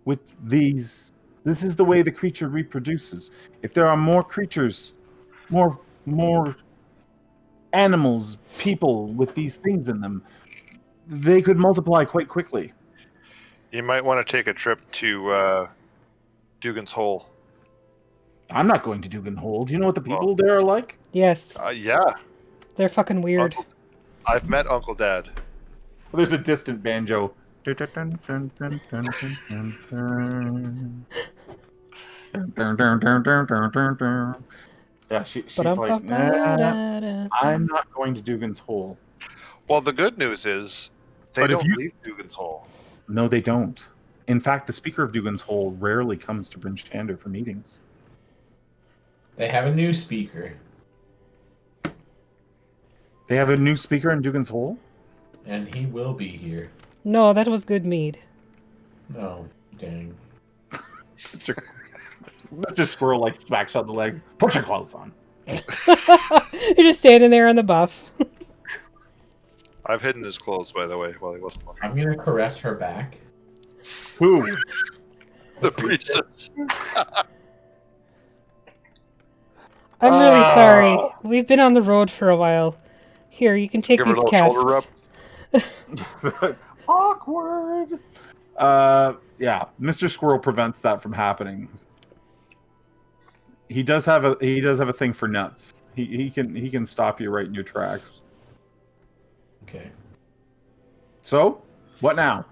[SPEAKER 1] with these, this is the way the creature reproduces. If there are more creatures, more animals, people with these things in them, they could multiply quite quickly.
[SPEAKER 4] You might want to take a trip to Dugan's Hole.
[SPEAKER 1] I'm not going to Dugan Hole. Do you know what the people there are like?
[SPEAKER 2] Yes.
[SPEAKER 4] Yeah.
[SPEAKER 2] They're fucking weird.
[SPEAKER 4] I've met Uncle Dad.
[SPEAKER 1] Well, there's a distant banjo. Yeah, she's like, nah, I'm not going to Dugan's Hole.
[SPEAKER 4] Well, the good news is they don't leave Dugan's Hole.
[SPEAKER 1] No, they don't. In fact, the speaker of Dugan's Hole rarely comes to Bryn Shander for meetings.
[SPEAKER 3] They have a new speaker.
[SPEAKER 1] They have a new speaker in Dugan's Hole?
[SPEAKER 3] And he will be here.
[SPEAKER 2] No, that was good mead.
[SPEAKER 3] Oh, dang.
[SPEAKER 1] Mr. Squirrel like smacks on the leg. Put your clothes on.
[SPEAKER 2] You're just standing there on the buff.
[SPEAKER 4] I've hidden his clothes, by the way, while he wasn't looking.
[SPEAKER 3] I'm gonna caress her back.
[SPEAKER 1] Who?
[SPEAKER 4] The priestess.
[SPEAKER 2] I'm really sorry. We've been on the road for a while. Here, you can take
[SPEAKER 4] Give her
[SPEAKER 2] these
[SPEAKER 4] a little
[SPEAKER 2] casks.
[SPEAKER 4] shoulder rub.
[SPEAKER 1] Awkward. Yeah, Mr. Squirrel prevents that from happening. He does have a thing for nuts. He can stop you right in your tracks.
[SPEAKER 3] Okay.
[SPEAKER 1] So, what now?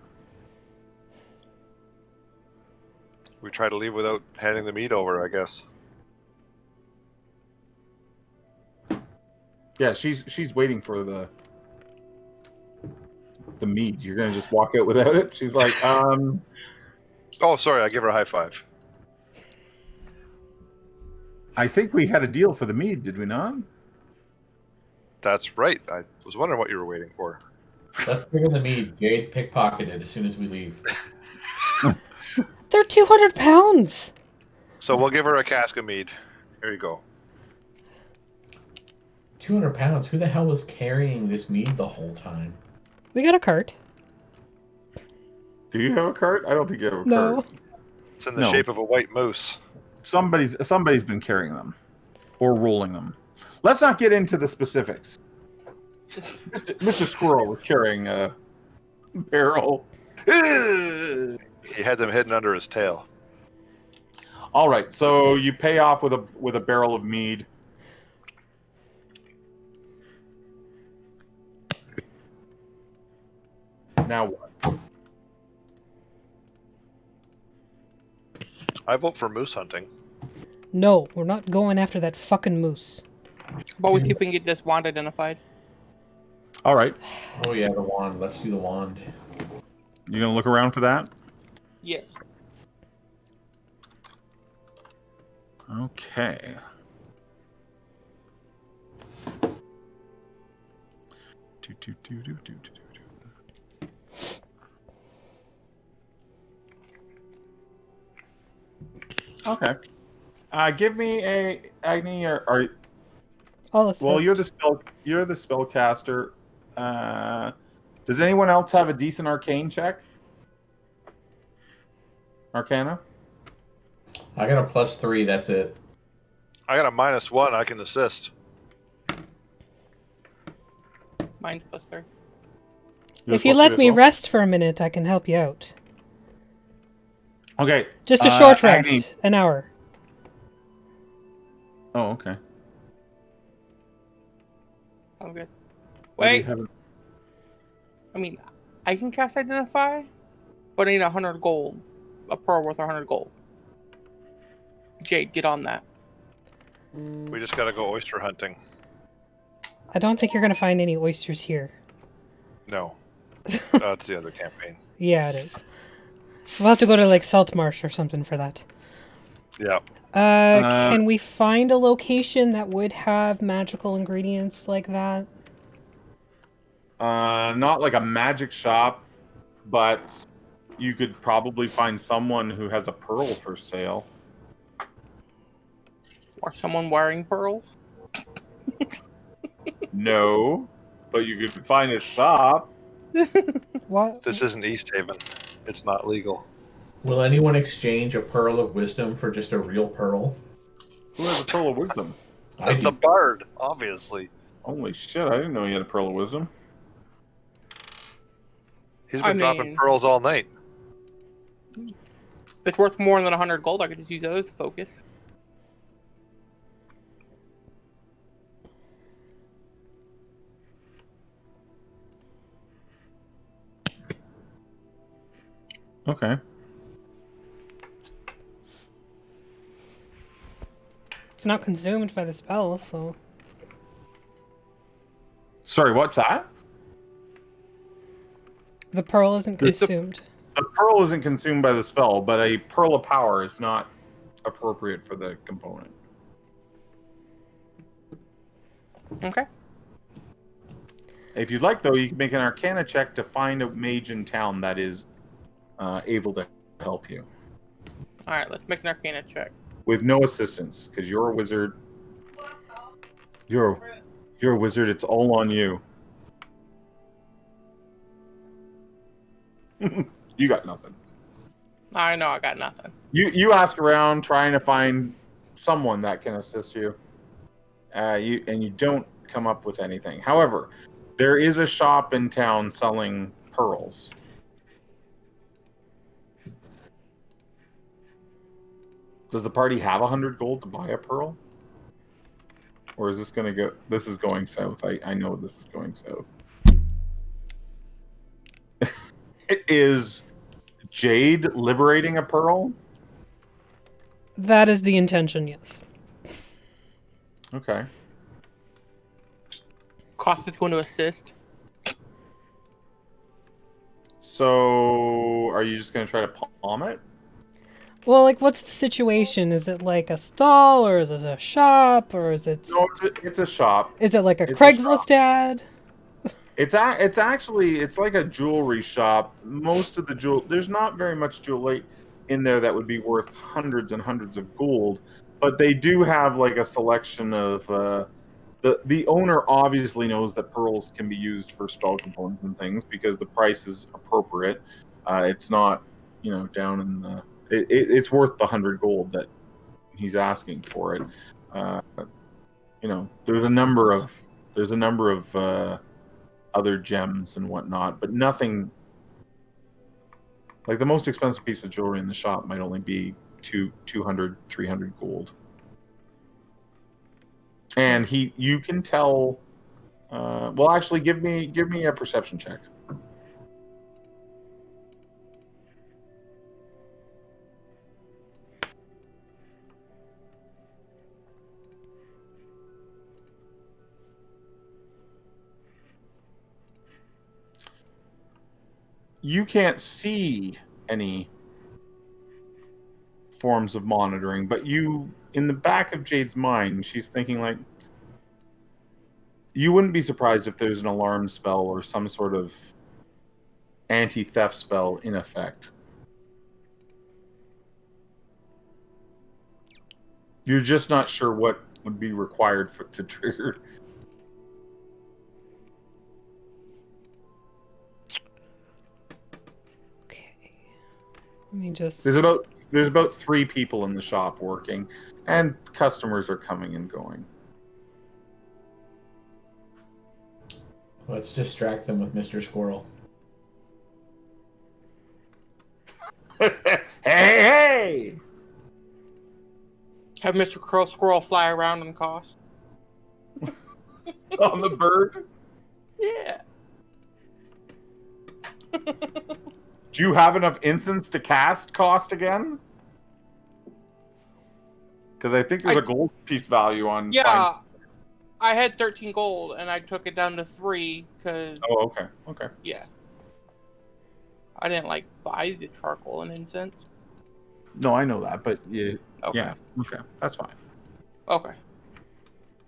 [SPEAKER 4] We try to leave without handing the meat over, I guess.
[SPEAKER 1] Yeah, she's waiting for the mead. You're gonna just walk out without it? She's like,
[SPEAKER 4] Oh, sorry, I give her a high five.
[SPEAKER 1] I think we had a deal for the mead, did we not?
[SPEAKER 4] That's right. I was wondering what you were waiting for.
[SPEAKER 3] Let's bring in the mead. Jade pickpocketed as soon as we leave.
[SPEAKER 2] They're 200 pounds.
[SPEAKER 4] So we'll give her a cask of mead. Here you go.
[SPEAKER 3] 200 pounds? Who the hell was carrying this mead the whole time?
[SPEAKER 2] We got a cart.
[SPEAKER 1] Do you have a cart? I don't think you have a
[SPEAKER 2] No.
[SPEAKER 1] cart.
[SPEAKER 4] It's in the shape of a white moose.
[SPEAKER 1] Somebody's been carrying them. Or rolling them. Let's not get into the specifics. Mr. Squirrel was carrying a barrel.
[SPEAKER 4] He had them hidden under his tail.
[SPEAKER 1] All right, so you pay off with a barrel of mead. Now what?
[SPEAKER 4] I vote for moose hunting.
[SPEAKER 2] No, we're not going after that fucking moose.
[SPEAKER 5] But we see if we can get this wand identified.
[SPEAKER 1] All right.
[SPEAKER 3] Oh yeah, the wand. Let's do the wand.
[SPEAKER 1] You gonna look around for that?
[SPEAKER 5] Yes.
[SPEAKER 1] Okay. Okay. Give me a Agni or
[SPEAKER 2] I'll assist.
[SPEAKER 1] well, you're the spellcaster. Does anyone else have a decent arcane check? Arcana?
[SPEAKER 3] I got a +3. That's it.
[SPEAKER 4] I got a -1. I can assist.
[SPEAKER 5] Mine's +3.
[SPEAKER 2] If you let me rest for a minute, I can help you out.
[SPEAKER 1] Okay.
[SPEAKER 2] Just a short rest,
[SPEAKER 1] Agni.
[SPEAKER 2] an hour.
[SPEAKER 1] Oh, okay.
[SPEAKER 5] I'm good.
[SPEAKER 1] Why do you
[SPEAKER 5] Wait.
[SPEAKER 1] have it?
[SPEAKER 5] I mean, I can cast Identify, but I need 100 gold. A pearl worth 100 gold. Jade, get on that.
[SPEAKER 4] We just gotta go oyster hunting.
[SPEAKER 2] I don't think you're going to find any oysters here.
[SPEAKER 4] No. That's the other campaign.
[SPEAKER 2] Yeah, it is. We'll have to go to like Salt Marsh or something for that.
[SPEAKER 4] Yeah.
[SPEAKER 2] Can we find a location that would have magical ingredients like that?
[SPEAKER 1] Not like a magic shop, but you could probably find someone who has a pearl for sale.
[SPEAKER 5] Or someone wearing pearls?
[SPEAKER 1] No, but you could find a shop.
[SPEAKER 2] What?
[SPEAKER 4] This isn't East Haven. It's not legal.
[SPEAKER 3] Will anyone exchange a pearl of wisdom for just a real pearl?
[SPEAKER 1] Who has a pearl of wisdom?
[SPEAKER 3] I
[SPEAKER 4] The
[SPEAKER 3] do.
[SPEAKER 4] bard, obviously.
[SPEAKER 1] Holy shit, I didn't know you had a pearl of wisdom.
[SPEAKER 4] He's
[SPEAKER 5] I
[SPEAKER 4] been dropping
[SPEAKER 5] mean-
[SPEAKER 4] pearls all night.
[SPEAKER 5] If it's worth more than 100 gold, I could just use others to focus.
[SPEAKER 1] Okay.
[SPEAKER 2] It's not consumed by the spell, so...
[SPEAKER 1] Sorry, what's that?
[SPEAKER 2] The pearl isn't
[SPEAKER 1] It's the-
[SPEAKER 2] consumed.
[SPEAKER 1] The pearl isn't consumed by the spell, but a pearl of power is not appropriate for the component.
[SPEAKER 5] Okay.
[SPEAKER 1] If you'd like, though, you can make an Arcana check to find a mage in town that is able to help you
[SPEAKER 5] Alright, let's make an Arcana check.
[SPEAKER 1] with no assistance, because you're a wizard. You're a wizard. It's all on you. You got nothing.
[SPEAKER 5] I know I got nothing.
[SPEAKER 1] You ask around trying to find someone that can assist you. You don't come up with anything. However, there is a shop in town selling pearls. Does the party have 100 gold to buy a pearl? Or is this going to go... This is going south. I know this is going south. Is Jade liberating a pearl?
[SPEAKER 2] That is the intention, yes.
[SPEAKER 1] Okay.
[SPEAKER 5] Cost is going to assist.
[SPEAKER 1] So, are you just going to try to palm it?
[SPEAKER 2] Well, like, what's the situation? Is it like a stall, or is it a shop, or is it...
[SPEAKER 1] No, it's a shop.
[SPEAKER 2] Is it like a
[SPEAKER 1] it's a
[SPEAKER 2] Craigslist ad?
[SPEAKER 1] It's actually like a jewelry shop. Most of the there's not very much jewelry in there that would be worth hundreds and hundreds of gold, but they do have like a selection of the owner obviously knows that pearls can be used for spell components and things because the price is appropriate. It's not, down in the it's worth the 100 gold that he's asking for it. There's a number of other gems and whatnot, but nothing like the most expensive piece of jewelry in the shop might only be 200, 300 gold. And you can tell. Well, actually, give me a perception check. You can't see any forms of monitoring, but in the back of Jade's mind, she's thinking like, you wouldn't be surprised if there's an alarm spell or some sort of anti-theft spell in effect. You're just not sure what would be required to trigger.
[SPEAKER 2] Okay. Let me just.
[SPEAKER 1] There's about 3 people in the shop working, and customers are coming and going.
[SPEAKER 3] Let's distract them with Mr. Squirrel.
[SPEAKER 1] Hey!
[SPEAKER 5] Have Mr. Squirrel fly around and cost.
[SPEAKER 1] On the bird?
[SPEAKER 5] Yeah.
[SPEAKER 1] Do you have enough instants to cast cost again? Because I think there's a gold piece value on.
[SPEAKER 5] Yeah. I had 13 gold and I took it down to 3 because.
[SPEAKER 1] Oh, okay. Okay.
[SPEAKER 5] Yeah. I didn't buy the charcoal and incense.
[SPEAKER 1] No, I know that, but you.
[SPEAKER 5] Okay.
[SPEAKER 1] Yeah. Okay, that's fine.
[SPEAKER 5] Okay.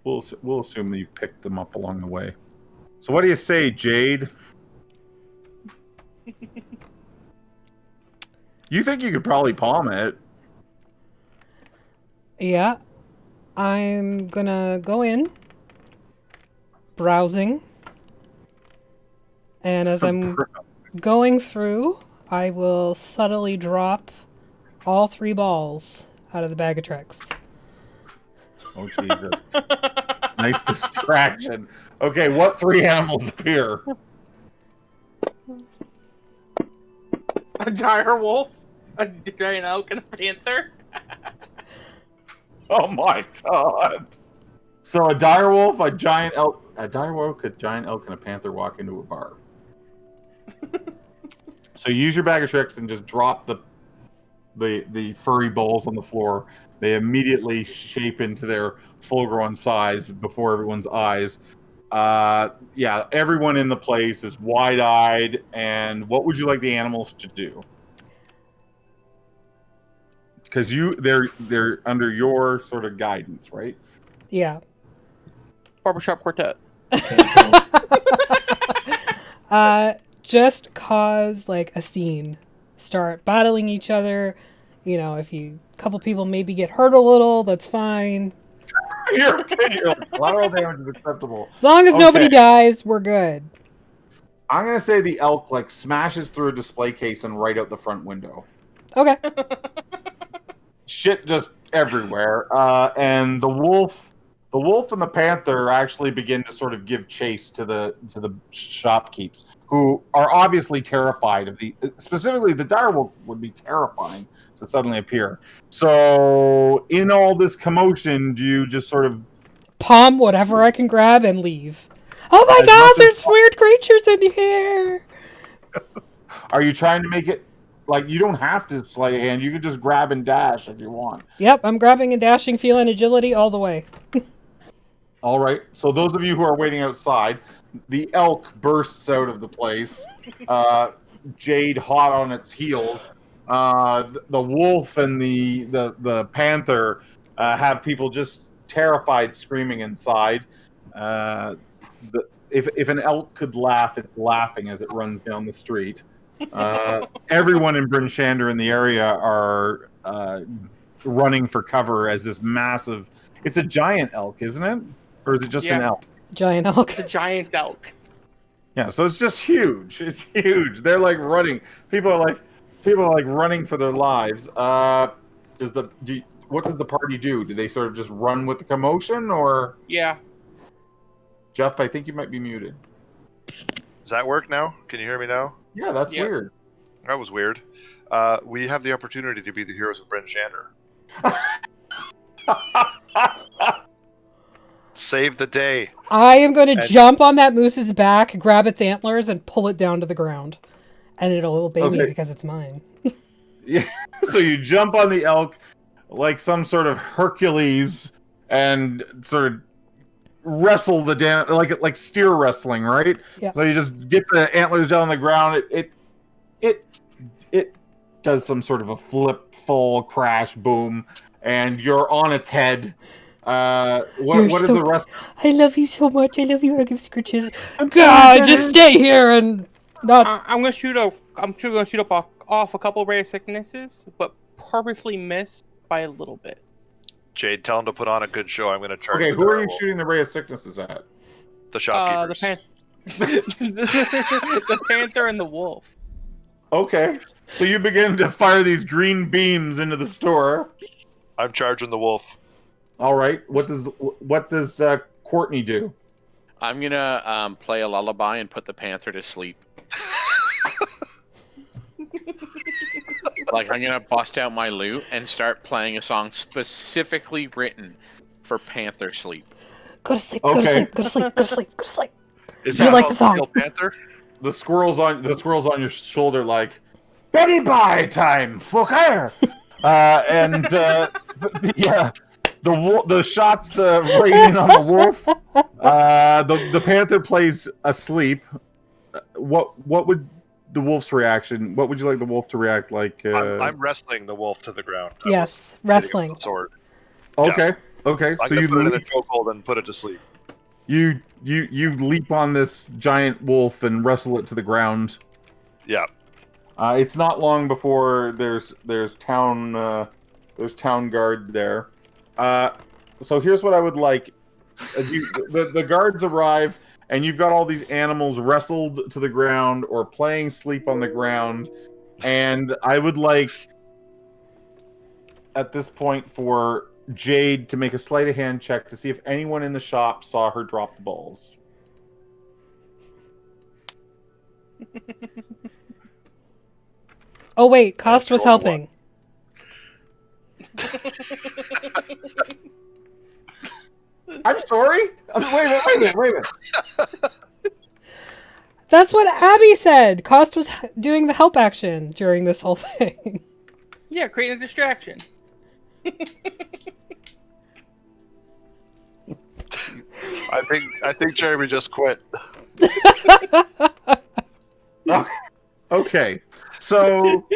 [SPEAKER 1] We'll assume that you picked them up along the way. So what do you say, Jade? You think you could probably palm it?
[SPEAKER 2] Yeah. I'm gonna go in. Browsing. And as I'm going through, I will subtly drop all 3 balls out of the bag of tricks.
[SPEAKER 1] Oh, Jesus. Nice distraction. Okay, what 3 animals appear?
[SPEAKER 5] A dire wolf, a giant elk, and a panther.
[SPEAKER 1] Oh my god. So a dire wolf, a giant elk, a giant elk, and a panther walk into a bar. So use your bag of tricks and just drop the furry balls on the floor. They immediately shape into their full-grown size before everyone's eyes. Yeah, everyone in the place is wide-eyed. And what would you like the animals to do? Because they're under your sort of guidance, right?
[SPEAKER 2] Yeah.
[SPEAKER 5] Barbershop quartet.
[SPEAKER 2] Just cause a scene. Start battling each other. If a couple people maybe get hurt a little, that's fine.
[SPEAKER 1] You're okay. You're like, collateral damage is acceptable.
[SPEAKER 2] As long as nobody dies, we're good.
[SPEAKER 1] I'm gonna say the elk smashes through a display case and right out the front window.
[SPEAKER 2] Okay.
[SPEAKER 1] Shit just everywhere. And the wolf and the panther actually begin to sort of give chase to the shopkeepers, who are obviously terrified of specifically the dire wolf would be terrifying to suddenly appear. So in all this commotion, do you just sort of
[SPEAKER 2] palm whatever I can grab and leave? Oh my god, there's weird creatures in here!
[SPEAKER 1] Are you trying to make it you don't have to sleight of hand, you can just grab and dash if you want.
[SPEAKER 2] Yep, I'm grabbing and dashing, feeling agility all the way.
[SPEAKER 1] All right, so those of you who are waiting outside, the elk bursts out of the place, Jade hot on its heels. The wolf and the panther have people just terrified, screaming inside. If an elk could laugh, it's laughing as it runs down the street. Everyone in Bryn Shander in the area are running for cover as this massive. It's a giant elk, isn't it? Or is it just an elk?
[SPEAKER 2] Giant elk.
[SPEAKER 5] It's a giant elk.
[SPEAKER 1] Yeah, so it's just huge. It's huge. They're running. People are running for their lives. What does the party do? Do they sort of just run with the commotion, or?
[SPEAKER 5] Yeah.
[SPEAKER 1] Jeff, I think you might be muted.
[SPEAKER 4] Does that work now? Can you hear me now?
[SPEAKER 1] Yeah, that's weird.
[SPEAKER 4] That was weird. We have the opportunity to be the heroes of Bryn Shander. Save the day.
[SPEAKER 2] I am going to jump on that moose's back, grab its antlers, and pull it down to the ground. And it'll obey me because it's mine.
[SPEAKER 1] Yeah. So you jump on the elk like some sort of Hercules and sort of wrestle the like steer wrestling, right?
[SPEAKER 2] Yeah.
[SPEAKER 1] So you just get the antlers down on the ground. It does some sort of a flip, fall, crash, boom, and you're on its head. What is the rest?
[SPEAKER 2] I love you so much. I love you. I give scritches. God, just stay here and not.
[SPEAKER 5] I'm gonna shoot off a couple ray of sicknesses, but purposely miss by a little bit.
[SPEAKER 4] Jade, tell him to put on a good show. I'm going to charge.
[SPEAKER 1] Okay,
[SPEAKER 4] the
[SPEAKER 1] who are you
[SPEAKER 4] werewolf.
[SPEAKER 1] shooting the ray of sicknesses at?
[SPEAKER 4] The
[SPEAKER 5] The
[SPEAKER 4] shopkeepers.
[SPEAKER 5] the panther and the wolf.
[SPEAKER 1] Okay, so you begin to fire these green beams into the store.
[SPEAKER 4] I'm charging the wolf.
[SPEAKER 1] All right, what does Courtney do?
[SPEAKER 6] I'm gonna play a lullaby and put the panther to sleep. Like, I'm gonna bust out my lute and start playing a song specifically written for panther sleep.
[SPEAKER 2] Go to sleep. Go to
[SPEAKER 1] Okay.
[SPEAKER 2] sleep. Go to sleep. Go to sleep. Go to sleep.
[SPEAKER 4] Is
[SPEAKER 2] You
[SPEAKER 4] that
[SPEAKER 2] like
[SPEAKER 4] how
[SPEAKER 2] the song?
[SPEAKER 4] Kill Panther?
[SPEAKER 1] The squirrel's on your shoulder, like Betty Bye time, fucker. Yeah, the shots raining on the wolf. The panther plays asleep. What would the wolf's reaction? What would you like the wolf to react like?
[SPEAKER 4] I'm wrestling the wolf to the ground. I
[SPEAKER 2] Yes,
[SPEAKER 4] was hitting it
[SPEAKER 2] wrestling.
[SPEAKER 4] with the sword.
[SPEAKER 1] Okay, okay.
[SPEAKER 4] I'm
[SPEAKER 1] So
[SPEAKER 4] gonna
[SPEAKER 1] you
[SPEAKER 4] put it in a
[SPEAKER 1] leap,
[SPEAKER 4] chokehold and put it to sleep.
[SPEAKER 1] you leap on this giant wolf and wrestle it to the ground.
[SPEAKER 4] Yeah.
[SPEAKER 1] It's not long before there's town guard there. So here's what I would like. The guards arrive, and you've got all these animals wrestled to the ground or playing sleep on the ground, and I would like at this point for Jade to make a sleight of hand check to see if anyone in the shop saw her drop the balls.
[SPEAKER 2] Oh wait, Cost was
[SPEAKER 4] Roll
[SPEAKER 2] helping.
[SPEAKER 1] I'm sorry? Wait a minute.
[SPEAKER 2] That's what Abby said. Cost was doing the help action during this whole thing.
[SPEAKER 5] Yeah, creating a distraction.
[SPEAKER 4] I think Jeremy just quit.
[SPEAKER 1] Okay, so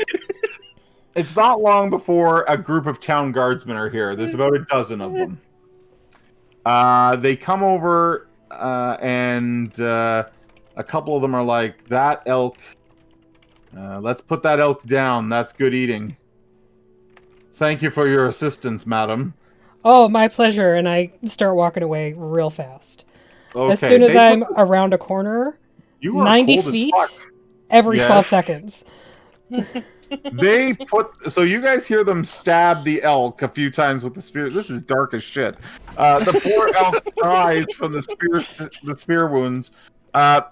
[SPEAKER 1] it's not long before a group of town guardsmen are here. There's about a dozen of them. They come over, and a couple of them are like, "That elk. Let's put that elk down. That's good eating. Thank you for your assistance, madam."
[SPEAKER 2] Oh, my pleasure. And I start walking away real fast.
[SPEAKER 1] Okay,
[SPEAKER 2] As soon as
[SPEAKER 1] they
[SPEAKER 2] I'm
[SPEAKER 1] put-
[SPEAKER 2] around a corner,
[SPEAKER 1] you are
[SPEAKER 2] 90
[SPEAKER 1] cold as
[SPEAKER 2] feet
[SPEAKER 1] fuck.
[SPEAKER 2] every
[SPEAKER 1] Yes.
[SPEAKER 2] 12 seconds.
[SPEAKER 1] They put so you guys hear them stab the elk a few times with the spear. This is dark as shit. The poor elk dies from the spear wounds.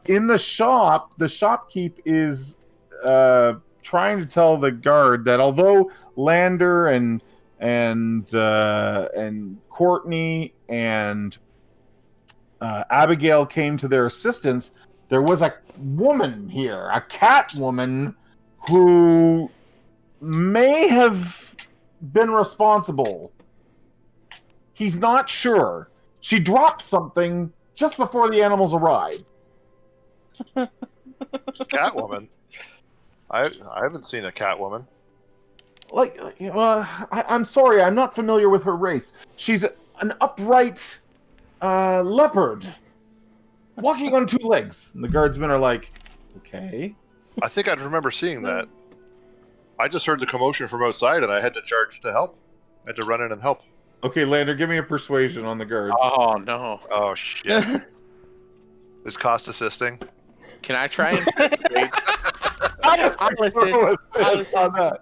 [SPEAKER 1] In the shop, the shopkeep is trying to tell the guard that although Lander and Courtney and Abigail came to their assistance, there was a woman here, a cat woman, who may have been responsible. He's not sure. She dropped something just before the animals arrived.
[SPEAKER 4] Catwoman. I haven't seen a Catwoman.
[SPEAKER 1] I'm sorry, I'm not familiar with her race. She's an upright leopard, walking on two legs. And the guardsmen are like, okay.
[SPEAKER 4] I think I remember seeing that. I just heard the commotion from outside, and I had to charge to help. I had to run in and help.
[SPEAKER 1] Okay, Lander, give me a persuasion on the guards.
[SPEAKER 6] Oh no!
[SPEAKER 4] Oh shit! Is Cost assisting?
[SPEAKER 6] Can I try and?
[SPEAKER 5] I'll listen.
[SPEAKER 1] On that.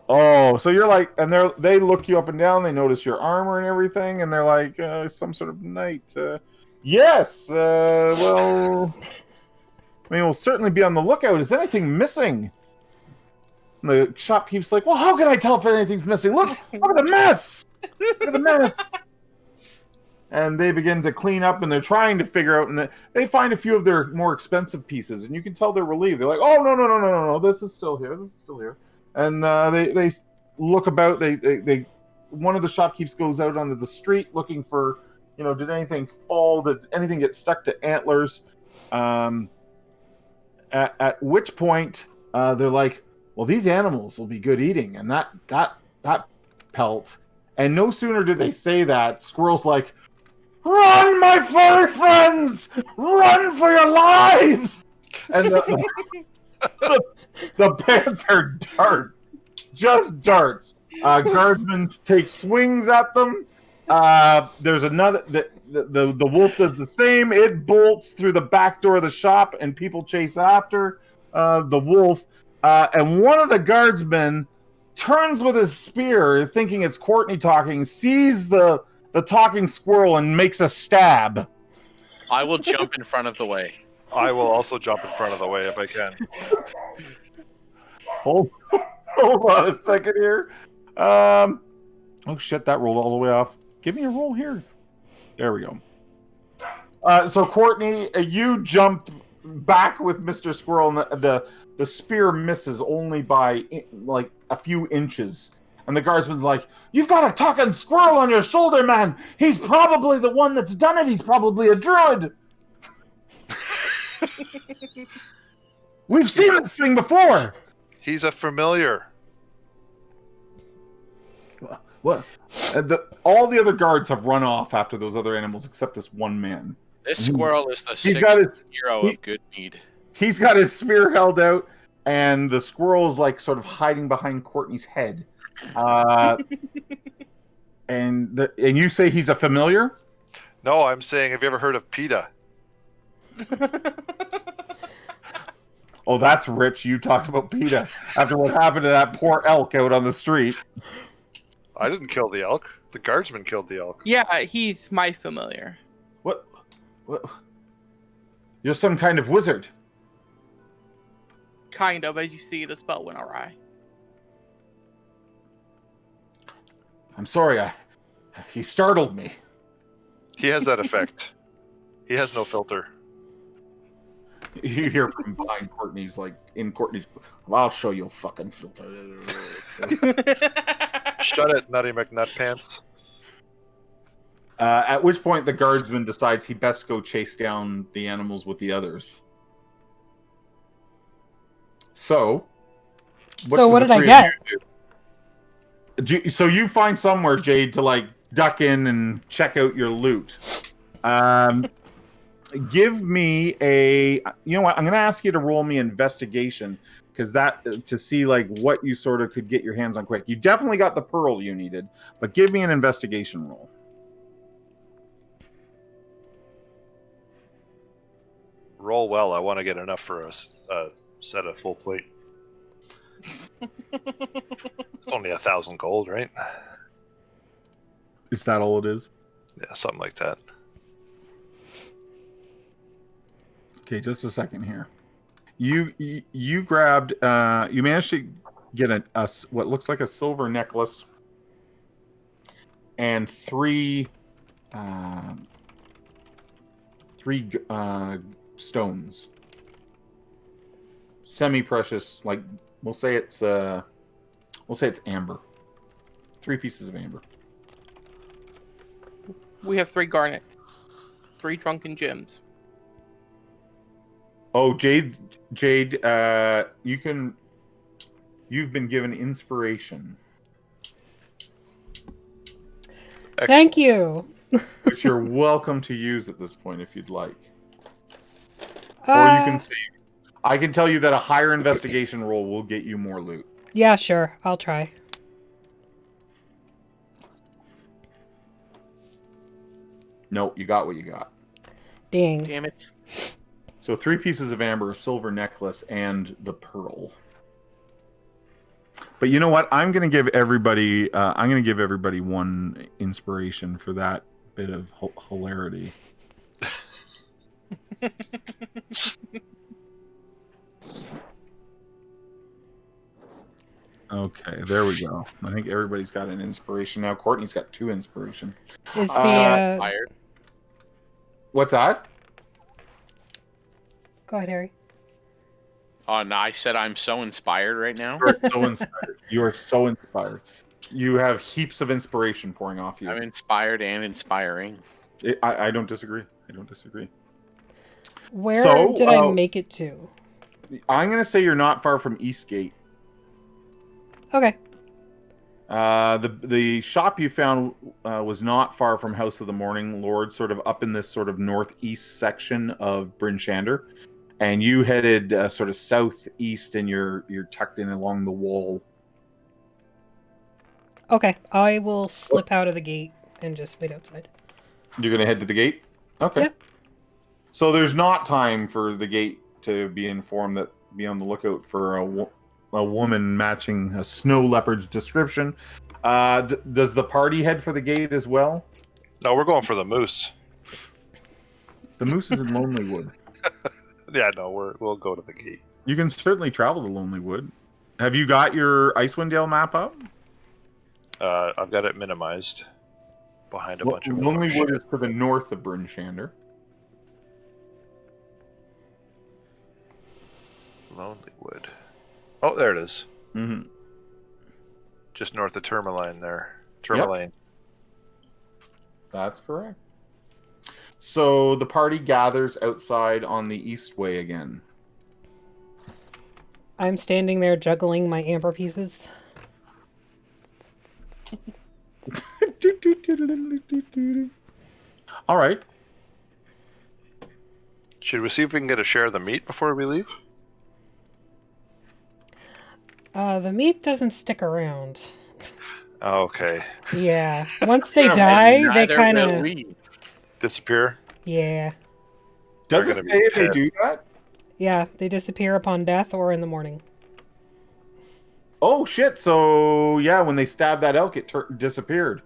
[SPEAKER 1] Oh, so you're like, and they look you up and down. They notice your armor and everything, and they're like, some sort of knight. Yes. Well, I mean, we'll certainly be on the lookout. Is anything missing? And the shopkeep's like, well, how can I tell if anything's missing? Look at the mess. Look at the mess. And they begin to clean up, and they're trying to figure out, and they find a few of their more expensive pieces, and you can tell they're relieved. They're like, oh, no, this is still here. This is still here. And they look about. They one of the shopkeepers goes out onto the street looking for, did anything fall? Did anything get stuck to antlers? At which point they're like, well, these animals will be good eating, and that pelt. And no sooner did they say that, Squirrel's like, run, my furry friends! Run for your lives! And the panther darts Guardsmen take swings at them. There's another. The wolf does the same. It bolts through the back door of the shop, and people chase after the wolf. And one of the guardsmen turns with his spear, thinking it's Courtney talking, sees the talking squirrel, and makes a stab.
[SPEAKER 6] I will jump in front of the way.
[SPEAKER 4] I will also jump in front of the way if I can.
[SPEAKER 1] Hold on a second here. Oh shit, that rolled all the way off. Give me a roll here. There we go. So Courtney, you jump back with Mr. Squirrel, and the spear misses only by like a few inches. And the guardsman's like, "You've got a talking squirrel on your shoulder, man. He's probably the one that's done it. He's probably a druid. We've seen this thing before."
[SPEAKER 4] He's a familiar.
[SPEAKER 1] What? All the other guards have run off after those other animals, except this one man.
[SPEAKER 6] This squirrel is the
[SPEAKER 1] He's got
[SPEAKER 6] sixth hero of good need.
[SPEAKER 1] He's got his spear held out, and the squirrel is like sort of hiding behind Courtney's head. And you say he's a familiar?
[SPEAKER 4] No, I'm saying, have you ever heard of PETA?
[SPEAKER 1] Oh, that's rich. You talked about PETA after what happened to that poor elk out on the street.
[SPEAKER 4] I didn't kill the elk. The guardsman killed the elk.
[SPEAKER 5] Yeah, he's my familiar.
[SPEAKER 1] What? You're some kind of wizard.
[SPEAKER 5] Kind of, as you see, the spell went awry.
[SPEAKER 1] I'm sorry, he startled me.
[SPEAKER 4] He has that effect. He has no filter.
[SPEAKER 1] You hear from behind Courtney's, well, I'll show you a fucking filter.
[SPEAKER 4] Shut it, Nutty McNutpants.
[SPEAKER 1] At which point the guardsman decides he best go chase down the animals with the others. So
[SPEAKER 2] what did I get?
[SPEAKER 1] So you find somewhere, Jade, to like duck in and check out your loot. Give me a. You know what? I'm going to ask you to roll me investigation, because to see like what you sort of could get your hands on quick. You definitely got the pearl you needed, but give me an investigation roll.
[SPEAKER 4] Roll well. I want to get enough for a set of full plate. It's only 1,000 gold, right?
[SPEAKER 1] Is that all it is?
[SPEAKER 4] Yeah, something like that.
[SPEAKER 1] Okay, just a second here. You grabbed. You managed to get a what looks like a silver necklace and three stones, semi-precious. Like we'll say it's amber. 3 pieces of amber.
[SPEAKER 5] We have 3 garnet. 3 drunken gems.
[SPEAKER 1] Oh, Jade, you've been given inspiration.
[SPEAKER 2] Thank you.
[SPEAKER 1] Which you're welcome to use at this point if you'd like. Or you can save. I can tell you that a higher investigation roll will get you more loot.
[SPEAKER 2] Yeah, sure. I'll try.
[SPEAKER 1] No, you got what you got.
[SPEAKER 2] Dang.
[SPEAKER 6] Damn it.
[SPEAKER 1] So 3 pieces of amber, a silver necklace, and the pearl. But you know what? I'm gonna give everybody 1 inspiration for that bit of hilarity. Okay, there we go. I think everybody's got an inspiration now. Courtney's got 2 inspiration.
[SPEAKER 2] Is
[SPEAKER 6] Fired.
[SPEAKER 1] What's that?
[SPEAKER 2] Go ahead, Harry.
[SPEAKER 6] Oh, no, I said I'm so inspired right now.
[SPEAKER 1] You are so inspired. You are so inspired. You have heaps of inspiration pouring off you.
[SPEAKER 6] I'm inspired and inspiring.
[SPEAKER 1] I don't disagree.
[SPEAKER 2] Where
[SPEAKER 1] So,
[SPEAKER 2] did I make it to?
[SPEAKER 1] I'm going to say you're not far from Eastgate.
[SPEAKER 2] Okay.
[SPEAKER 1] The shop you found was not far from House of the Morning Lord, sort of up in this sort of northeast section of Bryn Shander. And you headed sort of southeast, and you're tucked in along the wall.
[SPEAKER 2] Okay, I will slip out of the gate and just wait outside.
[SPEAKER 1] You're gonna head to the gate. Okay.
[SPEAKER 2] Yeah.
[SPEAKER 1] So there's not time for the gate to be informed that be on the lookout for a woman matching a snow leopard's description. Does the party head for the gate as well?
[SPEAKER 4] No, we're going for the moose.
[SPEAKER 1] The moose is in Lonely Wood.
[SPEAKER 4] Yeah, no, we'll go to the gate.
[SPEAKER 1] You can certainly travel to Lonely Wood. Have you got your Icewind Dale map up?
[SPEAKER 4] I've got it minimized behind a bunch of
[SPEAKER 1] Lonely
[SPEAKER 4] other
[SPEAKER 1] Wood
[SPEAKER 4] shit.
[SPEAKER 1] is to the north of Bryn Shander.
[SPEAKER 4] Lonely Wood. Oh, there it is.
[SPEAKER 1] Mm-hmm.
[SPEAKER 4] Just north of Tourmaline there. Tourmaline.
[SPEAKER 1] That's correct. So the party gathers outside on the east way again.
[SPEAKER 2] I'm standing there juggling my amber pieces.
[SPEAKER 1] All right.
[SPEAKER 4] Should we see if we can get a share of the meat before we leave?
[SPEAKER 2] The meat doesn't stick around.
[SPEAKER 4] Oh, okay.
[SPEAKER 2] Yeah. Once they die, they
[SPEAKER 6] Neither
[SPEAKER 2] kind
[SPEAKER 6] will
[SPEAKER 2] of...
[SPEAKER 6] we.
[SPEAKER 4] Disappear?
[SPEAKER 2] Yeah.
[SPEAKER 1] Does
[SPEAKER 4] They're
[SPEAKER 1] it
[SPEAKER 4] gonna
[SPEAKER 1] say
[SPEAKER 4] be
[SPEAKER 1] if they
[SPEAKER 4] pissed.
[SPEAKER 1] do that?
[SPEAKER 2] Yeah, they disappear upon death or in the morning.
[SPEAKER 1] Oh shit! So yeah, when they stabbed that elk, it disappeared.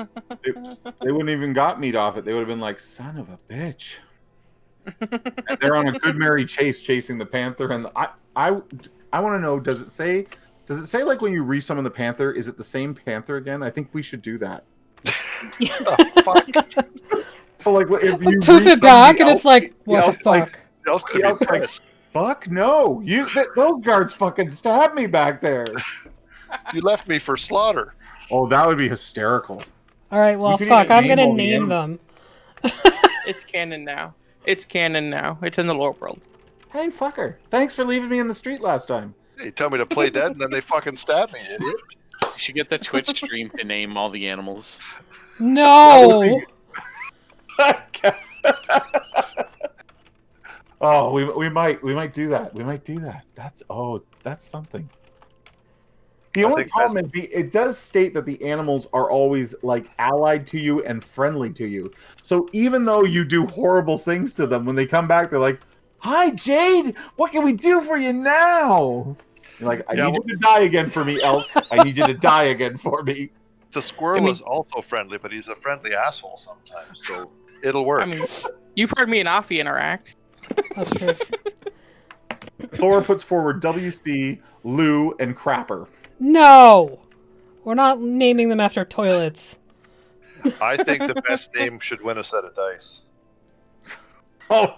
[SPEAKER 1] They wouldn't even got meat off it. They would have been like, "Son of a bitch." And they're on a good merry chase, chasing the panther. And I want to know: does it say like when you resummon the panther? Is it the same panther again? I think we should do that.
[SPEAKER 4] Oh, fuck.
[SPEAKER 1] So like, if you
[SPEAKER 2] Poof it
[SPEAKER 1] resummon
[SPEAKER 2] back,
[SPEAKER 1] the
[SPEAKER 2] and
[SPEAKER 1] elk,
[SPEAKER 2] it's like, what the
[SPEAKER 1] elk's like,
[SPEAKER 2] fuck?
[SPEAKER 4] Elf's
[SPEAKER 1] the
[SPEAKER 4] gonna
[SPEAKER 1] elk's
[SPEAKER 4] be
[SPEAKER 1] like,
[SPEAKER 4] pissed.
[SPEAKER 1] fuck no! Those guards fucking stabbed me back there.
[SPEAKER 4] You left me for slaughter.
[SPEAKER 1] Oh, that would be hysterical.
[SPEAKER 2] All right, well,
[SPEAKER 1] We can
[SPEAKER 2] fuck.
[SPEAKER 1] even
[SPEAKER 2] I'm
[SPEAKER 1] name
[SPEAKER 2] gonna
[SPEAKER 1] all the
[SPEAKER 2] name
[SPEAKER 1] animals.
[SPEAKER 2] them.
[SPEAKER 5] It's canon now. It's canon now. It's in the lore world.
[SPEAKER 1] Hey, fucker! Thanks for leaving me in the street last time.
[SPEAKER 4] They tell me to play dead, and then they fucking stab me, idiot.
[SPEAKER 6] You should get the Twitch stream to name all the animals.
[SPEAKER 2] No!
[SPEAKER 1] Oh, we might do that. We might do that. That's something. The
[SPEAKER 4] I
[SPEAKER 1] only
[SPEAKER 4] think
[SPEAKER 1] problem is it does state that the animals are always like allied to you and friendly to you. So even though you do horrible things to them, when they come back, they're like, "Hi, Jade. What can we do for you now?" You're like, "I
[SPEAKER 4] Yeah,
[SPEAKER 1] need you to die again for me, elk. I need you to die again for me."
[SPEAKER 4] The squirrel
[SPEAKER 5] I mean-
[SPEAKER 4] is also friendly, but he's a friendly asshole sometimes, so it'll work.
[SPEAKER 5] I mean, you've heard me and Afi interact.
[SPEAKER 2] That's true.
[SPEAKER 1] Thor puts forward WC, Lou, and Crapper.
[SPEAKER 2] No! We're not naming them after toilets.
[SPEAKER 4] I think the best name should win a set of dice.
[SPEAKER 1] Oh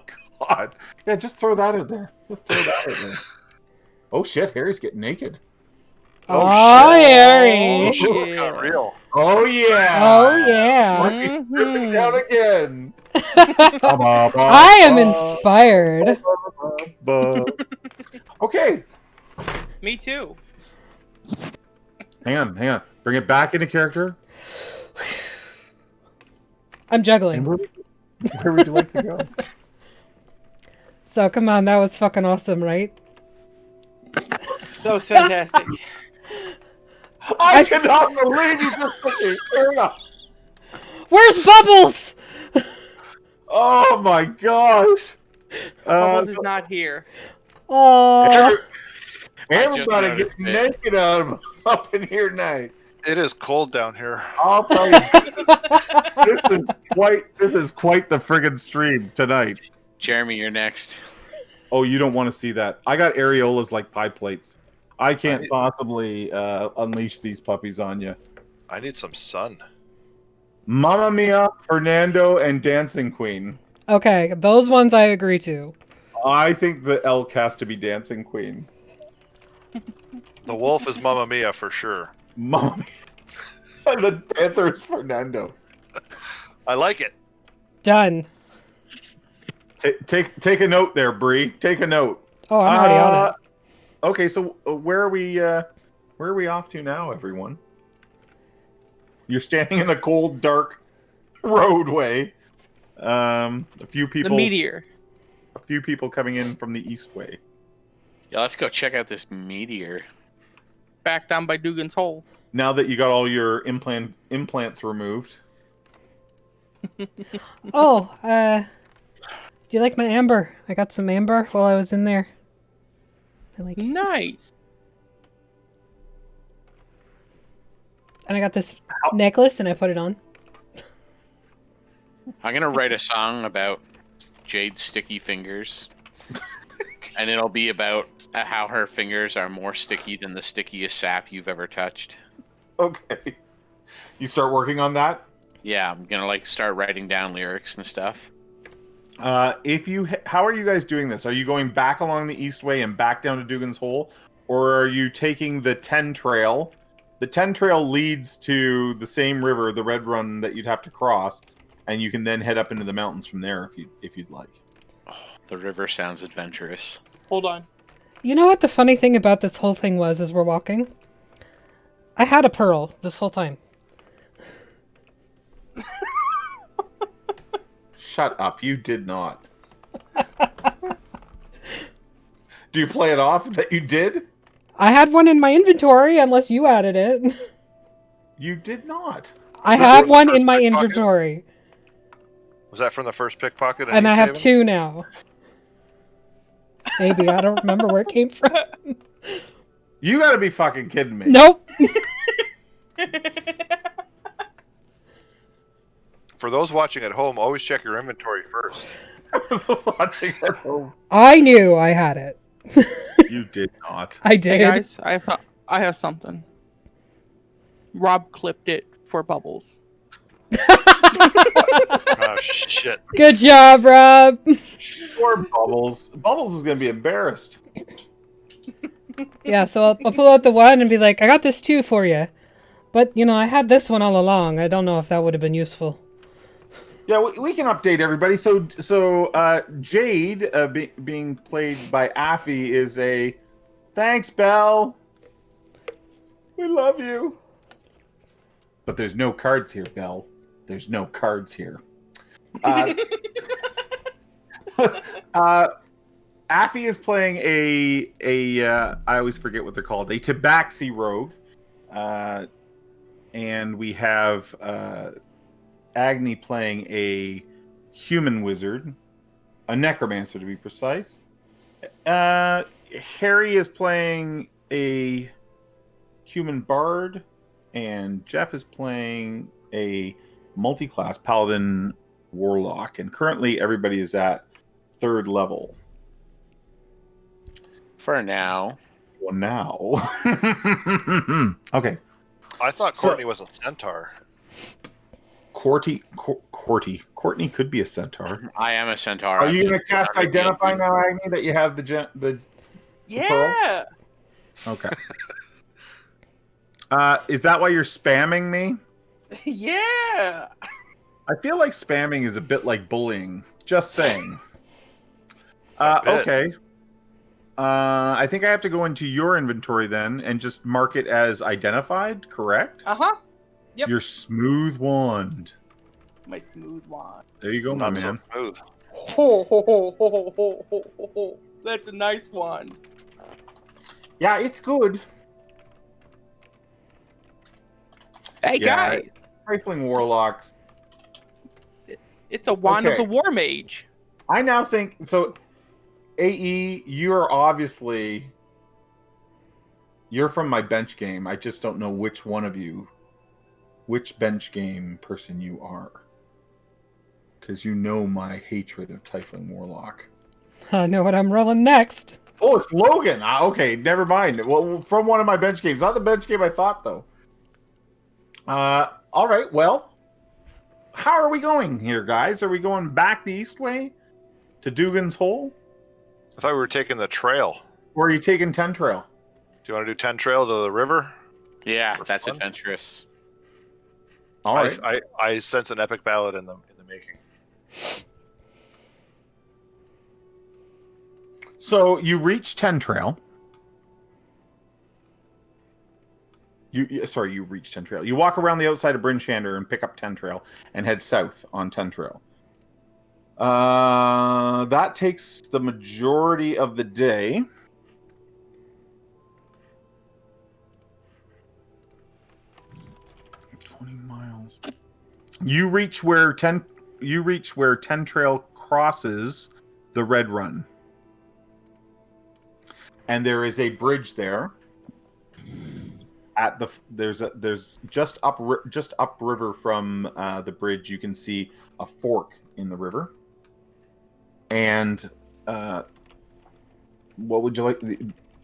[SPEAKER 1] God! Yeah, just throw that in there. Just throw that in there. Oh shit! Harry's getting naked.
[SPEAKER 2] Oh,
[SPEAKER 4] shit.
[SPEAKER 2] Harry!
[SPEAKER 4] Oh, shit, it's
[SPEAKER 5] Yeah.
[SPEAKER 4] got real.
[SPEAKER 1] Oh yeah!
[SPEAKER 2] Oh, yeah.
[SPEAKER 1] Might be stripping down again.
[SPEAKER 2] I am inspired.
[SPEAKER 1] Okay,
[SPEAKER 5] Me too.
[SPEAKER 1] hang on. Bring it back into character.
[SPEAKER 2] I'm
[SPEAKER 1] And
[SPEAKER 2] juggling.
[SPEAKER 1] where would you like to go?
[SPEAKER 2] So, come on, that was fucking awesome, right?
[SPEAKER 5] That was fantastic.
[SPEAKER 1] I cannot believe you just put your shirt up.
[SPEAKER 2] Where's Bubbles?
[SPEAKER 1] Oh my gosh!
[SPEAKER 5] Bubbles is not here.
[SPEAKER 2] Oh,
[SPEAKER 1] Everybody
[SPEAKER 6] noticed
[SPEAKER 1] getting
[SPEAKER 6] it.
[SPEAKER 1] naked up in here tonight.
[SPEAKER 4] It is cold down here.
[SPEAKER 1] I'll tell you, this is quite the friggin' stream tonight.
[SPEAKER 6] Jeremy, you're next.
[SPEAKER 1] Oh, you don't want to see that. I got areolas like pie plates. I can't
[SPEAKER 4] Right.
[SPEAKER 1] possibly unleash these puppies on you.
[SPEAKER 4] I need some sun.
[SPEAKER 1] Mamma Mia, Fernando, and Dancing Queen.
[SPEAKER 2] okay, those ones I agree to.
[SPEAKER 1] I think the elk has to be Dancing Queen.
[SPEAKER 4] The wolf is Mamma Mia for sure.
[SPEAKER 1] Mamma Mia. And the panther is Fernando.
[SPEAKER 4] I like it.
[SPEAKER 2] Done.
[SPEAKER 1] Take a note there, Bree. Take a note.
[SPEAKER 2] Oh, I'm already on it.
[SPEAKER 1] Okay, so where are we off to now, everyone? You're standing in the cold, dark roadway. A few
[SPEAKER 5] The
[SPEAKER 1] people
[SPEAKER 5] meteor.
[SPEAKER 1] coming in from the east way.
[SPEAKER 6] Yeah, let's go check out this meteor.
[SPEAKER 5] Back down by Dugan's hole.
[SPEAKER 1] Now that you got all your implants removed.
[SPEAKER 2] Oh, do you like my amber? I got some amber while I was in there. I like,
[SPEAKER 5] Nice.
[SPEAKER 2] and I got this necklace, and I put it on.
[SPEAKER 6] I'm gonna write a song about Jade's sticky fingers, and it'll be about how her fingers are more sticky than the stickiest sap you've ever touched.
[SPEAKER 1] Okay. You start working on that?
[SPEAKER 6] Yeah, I'm gonna like start writing down lyrics and stuff.
[SPEAKER 1] How are you guys doing this? Are you going back along the East Way and back down to Dugan's Hole? Or are you taking the 10 trail? The 10 trail leads to the same river, the Red Run, that you'd have to cross, and you can then head up into the mountains from there if you'd like.
[SPEAKER 6] Oh, the river sounds adventurous.
[SPEAKER 5] Hold on.
[SPEAKER 2] You know what the funny thing about this whole thing was as we're walking? I had a pearl this whole time.
[SPEAKER 1] Shut up, you did not. Do you play it off that you did?
[SPEAKER 2] I had one in my inventory, unless you added it.
[SPEAKER 1] You did not.
[SPEAKER 2] I
[SPEAKER 4] Was that
[SPEAKER 2] have
[SPEAKER 4] from the
[SPEAKER 2] one
[SPEAKER 4] first
[SPEAKER 2] in my
[SPEAKER 4] pickpocket?
[SPEAKER 2] inventory.
[SPEAKER 4] Was that from the first pickpocket?
[SPEAKER 2] And I have
[SPEAKER 4] saving?
[SPEAKER 2] 2 now. Maybe. I don't remember where it came from.
[SPEAKER 1] You gotta be fucking kidding me.
[SPEAKER 2] Nope.
[SPEAKER 4] For those watching at home, always check your inventory first.
[SPEAKER 1] Watching at home.
[SPEAKER 2] I knew I had it.
[SPEAKER 1] You did not.
[SPEAKER 2] I did.
[SPEAKER 5] Hey guys, I have something. Rob clipped it for Bubbles.
[SPEAKER 4] Oh shit!
[SPEAKER 2] Good job, Rob.
[SPEAKER 1] Poor Bubbles. Bubbles is gonna be embarrassed.
[SPEAKER 2] Yeah, so I'll pull out the one and be like, I got this too for you. But, I had this one all along. I don't know if that would have been useful.
[SPEAKER 1] Yeah, we can update everybody. So Jade, being played by Affy, is a thanks, Belle. We love you. But there's no cards here, Belle. There's no cards here. Affy is playing I always forget what they're called, a Tabaxi rogue. And we have Agni playing a human wizard, a necromancer to be precise. Harry is playing a human bard, and Jeff is playing a multi-class paladin warlock. And currently everybody is at 3rd level.
[SPEAKER 6] For now.
[SPEAKER 1] Well, now. Okay.
[SPEAKER 4] I thought Courtney was a centaur.
[SPEAKER 1] Courtney could be a centaur.
[SPEAKER 6] I am a centaur.
[SPEAKER 1] Are you going to cast Identify now, Agni, that you have the
[SPEAKER 5] Yeah.
[SPEAKER 1] Okay. Is that why you're spamming me?
[SPEAKER 5] Yeah.
[SPEAKER 1] I feel like spamming is a bit like bullying. Just saying.
[SPEAKER 4] A bit.
[SPEAKER 1] Okay. I think I have to go into your inventory then and just mark it as identified, correct?
[SPEAKER 5] Uh-huh. Yep.
[SPEAKER 1] Your smooth wand.
[SPEAKER 5] My smooth wand.
[SPEAKER 1] There you go, my
[SPEAKER 4] Not so
[SPEAKER 1] man.
[SPEAKER 4] smooth.
[SPEAKER 5] Ho, ho, ho, ho, ho, ho, ho, ho, ho. That's a nice one.
[SPEAKER 1] Yeah, it's good.
[SPEAKER 5] Hey
[SPEAKER 1] Yeah.
[SPEAKER 5] guys,
[SPEAKER 1] Trifling warlocks.
[SPEAKER 5] it's a wand of
[SPEAKER 1] Okay.
[SPEAKER 5] the war mage.
[SPEAKER 1] I now think so. AE, you're obviously from my bench game. I just don't know which one of you, which bench game person you are, because you know my hatred of Tiefling Warlock.
[SPEAKER 2] I know what I'm rolling next.
[SPEAKER 1] Oh, it's Logan. Okay, never mind. Well, from one of my bench games, not the bench game I thought though. All right. Well, how are we going here, guys? Are we going back the East Way to Dugan's Hole?
[SPEAKER 4] I thought we were taking the trail.
[SPEAKER 1] Or are you taking 10 Trail?
[SPEAKER 4] Do you want to do 10 trail to the river?
[SPEAKER 6] Yeah,
[SPEAKER 4] For
[SPEAKER 6] that's
[SPEAKER 4] fun?
[SPEAKER 6] adventurous.
[SPEAKER 1] All right.
[SPEAKER 4] I sense an epic ballad in the making.
[SPEAKER 1] So you reach 10 Trail. You reach 10 Trail. You walk around the outside of Bryn Shander and pick up 10 Trail and head south on 10 Trail. That takes the majority of the day. You reach where ten Trail crosses the Red Run, and there is a bridge there. There's just upriver from the bridge. You can see a fork in the river. And what would you like?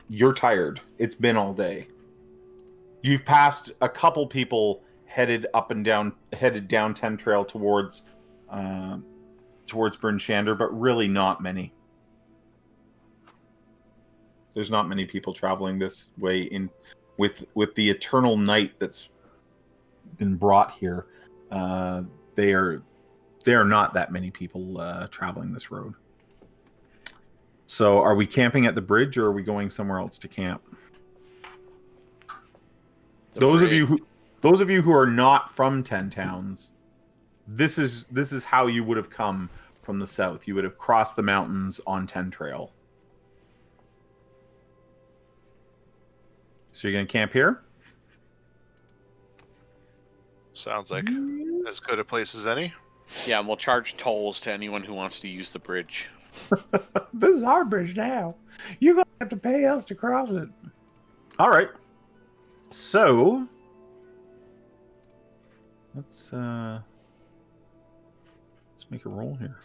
[SPEAKER 1] You're tired. It's been all day. You've passed a couple people headed down 10 Trail towards Bryn Shander, but really not many. There's not many people traveling this way in with the eternal night that's been brought here. They are not that many people traveling this road. So, are we camping at the bridge, or are we going somewhere else to camp? Those of you who are not from 10 Towns, this is how you would have come from the south. You would have crossed the mountains on 10 Trail. So you're going to camp here?
[SPEAKER 4] Sounds like as good a place as any.
[SPEAKER 6] Yeah, and we'll charge tolls to anyone who wants to use the bridge.
[SPEAKER 1] This is our bridge now. You're going to have to pay us to cross it. All right. So, let's make a roll here.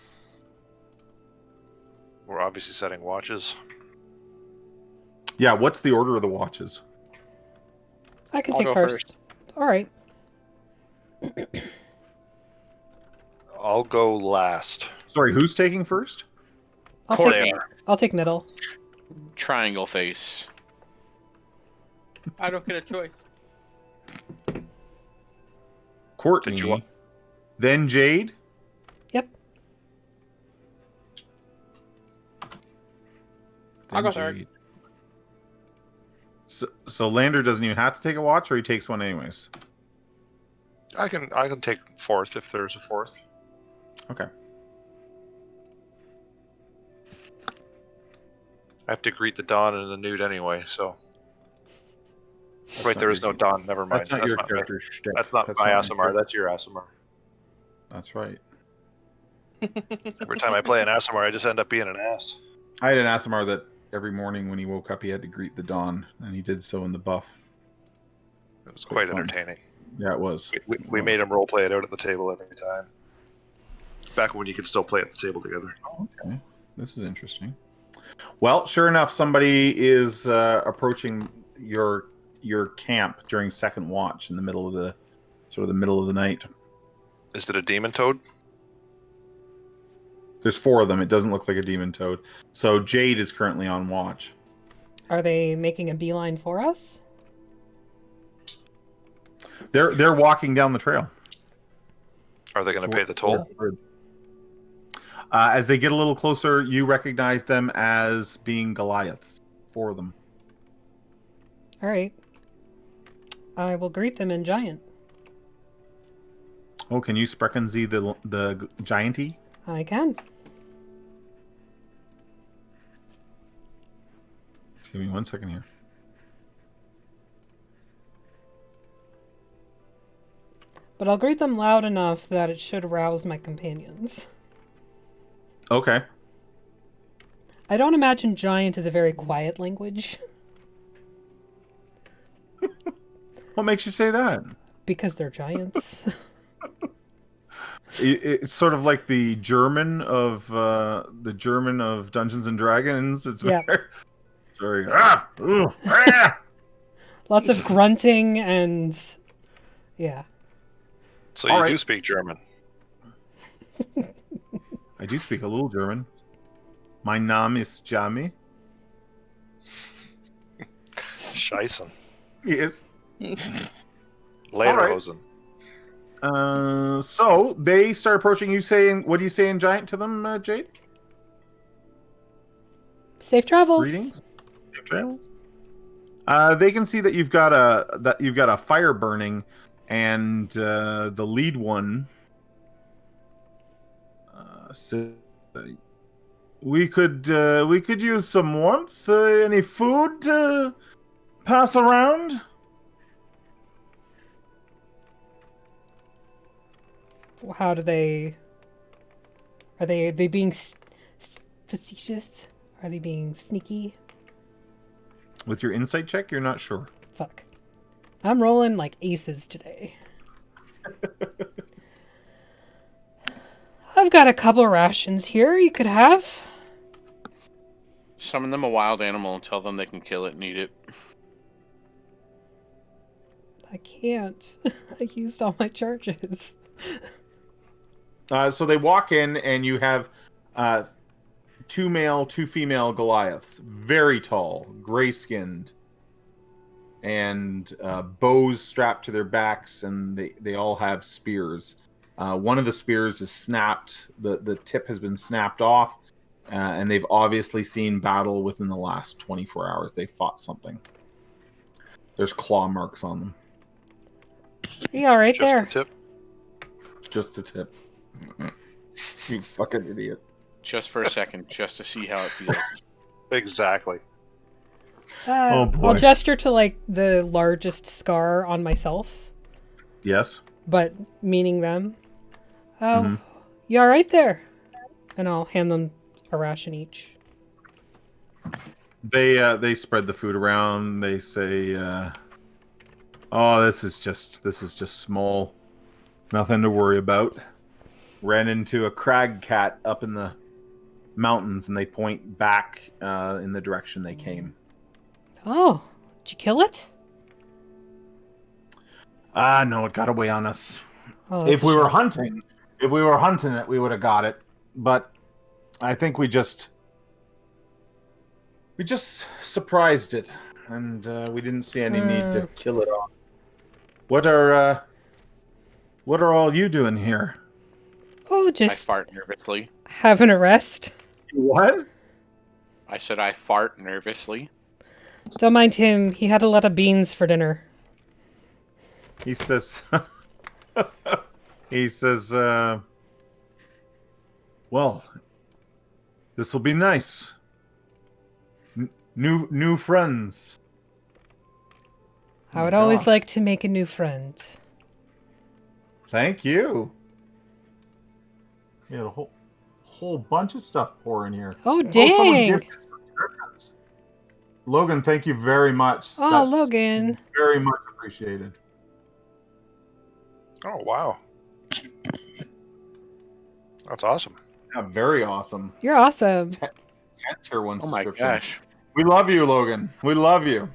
[SPEAKER 4] We're obviously setting watches.
[SPEAKER 1] Yeah, what's the order of the watches?
[SPEAKER 2] I can
[SPEAKER 6] I'll
[SPEAKER 2] take
[SPEAKER 6] go
[SPEAKER 2] first. All right.
[SPEAKER 4] I'll go last.
[SPEAKER 1] Sorry, who's taking first?
[SPEAKER 2] I'll take middle.
[SPEAKER 6] Triangle face.
[SPEAKER 5] I don't get a choice.
[SPEAKER 1] Courtney.
[SPEAKER 4] Did you want-
[SPEAKER 1] Then Jade.
[SPEAKER 2] Yep.
[SPEAKER 5] I'll go
[SPEAKER 1] then
[SPEAKER 5] third.
[SPEAKER 1] Jade. So Lander doesn't even have to take a watch, or he takes one anyways?
[SPEAKER 4] I can take fourth if there's a fourth.
[SPEAKER 1] Okay.
[SPEAKER 4] I have to greet the dawn in the nude anyway, so.
[SPEAKER 1] That's
[SPEAKER 4] Wait,
[SPEAKER 1] not
[SPEAKER 4] there is
[SPEAKER 1] your-
[SPEAKER 4] no dawn. Never mind.
[SPEAKER 1] That's not your
[SPEAKER 4] me.
[SPEAKER 1] character shtick.
[SPEAKER 4] That's not my
[SPEAKER 1] your
[SPEAKER 4] Asimar.
[SPEAKER 1] character-
[SPEAKER 4] That's your Asimar.
[SPEAKER 1] That's right.
[SPEAKER 4] Every time I play an Asimar, I just end up being an ass.
[SPEAKER 1] I had an Asimar that every morning when he woke up, he had to greet the dawn, and he did so in the buff.
[SPEAKER 4] It was
[SPEAKER 1] Quite
[SPEAKER 4] quite
[SPEAKER 1] fun.
[SPEAKER 4] entertaining.
[SPEAKER 1] Yeah, it was.
[SPEAKER 4] We made him role play it out at the table every time. Back when you could still play at the table together.
[SPEAKER 1] Oh, okay. This is interesting. Well, sure enough, somebody is approaching your camp during second watch in the middle of the middle of the night.
[SPEAKER 4] Is it a demon toad?
[SPEAKER 1] There's 4 of them. It doesn't look like a demon toad. So Jade is currently on watch.
[SPEAKER 2] Are they making a beeline for us?
[SPEAKER 1] They're walking down the trail.
[SPEAKER 4] Are they going to pay the toll?
[SPEAKER 1] As they get a little closer, you recognize them as being Goliaths. 4 of them.
[SPEAKER 2] All right. I will greet them in giant.
[SPEAKER 1] Oh, can you sprechen Sie the gianty?
[SPEAKER 2] I can.
[SPEAKER 1] Give me 1 second here.
[SPEAKER 2] But I'll greet them loud enough that it should rouse my companions.
[SPEAKER 1] Okay.
[SPEAKER 2] I don't imagine giant is a very quiet language.
[SPEAKER 1] What makes you say that?
[SPEAKER 2] Because they're giants.
[SPEAKER 1] It's sort of like the German of Dungeons and Dragons. It's
[SPEAKER 2] Yeah.
[SPEAKER 1] very
[SPEAKER 2] Lots of grunting and... Yeah.
[SPEAKER 4] So
[SPEAKER 1] All
[SPEAKER 4] you
[SPEAKER 1] right.
[SPEAKER 4] do speak German.
[SPEAKER 1] I do speak a little German. My Name is Jamie.
[SPEAKER 4] Scheißen.
[SPEAKER 1] Yes.
[SPEAKER 4] Lederhosen.
[SPEAKER 1] So they start approaching you, saying, "What do you say in giant to them, Jade?"
[SPEAKER 2] Safe travels.
[SPEAKER 1] Greetings. Safe travels. They can see that you've got a fire burning, and the lead one said, "We could use some warmth. Any food to pass around?"
[SPEAKER 2] How do they? Are they being facetious? Are they being sneaky?
[SPEAKER 1] With your insight check, you're not sure.
[SPEAKER 2] Fuck. I'm rolling like aces today. I've got a couple rations here you could have.
[SPEAKER 6] Summon them a wild animal and tell them they can kill it and eat it.
[SPEAKER 2] I can't. I used all my charges.
[SPEAKER 1] So they walk in, and you have 2 male, 2 female Goliaths. Very tall, gray-skinned, and bows strapped to their backs, and they all have spears. One of the spears is snapped. The tip has been snapped off, and they've obviously seen battle within the last 24 hours. They fought something. There's claw marks on them.
[SPEAKER 2] You all right
[SPEAKER 4] Just
[SPEAKER 2] there?
[SPEAKER 4] the tip.
[SPEAKER 1] Just the tip. You fucking idiot.
[SPEAKER 6] Just for a second, just to see how it feels.
[SPEAKER 4] Exactly.
[SPEAKER 1] Oh, boy.
[SPEAKER 2] I'll gesture to like the largest scar on myself,
[SPEAKER 1] Yes.
[SPEAKER 2] but meaning them. Oh, you all right there? And I'll hand them a ration each.
[SPEAKER 1] They spread the food around. They say, "Oh, this is just small. Nothing to worry about." Ran into a crag cat up in the mountains, and they point back in the direction they came.
[SPEAKER 2] Oh, did you kill it?
[SPEAKER 1] No, it got away on us.
[SPEAKER 2] Oh,
[SPEAKER 1] If we were hunting it, we would have got it. But I think we just surprised it, and we didn't see any need to kill it off. What are all you doing here?
[SPEAKER 2] Oh,
[SPEAKER 6] I
[SPEAKER 2] just
[SPEAKER 6] fart nervously.
[SPEAKER 2] having a rest.
[SPEAKER 1] What?
[SPEAKER 6] I said I fart nervously.
[SPEAKER 2] Don't mind him. He had a lot of beans for dinner.
[SPEAKER 1] He says, well, this will be nice. New friends.
[SPEAKER 2] I would
[SPEAKER 1] God.
[SPEAKER 2] always like to make a new friend.
[SPEAKER 1] Thank you. You had a whole bunch of stuff pour in here.
[SPEAKER 2] Oh,
[SPEAKER 1] someone
[SPEAKER 2] dang!
[SPEAKER 1] gave you subscriptions. Logan, thank you very much.
[SPEAKER 2] Oh,
[SPEAKER 1] That's
[SPEAKER 2] Logan.
[SPEAKER 1] very much appreciated.
[SPEAKER 4] Oh wow. That's awesome.
[SPEAKER 1] Yeah, very awesome.
[SPEAKER 2] You're awesome.
[SPEAKER 1] 10 tier 1
[SPEAKER 6] Oh my
[SPEAKER 1] subscription.
[SPEAKER 6] gosh.
[SPEAKER 1] We love you, Logan. We love you.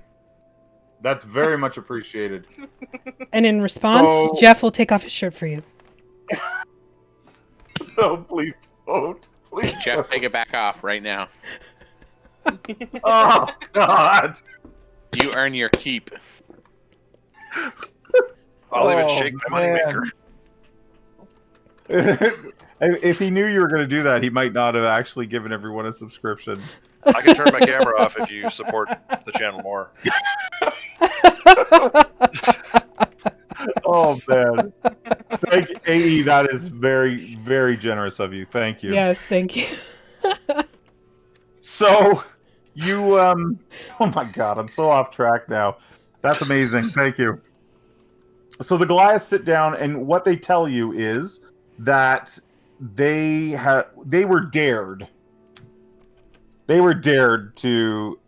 [SPEAKER 1] That's very much appreciated.
[SPEAKER 2] And in response,
[SPEAKER 1] So-
[SPEAKER 2] Jeff will take off his shirt for you.
[SPEAKER 1] No, please don't. Please
[SPEAKER 6] Jeff,
[SPEAKER 1] don't.
[SPEAKER 6] take it back off right now.
[SPEAKER 1] Oh, God.
[SPEAKER 6] You earn your keep.
[SPEAKER 4] I'll even
[SPEAKER 1] Oh,
[SPEAKER 4] shake my moneymaker.
[SPEAKER 1] If he knew you were going to do that, he might not have actually given everyone a subscription.
[SPEAKER 4] I can turn my camera off if you support the channel more.
[SPEAKER 1] Oh, man. Thank you, AE. That is very, very generous of you. Thank you.
[SPEAKER 2] Yes, thank you.
[SPEAKER 1] So, you, oh my God, I'm so off track now. That's amazing. Thank you. So the Goliaths sit down, and what they tell you is that they were dared. They were dared to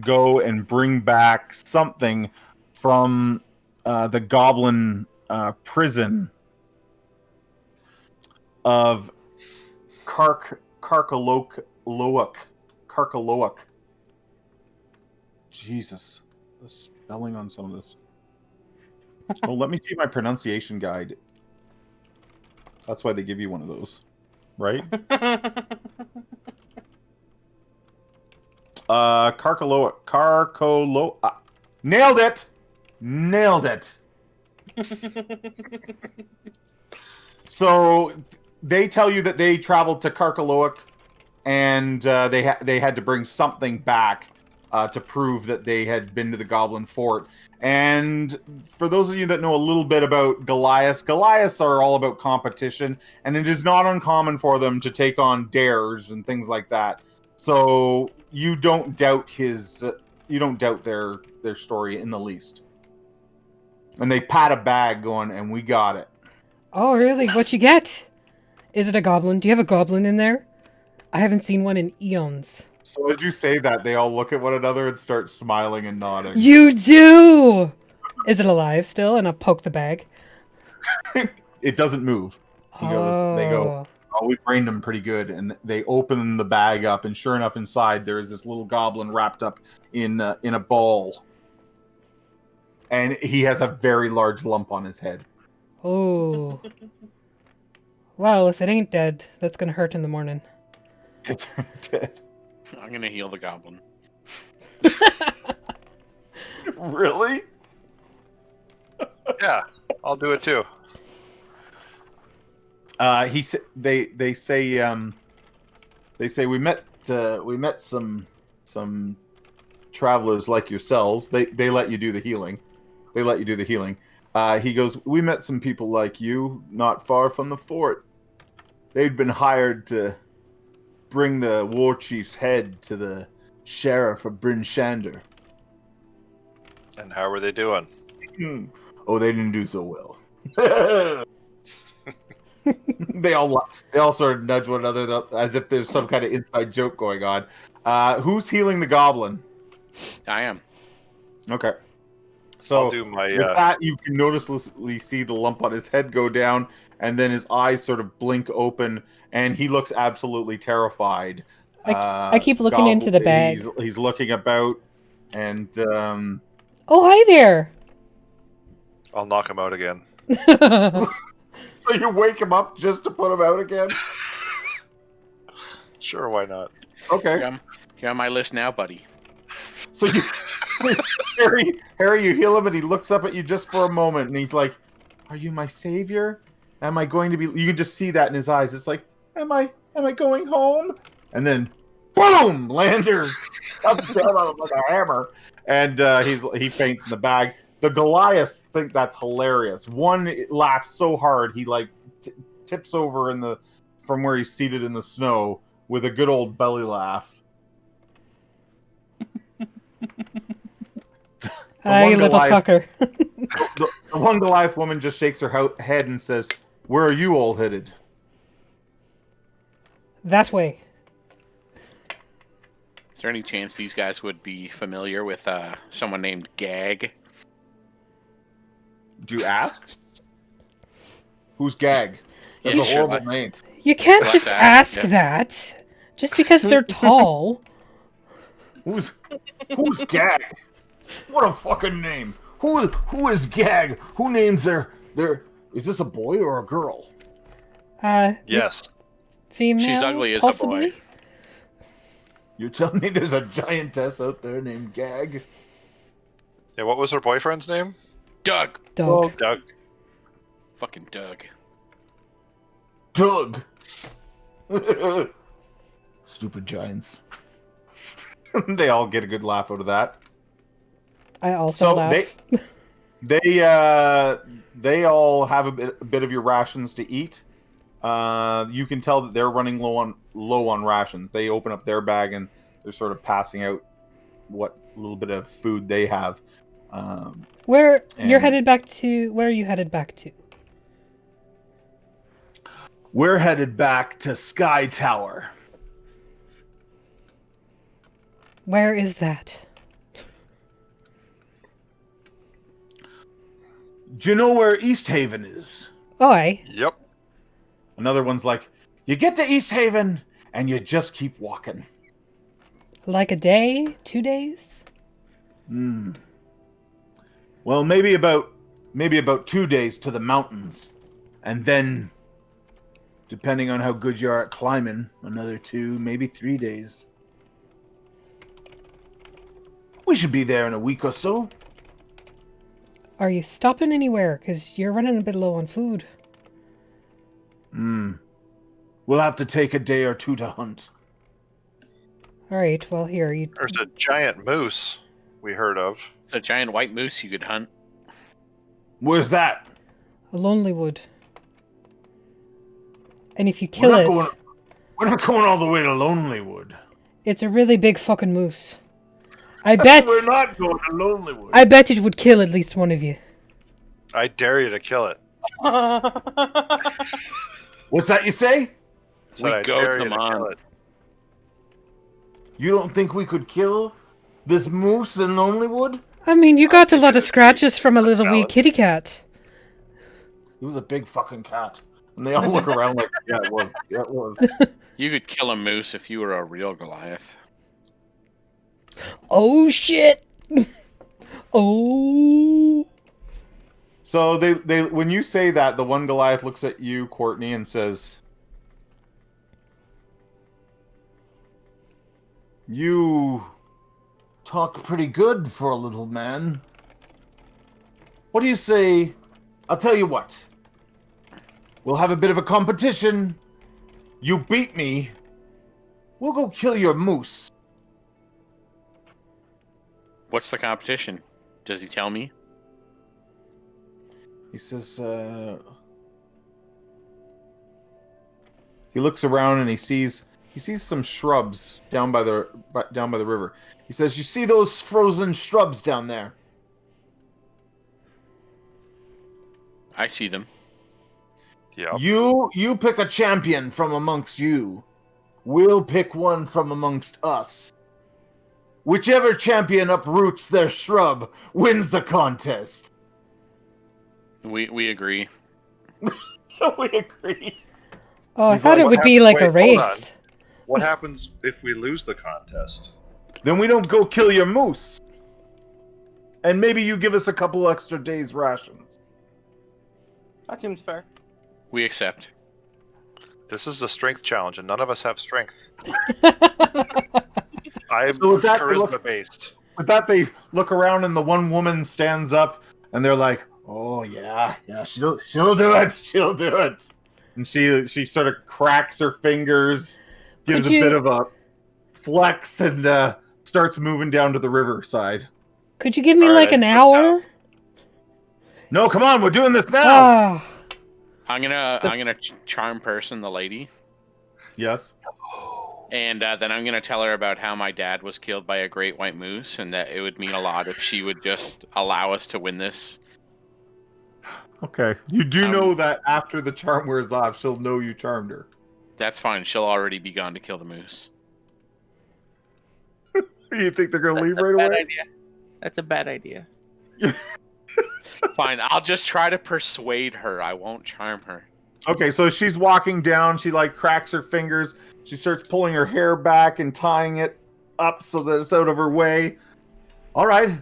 [SPEAKER 1] go and bring back something from the goblin prison of Karkaloak. Jesus, the spelling on some of this. Oh, let me see my pronunciation guide. That's why they give you one of those, right? Karkaloak. Nailed it. So they tell you that they traveled to Karkaloak, and they had to bring something back to prove that they had been to the Goblin Fort. And for those of you that know a little bit about Goliaths are all about competition, and it is not uncommon for them to take on dares and things like that. So you don't doubt their story in the least. And they pat a bag going, and we got it.
[SPEAKER 2] Oh, really? What you get? Is it a goblin? Do you have a goblin in there? I haven't seen one in eons.
[SPEAKER 1] So as you say that, they all look at one another and start smiling and nodding.
[SPEAKER 2] You do! Is it alive still? And I'll poke the bag.
[SPEAKER 1] It doesn't move. They go, oh, we brained him pretty good. And they open the bag up, and sure enough, inside there is this little goblin wrapped up in a ball. And he has a very large lump on his head.
[SPEAKER 2] Oh. Well, if it ain't dead, that's gonna hurt in the morning.
[SPEAKER 1] It's dead.
[SPEAKER 6] I'm gonna heal the goblin.
[SPEAKER 1] Really?
[SPEAKER 4] Yeah, I'll do it too.
[SPEAKER 1] They say we met some travelers like yourselves. They let you do the healing. He goes, we met some people like you not far from the fort. They'd been hired to bring the war chief's head to the sheriff of Bryn Shander.
[SPEAKER 4] And how were they doing?
[SPEAKER 1] Oh, they didn't do so well. They all sort of nudge one another as if there's some kind of inside joke going on. Who's healing the goblin?
[SPEAKER 6] I am.
[SPEAKER 1] Okay. So
[SPEAKER 4] I'll do my.
[SPEAKER 1] with that, you can noticeably see the lump on his head go down, and then his eyes sort of blink open, and he looks absolutely terrified.
[SPEAKER 2] I keep looking into the bag.
[SPEAKER 1] He's looking about, and
[SPEAKER 2] Oh, hi there!
[SPEAKER 4] I'll knock him out again.
[SPEAKER 1] so you wake him up just to put him out again?
[SPEAKER 4] Sure, why not?
[SPEAKER 1] Okay.
[SPEAKER 6] You're on my list now, buddy.
[SPEAKER 1] So Harry, you heal him, and he looks up at you just for a moment, and he's like, "Are you my savior? Am I going to be?" You can just see that in his eyes. It's like, "Am I going home?" And then, boom! Lander comes down on him like a hammer, and he faints in the bag. The Goliaths think that's hilarious. One laughs so hard he like tips over from where he's seated in the snow with a good old belly laugh.
[SPEAKER 2] Hi, little fucker.
[SPEAKER 1] the one Goliath woman just shakes her head and says, "Where are you all headed?"
[SPEAKER 2] That way.
[SPEAKER 6] Is there any chance these guys would be familiar with someone named Gag?
[SPEAKER 1] Do you ask? Who's Gag? That's a horrible name.
[SPEAKER 2] You can't
[SPEAKER 6] Well,
[SPEAKER 2] just
[SPEAKER 6] that's
[SPEAKER 2] ask that. Just because they're tall.
[SPEAKER 1] Who's Gag? What a fucking name! Who is Gag? Who names their? Is this a boy or a girl?
[SPEAKER 4] Yes.
[SPEAKER 2] Female.
[SPEAKER 6] She's ugly as
[SPEAKER 2] possibly?
[SPEAKER 6] a boy.
[SPEAKER 1] You're telling me there's a giantess out there named Gag?
[SPEAKER 4] Yeah, what was her boyfriend's name?
[SPEAKER 6] Doug.
[SPEAKER 2] Dog.
[SPEAKER 4] Doug.
[SPEAKER 6] Fucking Doug.
[SPEAKER 1] Doug. Stupid giants. They all get a good laugh out of that.
[SPEAKER 2] I also laugh.
[SPEAKER 1] They all have a bit of your rations to eat. You can tell that they're running low on rations. They open up their bag and they're sort of passing out what little bit of food they have.
[SPEAKER 2] Where are you headed back to?
[SPEAKER 1] We're headed back to Sky Tower.
[SPEAKER 2] Where is that?
[SPEAKER 1] Do you know where East Haven is?
[SPEAKER 2] Oi.
[SPEAKER 4] Yep.
[SPEAKER 1] Another one's like, you get to East Haven and you just keep walking.
[SPEAKER 2] Like a day? 2 days?
[SPEAKER 1] Well, maybe about 2 days to the mountains. And then, depending on how good you are at climbing, another 2, maybe 3 days. We should be there in a week or so.
[SPEAKER 2] Are you stopping anywhere? Because you're running a bit low on food.
[SPEAKER 1] We'll have to take a day or 2 to hunt.
[SPEAKER 2] Alright, well here, you...
[SPEAKER 4] There's a giant moose we heard of.
[SPEAKER 6] It's a giant white moose you could hunt.
[SPEAKER 1] Where's that?
[SPEAKER 2] A lonely wood. And if you kill
[SPEAKER 1] We're not going all the way to Lonelywood.
[SPEAKER 2] it's a really big fucking moose. I bet...
[SPEAKER 1] We're not going to Lonelywood.
[SPEAKER 2] I bet it would kill at least one of you.
[SPEAKER 4] I dare you to kill it.
[SPEAKER 1] What's that you say?
[SPEAKER 4] So
[SPEAKER 6] We
[SPEAKER 4] I
[SPEAKER 6] goad
[SPEAKER 4] dare you
[SPEAKER 6] them
[SPEAKER 4] to kill
[SPEAKER 6] on.
[SPEAKER 4] it.
[SPEAKER 1] You don't think we could kill this moose in Lonelywood?
[SPEAKER 2] I mean, you
[SPEAKER 4] I
[SPEAKER 2] got a
[SPEAKER 4] think
[SPEAKER 2] lot of
[SPEAKER 4] it'd be
[SPEAKER 2] scratches from a little wee
[SPEAKER 4] valid.
[SPEAKER 2] kitty cat.
[SPEAKER 1] He was a big fucking cat. And they all look around like, yeah, it was. Yeah, it was.
[SPEAKER 6] You could kill a moose if you were a real Goliath.
[SPEAKER 2] Oh shit! Oh.
[SPEAKER 1] So they when you say that, the one Goliath looks at you, Courtney, and says, "You talk pretty good for a little man. What do you say? I'll tell you what. We'll have a bit of a competition. You beat me. We'll go kill your moose."
[SPEAKER 6] What's the competition? Does he tell me?
[SPEAKER 1] He says, he looks around and he sees some shrubs down by the river. He says, "You see those frozen shrubs down there?
[SPEAKER 6] I see them.
[SPEAKER 4] Yep.
[SPEAKER 1] You pick a champion from amongst you. We'll pick one from amongst us. Whichever champion uproots their shrub wins the contest."
[SPEAKER 6] We agree.
[SPEAKER 1] We agree.
[SPEAKER 2] Oh, I
[SPEAKER 1] He's
[SPEAKER 2] thought
[SPEAKER 1] like,
[SPEAKER 2] it would
[SPEAKER 4] "What
[SPEAKER 2] be
[SPEAKER 4] happened-
[SPEAKER 2] like a
[SPEAKER 4] wait, hold on.
[SPEAKER 2] race.
[SPEAKER 4] What happens if we lose the contest?
[SPEAKER 1] Then we don't go kill your moose. And maybe you give us a couple extra days' rations.
[SPEAKER 5] That seems fair.
[SPEAKER 6] We accept.
[SPEAKER 4] This is a strength challenge, and none of us have strength. I'm
[SPEAKER 1] So with that, they
[SPEAKER 4] charisma
[SPEAKER 1] look-
[SPEAKER 4] based.
[SPEAKER 1] With that, they look around and the one woman stands up and they're like, "Oh yeah, she'll do it, she'll do it." And she sort of cracks her fingers, gives
[SPEAKER 2] Could
[SPEAKER 1] a
[SPEAKER 2] you-
[SPEAKER 1] bit of a flex, and starts moving down to the riverside.
[SPEAKER 2] Could you give me
[SPEAKER 4] All
[SPEAKER 2] like
[SPEAKER 4] right,
[SPEAKER 2] an
[SPEAKER 4] I
[SPEAKER 2] hour?
[SPEAKER 1] No, come on, we're doing this now.
[SPEAKER 2] Ah,
[SPEAKER 6] I'm gonna charm person the lady,
[SPEAKER 1] Yes.
[SPEAKER 6] and then I'm gonna tell her about how my dad was killed by a great white moose, and that it would mean a lot if she would just allow us to win this.
[SPEAKER 1] Okay. You do know that after the charm wears off, she'll know you charmed her.
[SPEAKER 6] That's fine. She'll already be gone to kill the moose.
[SPEAKER 1] You think they're gonna leave right
[SPEAKER 5] Bad
[SPEAKER 1] away?
[SPEAKER 5] idea. That's a bad idea.
[SPEAKER 6] Fine. I'll just try to persuade her. I won't charm her.
[SPEAKER 1] Okay, so she's walking down. She like cracks her fingers. She starts pulling her hair back and tying it up so that it's out of her way. All right.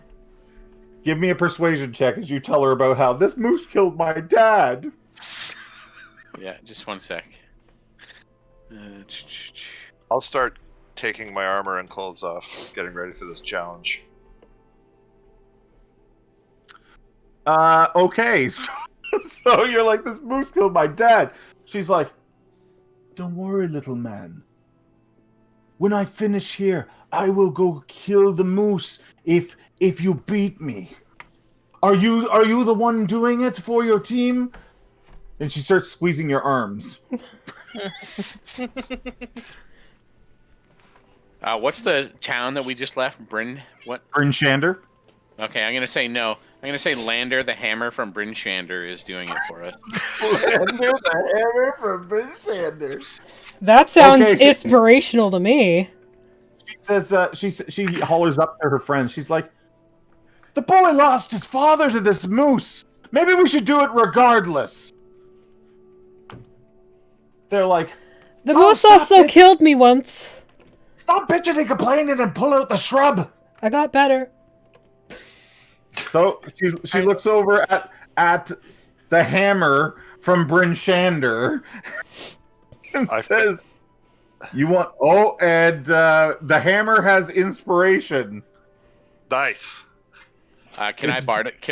[SPEAKER 1] Give me a persuasion check as you tell her about how this moose killed my dad.
[SPEAKER 6] Yeah, just one sec.
[SPEAKER 4] I'll start taking my armor and clothes off, getting ready for this challenge.
[SPEAKER 1] Okay. So you're like, this moose killed my dad. She's like, "Don't worry, little man. When I finish here, I will go kill the moose if you beat me. Are you the one doing it for your team?" And she starts squeezing your arms.
[SPEAKER 6] What's the town that we just left? Bryn? What?
[SPEAKER 1] Bryn Shander.
[SPEAKER 6] Okay, I'm gonna say no. I'm gonna say Lander the Hammer from Bryn Shander is doing it for us.
[SPEAKER 1] Lander the Hammer from Bryn Shander.
[SPEAKER 2] that sounds
[SPEAKER 1] Okay,
[SPEAKER 2] inspirational to me.
[SPEAKER 1] She says, she hollers up to her friends. She's like, "The boy lost his father to this moose. Maybe we should do it regardless." They're like,
[SPEAKER 2] The
[SPEAKER 1] "Oh,
[SPEAKER 2] moose
[SPEAKER 1] stop
[SPEAKER 2] also
[SPEAKER 1] it.
[SPEAKER 2] killed me once.
[SPEAKER 1] Stop bitching and complaining and pull out the shrub."
[SPEAKER 2] I got better.
[SPEAKER 1] So she looks over at the hammer from Bryn Shander and says, "You want?" Oh, and the hammer has inspiration.
[SPEAKER 4] Nice.
[SPEAKER 6] Can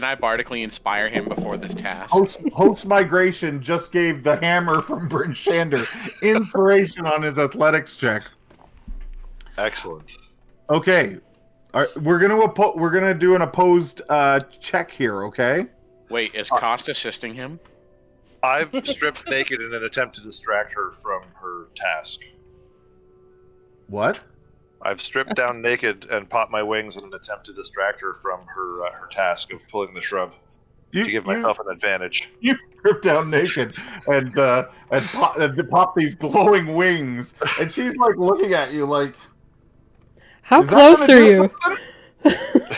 [SPEAKER 6] I bardically inspire him before this task?
[SPEAKER 1] Host Migration just gave the hammer from Bryn Shander inspiration on his athletics check.
[SPEAKER 4] Excellent.
[SPEAKER 1] Okay, we're gonna do an opposed check here. Okay.
[SPEAKER 6] Wait, is Cost assisting him?
[SPEAKER 4] I've stripped naked in an attempt to distract her from her task.
[SPEAKER 1] What?
[SPEAKER 4] I've stripped down naked and popped my wings in an attempt to distract her from her task of pulling the shrub.
[SPEAKER 1] You,
[SPEAKER 4] to give
[SPEAKER 1] you,
[SPEAKER 4] myself an advantage.
[SPEAKER 1] you strip down naked and pop these glowing wings, and she's like looking at you like,
[SPEAKER 2] How
[SPEAKER 1] "Is that gonna
[SPEAKER 2] close are
[SPEAKER 1] do
[SPEAKER 2] you?
[SPEAKER 1] something?"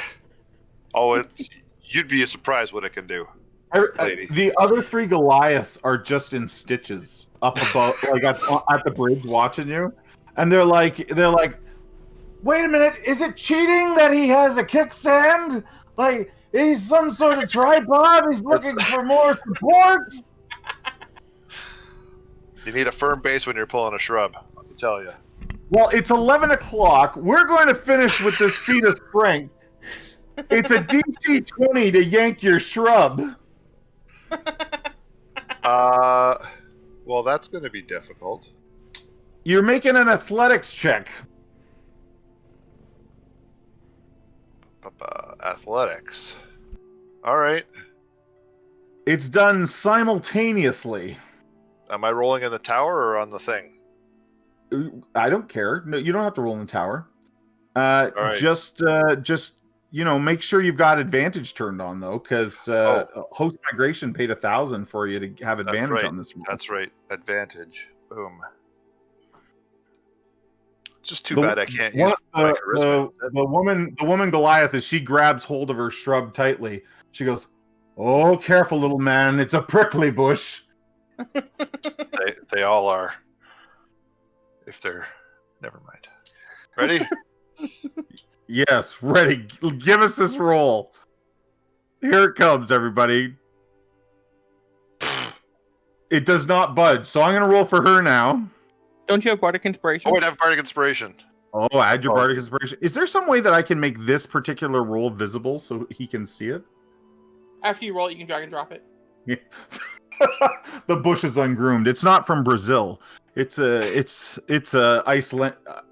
[SPEAKER 4] Oh, you'd be surprised what it can do, lady.
[SPEAKER 1] The other three Goliaths are just in stitches up above, like at the bridge, watching you, and they're like, "Wait a minute, is it cheating that he has a kickstand? Like he's some sort of tripod? He's looking for more support."
[SPEAKER 4] You need a firm base when you're pulling a shrub. Let me tell you.
[SPEAKER 1] Well, it's 11 o'clock. We're going to finish with this feat of strength. It's a DC 20 to yank your shrub.
[SPEAKER 4] Well, that's going to be difficult.
[SPEAKER 1] You're making an athletics check.
[SPEAKER 4] Athletics. All right.
[SPEAKER 1] It's done simultaneously.
[SPEAKER 4] Am I rolling in the tower or on the thing?
[SPEAKER 1] I don't care. No, you don't have to roll in the tower.
[SPEAKER 4] right.
[SPEAKER 1] Just make sure you've got advantage turned on though, because host migration paid 1,000 for you to have advantage on this roll.
[SPEAKER 4] That's right. Advantage. Boom. It's just too bad I can't use my charisma.
[SPEAKER 1] The woman Goliath, as she grabs hold of her shrub tightly, she goes, "Oh, careful, little man. It's a prickly bush."
[SPEAKER 4] They all are. If they're, never mind. Ready?
[SPEAKER 1] Yes, ready. Give us this roll. Here it comes, everybody. It does not budge, so I'm going to roll for her now.
[SPEAKER 5] Don't you have Bardic Inspiration?
[SPEAKER 4] Oh, wait, I have Bardic Inspiration.
[SPEAKER 1] Oh, add your Bardic Inspiration. Is there some way that I can make this particular roll visible so he can see it?
[SPEAKER 5] After you roll it, you can drag and drop it.
[SPEAKER 1] Yeah. The bush is ungroomed. It's not from Brazil. It's a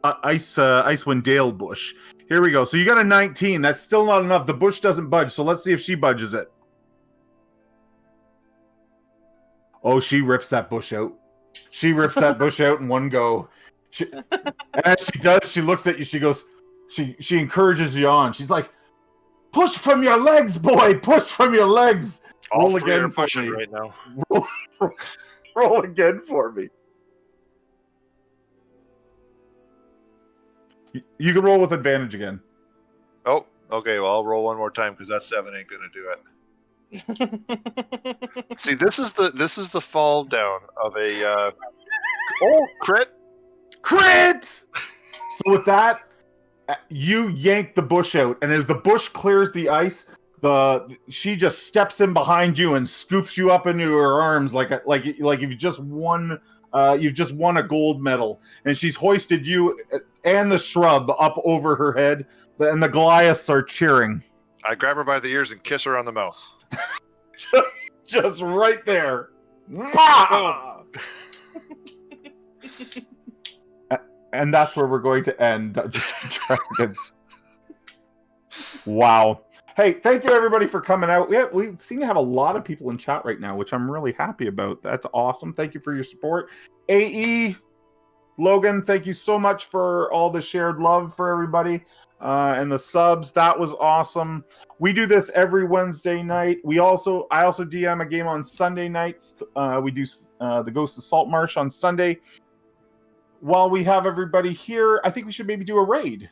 [SPEAKER 1] Icewind Dale bush. Here we go. So you got a 19. That's still not enough. The bush doesn't budge. So let's see if she budges it. Oh, she rips that bush out. She rips that bush out in one go. And as she does, she looks at you. She goes, she encourages you on. She's like, "Push from your legs, boy. Push from your legs."
[SPEAKER 4] All three are pushing right now.
[SPEAKER 1] Roll again for me. You can roll with advantage again.
[SPEAKER 4] Oh, okay. Well, I'll roll one more time because that 7 ain't gonna do it. See, this is the fall down of a crit.
[SPEAKER 1] So with that, you yank the bush out, and as the bush clears the ice, she just steps in behind you and scoops you up into her arms like you've just won a gold medal, and she's hoisted you and the shrub up over her head, and the Goliaths are cheering.
[SPEAKER 4] I grab her by the ears and kiss her on the mouth.
[SPEAKER 1] just right there. And that's where we're going to end Dungeons and Dragons. Wow. Hey, thank you everybody for coming out. We seem to have a lot of people in chat right now, which I'm really happy about. That's awesome. Thank you for your support. AE, Logan, thank you so much for all the shared love for everybody and the subs. That was awesome. We do this every Wednesday night. I also DM a game on Sunday nights. We do the Ghost of Saltmarsh on Sunday. While we have everybody here, I think we should maybe do a raid.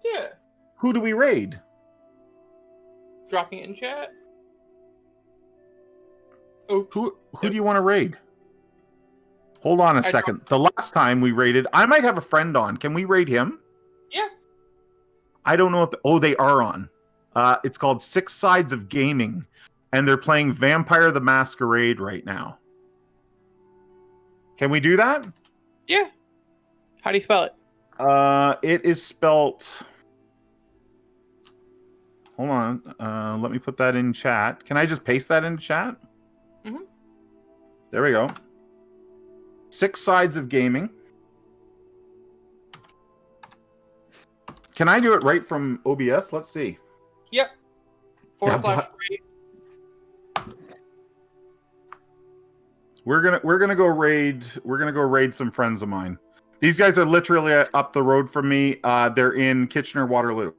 [SPEAKER 5] Yeah.
[SPEAKER 1] Who do we raid?
[SPEAKER 5] Dropping it in chat. Oops.
[SPEAKER 1] Who do you want to raid? Hold on a second. The last time we raided, I might have a friend on. Can we raid him?
[SPEAKER 5] Yeah.
[SPEAKER 1] I don't know if... they are on. It's called Six Sides of Gaming, and they're playing Vampire the Masquerade right now. Can we do that?
[SPEAKER 5] Yeah. How do you spell it?
[SPEAKER 1] It is spelt... Hold on. Let me put that in chat. Can I just paste that in chat?
[SPEAKER 5] Mm-hmm.
[SPEAKER 1] There we go. Six Sides of Gaming. Can I do it right from OBS? Let's see.
[SPEAKER 5] Yep. /raid.
[SPEAKER 1] We're gonna go raid. We're gonna go raid some friends of mine. These guys are literally up the road from me. They're in Kitchener-Waterloo.